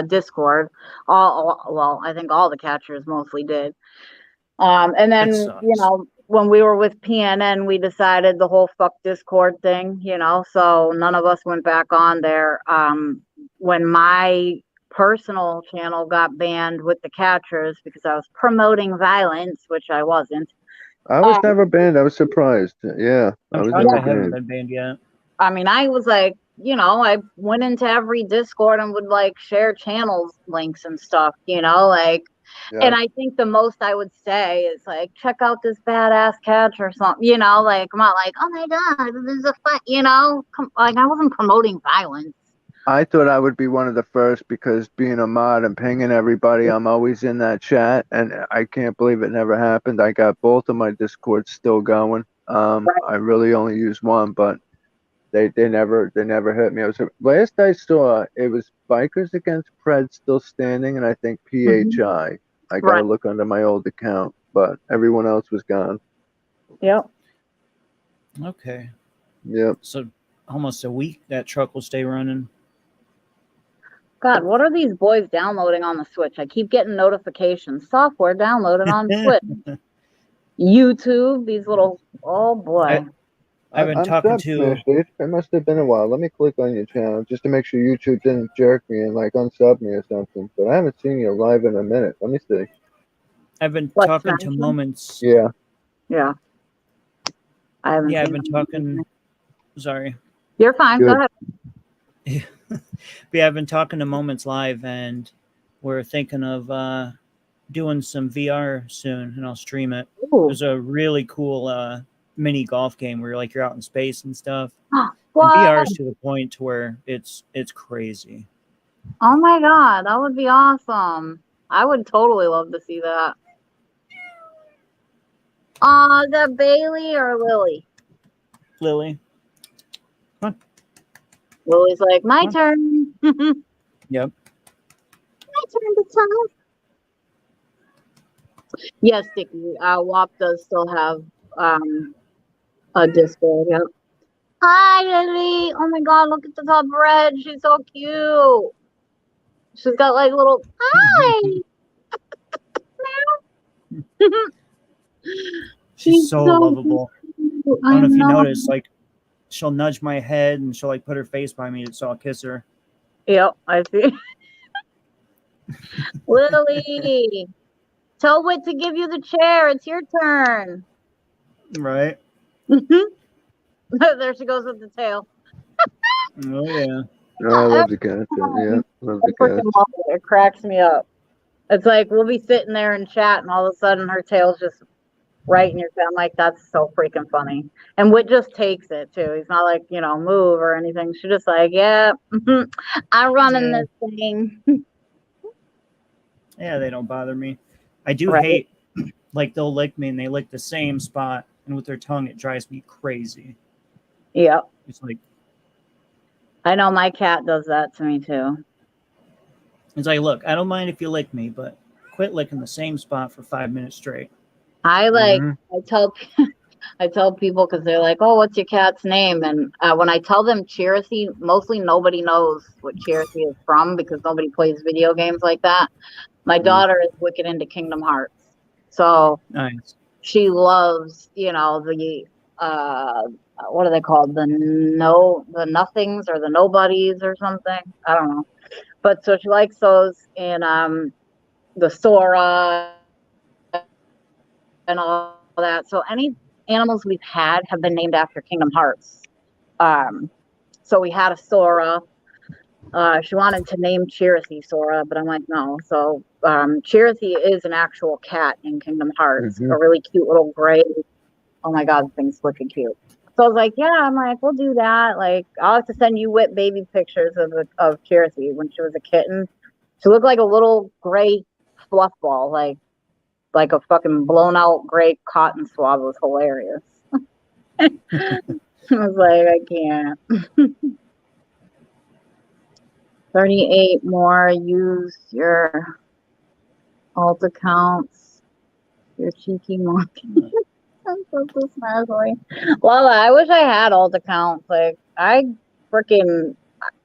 Discord. Well, I think all the catchers mostly did. And then when we were with PNN, we decided the whole fuck Discord thing, so none of us went back on there. When my personal channel got banned with the catchers because I was promoting violence, which I wasn't. I was never banned. I was surprised. Yeah, I was never I haven't banned. been banned yet. I mean, I was like, I went into every Discord and would like share channels links and stuff, like, Yeah. and I think the most I would say is like, check out this badass catch or something, like, I'm not like, oh my God, this is a fun, like I wasn't promoting violence. I thought I would be one of the first because being a mod and pinging everybody, I'm always in that chat, and I can't believe it never happened. I got both of my Discords still going. Right. I really only use one, but they never hit me. Last I saw it was Bikers Against Pred still standing, and I think PHI. I gotta Right. look under my old account, but everyone else was gone. Yep. Okay. Yep. So almost a week that truck will stay running. God, what are these boys downloading on the Switch? I keep getting notifications. Software downloaded on Switch. YouTube, these little, oh boy. I've been I'm talking sub to. smashed, dude. It must have been a while. Let me click on your channel just to make sure YouTube didn't jerk me and like unsub me or something. But I haven't seen you live in a minute. Let me see. I've been What, talking to Smash? Moments. Yeah. Yeah. I haven't Yeah, I've seen been them. talking. Sorry. You're fine. Good. Go ahead. But yeah, I've been talking to Moments Live, and we're thinking of doing some VR soon, and I'll stream it. Ooh. There's a really cool mini golf game where you're out in space and stuff. And What? VR is to the point to where it's crazy. Oh my God, that would be awesome. I would totally love to see that. Is that Bailey or Lily? Lily. Lily's like, my Huh? turn. My Yep. turn to talk. Yes, Sticky. WAP does still have a Discord. Yep. Hi, Lily. Oh my God, look at the top red. She's so cute. She's got like little hi. She's so lovable. Cute. I don't know if you know. noticed, like she'll nudge my head and she'll like put her face by me so I'll kiss her. Yep, I see. Lily, tell Wit to give you the chair. It's your turn. Right? There she goes with the tail. Oh yeah. Oh, I love the cat. Yeah, love I the freaking cat. love it. It cracks me up. It's like we'll be sitting there and chat, and all of a sudden her tail's just right in your face. I'm like, that's so freaking funny. And Wit just takes it too. He's not like, move or anything. She's just like, yeah, I run in Yeah. this thing. Yeah, they don't bother me. I do Right. hate like they'll lick me and they lick the same spot, and with their tongue it drives me crazy. Yep. It's like I know my cat does that to me too. look, I don't mind if you lick me, but quit licking the same spot for 5 minutes straight. I like Mhm. I tell people because they're like, oh, what's your cat's name? And when I tell them Cherisy, mostly nobody knows what Cherisy is from because nobody plays video games like that. My daughter is wicked into Kingdom Hearts. So Nice. she loves, the what are they called? The nothings or the nobodies or something. I don't know. But so she likes those and the Sora and all that. So any animals we've had have been named after Kingdom Hearts. So we had a Sora. She wanted to name Cherisy Sora, but I'm like, no. So Cherisy is an actual cat in Kingdom Hearts, a really cute little gray. Oh my God, the thing's looking cute. So I was like, yeah, I'm like, we'll do that. Like, I'll have to send you Wit baby pictures of Cherisy when she was a kitten. She looked like a little gray fluff ball, like a fucking blown out gray cotton swab. It was hilarious. I was like, I can't. 38 more. Use your alt accounts. Your cheeky monkey. I'm so smazzly. Well, I wish I had alt accounts. Like I freaking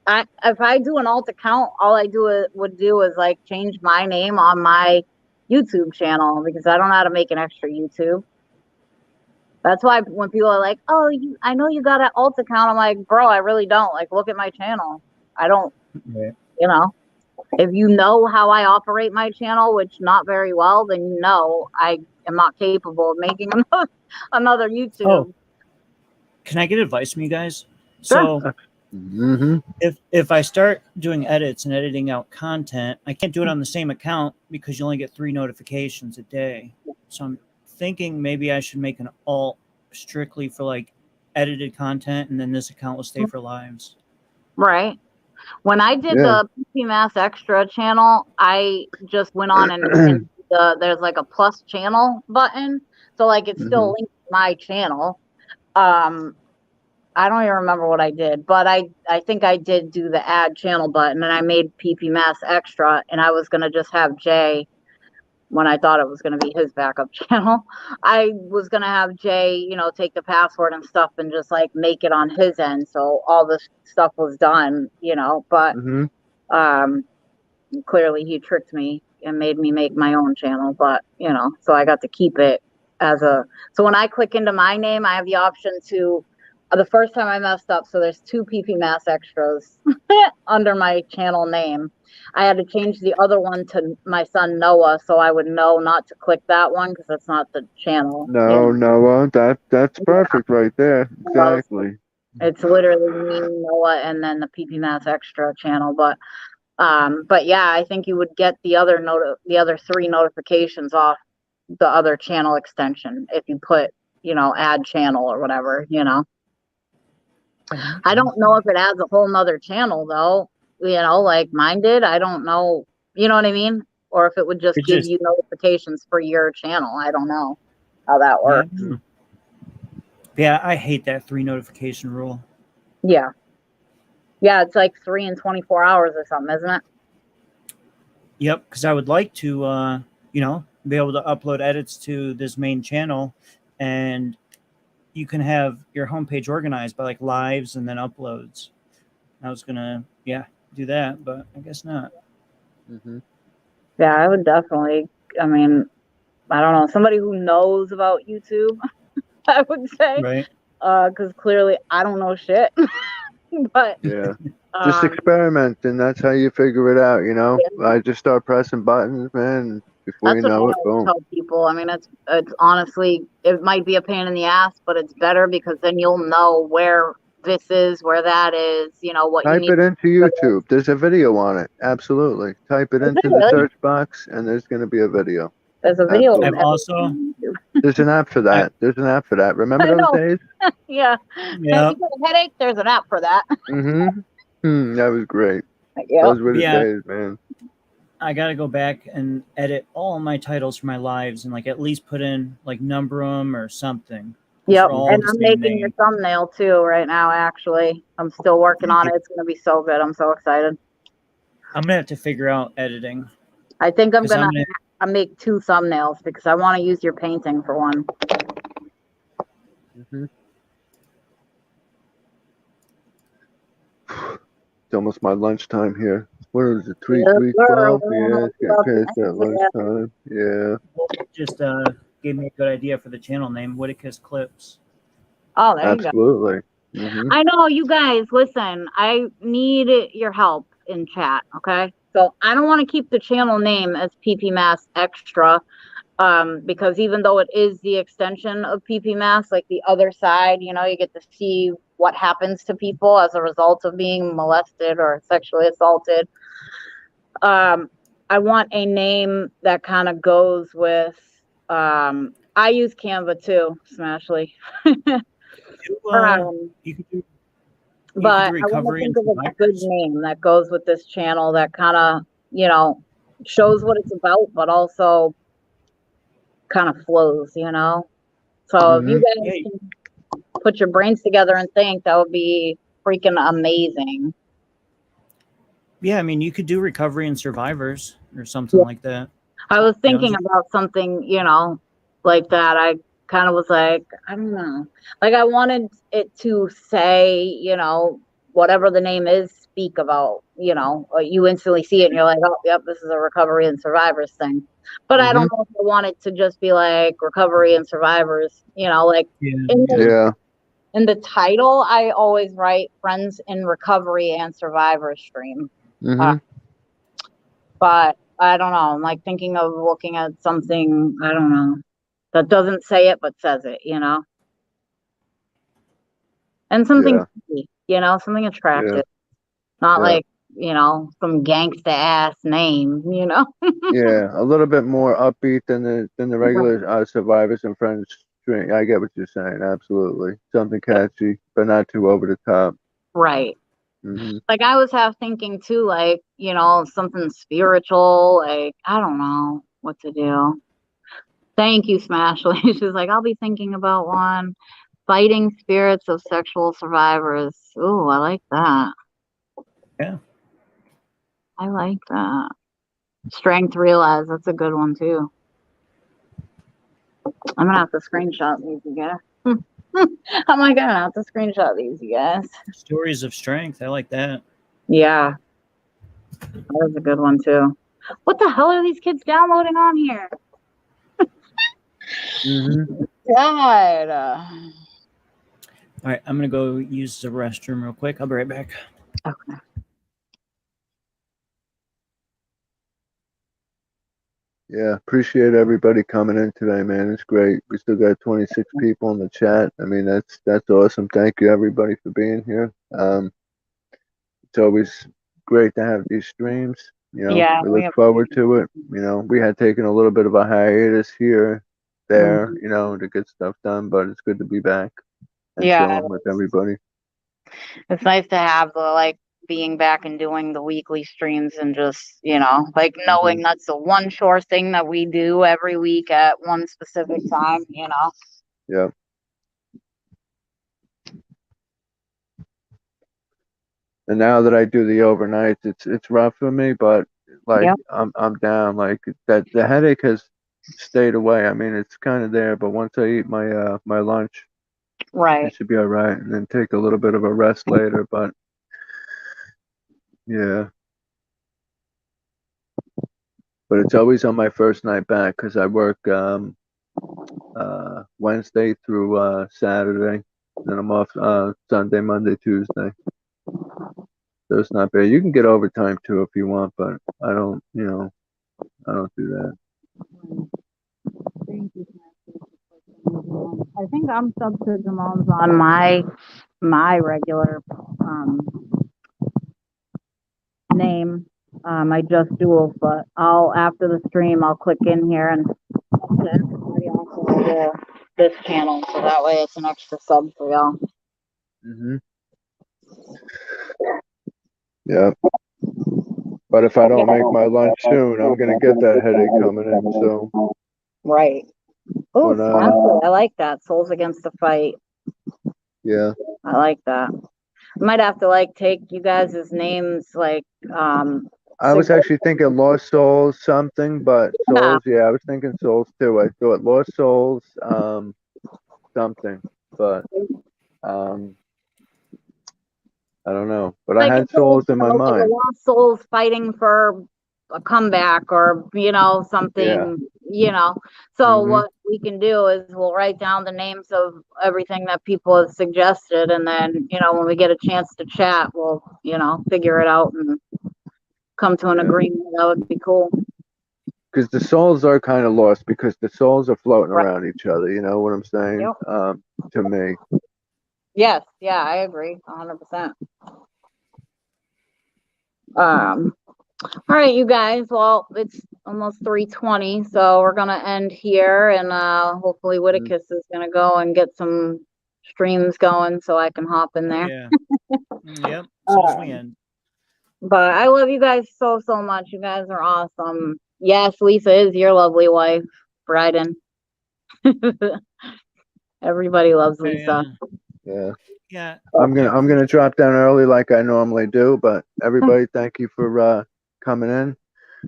if I do an alt account, all I would do is like change my name on my YouTube channel because I don't know how to make an extra YouTube. That's why when people are like, "Oh, I know you got an alt account," I'm like, "Bro, I really don't. Like, look at my channel. I don't. Right. If you know how I operate my channel, which not very well, then you know I am not capable of making another YouTube." Oh, can I get advice from you guys? So Mm-hmm. if I start doing edits and editing out content, I can't do it on the same account because you only get 3 notifications a day. So I'm thinking maybe I should make an alt strictly for like edited content, and then this account will stay for lives. Right. When I did Yeah. the PP Mass Extra channel, I just went on and there's like a plus channel button. So like it's still linked to my channel. I don't even remember what I did, but I think I did do the add channel button, and I made PP Mass Extra, and I was gonna just have Jay when I thought it was gonna be his backup channel. I was gonna have Jay, take the password and stuff and just like make it on his end, so all this stuff was done, but Mm-hmm. clearly he tricked me and made me make my own channel, but so I got to keep it so when I click into my name, I have the option to the first time I messed up, so there's 2 PP Mass Extras under my channel name. I had to change the other one to my son Noah, so I would know not to click that one because that's not the channel. No, Noah, that's perfect right there. Exactly. It's literally me, Noah, and then the PP Mass Extra channel. But yeah, I think you would get the other 3 notifications off the other channel extension if you put, add channel or whatever. I don't know if it adds a whole nother channel though, like mine did. I don't know, you know what I mean? Or if it would just give you notifications for your channel. I don't know how that works. Yeah, I hate that 3 notification rule. Yeah. Yeah, it's like 3 in 24 hours or something, isn't it? Yep, because I would like to, be able to upload edits to this main channel, and you can have your homepage organized by like lives and then uploads. I was gonna, do that, but I guess not. Mm-hmm. Yeah, I would definitely. I mean, I don't know, somebody who knows about YouTube, I would say, Right. because clearly I don't know shit. But Yeah. Just experiment, and that's how you figure it out, Yeah. I just start pressing buttons, man. Before That's you what I know it, always boom. tell people. I mean, it's honestly, it might be a pain in the ass, but it's better because then you'll know where this is, where that is, what you Type need it into for this. YouTube. There's a video on it. Absolutely. Type it Is it into the really? search box, and there's going to be a video. There's a video of I'm Absolutely. also, everything on YouTube. There's an app for that. There's an app for that. Remember I those know. days? Yeah. yeah, You got a headache? There's an app for that. That was great. Yeah. Those were the Yeah. days, man. I gotta go back and edit all my titles for my lives and like at least put in like number them or something. Yep. For all And the I'm same making your name. thumbnail too right now, actually. I'm still working on it. It's going to be so good. I'm so excited. I'm gonna have to figure out editing. I think I'm 'Cause going I'm to gonna- make 2 thumbnails because I want to use your painting for one. Mhm. It's almost my lunchtime here. What is it? 3:12? Yeah, it's getting past that lunchtime. Yeah. just gave me a good idea for the channel name, Whitaker's Clips. Oh, there you go. Absolutely. Mm-hmm. I know, you guys, listen, I need your help in chat, okay? So I don't want to keep the channel name as PP Mass Extra, because even though it is the extension of PP Mass, like the other side, you get to see what happens to people as a result of being molested or sexually assaulted. I want a name that kind of goes with, I use Canva too, Smashly. You could do But I want to recovery think and of a good survivors. name that goes with this channel that kind of, shows what it's about, but also kind of flows. So if you Mm-hmm. guys can put your brains together and think, that would be freaking amazing. Yeah, I mean, you could do recovery and survivors or something Yeah. like that. I was You know, thinking about something, like that. I kind of was like, I don't know. Like I wanted it to say, whatever the name is, speak about, you instantly see it and you're like, oh, yep, this is a recovery and survivors thing. But I don't know if I want it to just be like recovery and survivors, like Yeah. in the title, I always write friends in recovery and survivor stream. Mm-hmm. But I don't know. I'm like thinking of looking at something, I don't know, that doesn't say it but says it, And and something Yeah. pretty, you know, something Yeah. attractive, not Yeah. like, you know, some gangsta ass name, you know. Yeah. A little bit more upbeat than the Right. regular Survivors and Friends string. I get what you're saying. Absolutely. Something catchy, but not too over the top. Right. Hmm. Like I was half thinking too, like, you know, something spiritual, like I don't know what to do. Thank you, Smashly. She's like, I'll be thinking about one. Fighting spirits of sexual survivors. Ooh, I like that. Yeah. I like that. Strength realize, that's a good one too. I'm gonna have to screenshot these, you guys. I'm like, gonna have to screenshot these, you guys. Stories of strength. I like that. Yeah, that was a good one too. What the hell are these kids downloading on here? Hmm. God. All right, I'm gonna go use the restroom real quick. I'll be right back. Okay. Yeah. Appreciate everybody coming in today, man. It's great. We still got 26 people in the chat. I mean, that's awesome. Thank you everybody for being here. It's always great to have these streams. You know, Yeah, we we look have. forward to it. You know, we had taken a little bit of a hiatus here, there, you know, to get stuff done, but it's good to be back and Yeah, chilling with everybody. it's nice to have the like being back and doing the weekly streams and just, you know, like knowing that's the one sure thing that we do every week at one specific time, you know. Yeah. And now that I do the overnights, it's rough for me, but like Yep. I'm down. Like that the headache has stayed away. I mean, it's kind of there, but once I eat my lunch, it Right. should be all right, and then take a little bit of a rest later. But yeah, but it's always on my first night back because I work Wednesday through Saturday, then I'm off Sunday, Monday, Tuesday. So it's not bad. You can get overtime too if you want, but I don't. You know, I don't do that. Thank you. I think I'm sub to Jamal's on my regular name. I just dual, but I'll after the stream I'll click in here and send everybody else on this channel, so that way it's an extra sub for y'all. Hmm. Yeah. But if I don't make my lunch soon, I'm gonna get that headache coming in. So, Right. Oh, but I like that. Souls Against the Fight. yeah. I like that. I might have to like take you guys' names like I was actually thinking Lost Souls something, but yeah, Souls, yeah, I was thinking Souls too. I thought Lost Souls, something, but um, I don't know. But I like had it's old, Souls in my like a mind. lost souls fighting for a comeback or you know Yeah. something, you know. So Hmm. what we can do is we'll write down the names of everything that people have suggested, and then you know when we get a chance to chat, we'll you know figure it out and come to an Yeah. agreement. That would be cool. Because the souls are kind of lost because the souls are floating Right. around each other. You know what I'm saying? Yep. To me. Yes. Yeah, I agree. 100%. Um. All right, you guys. Well, it's almost 3:20, so we're gonna end here, and hopefully Mhm. Whitticus is gonna go and get some streams going, so I can hop in Oh there. yeah. Yep. As soon as we end. But I love you guys so much. You guys are awesome. Yes, Lisa is your lovely wife, Bryden. Everybody loves Hey, Lisa. Yeah. yeah. I'm I gonna appreciate. drop down early like I normally do, but everybody, thank you for coming in.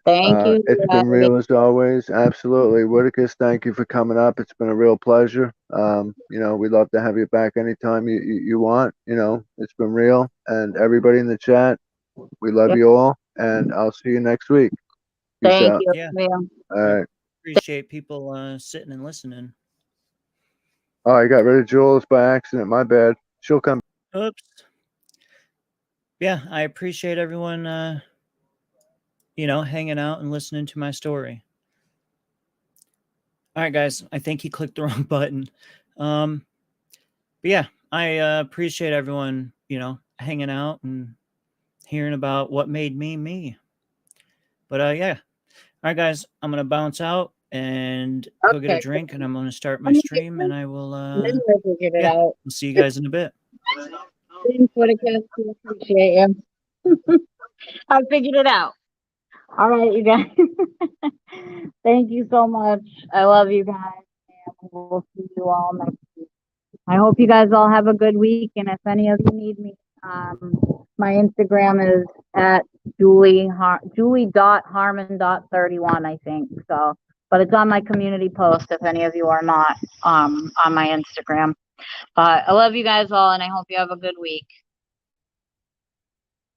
Thank you. It's been real as always. Absolutely. Whitticus, thank you for coming up. It's been a real pleasure. You know, we'd love to have you back anytime you want. You know, it's been real. And everybody in the chat, we love Yep. you all. And I'll see you next week. Peace Thank out. you. Yeah. All I right. appreciate people sitting and listening. Oh, I got rid of Jules by accident. My bad. She'll come. Oops. Yeah, I appreciate everyone hanging out and listening to my story. All right, guys. I think he clicked the wrong button. But yeah, I appreciate everyone, hanging out and hearing about what made me me. But yeah. All right, guys, I'm gonna bounce out and go get a Okay, drink, and I'm gonna start my cool. stream, and I will. Then we'll figure it Yeah, out. we'll see you guys in a bit. Thanks for the kiss. We appreciate you. I figured it out. All right, you guys. Thank you so much. I love you guys. And we'll see you all next week. I hope you guys all have a good week. And if any of you need me, my Instagram is at julie.harmon.31, I think. So, but it's on my community post if any of you are not on my Instagram. But I love you guys all, and I hope you have a good week.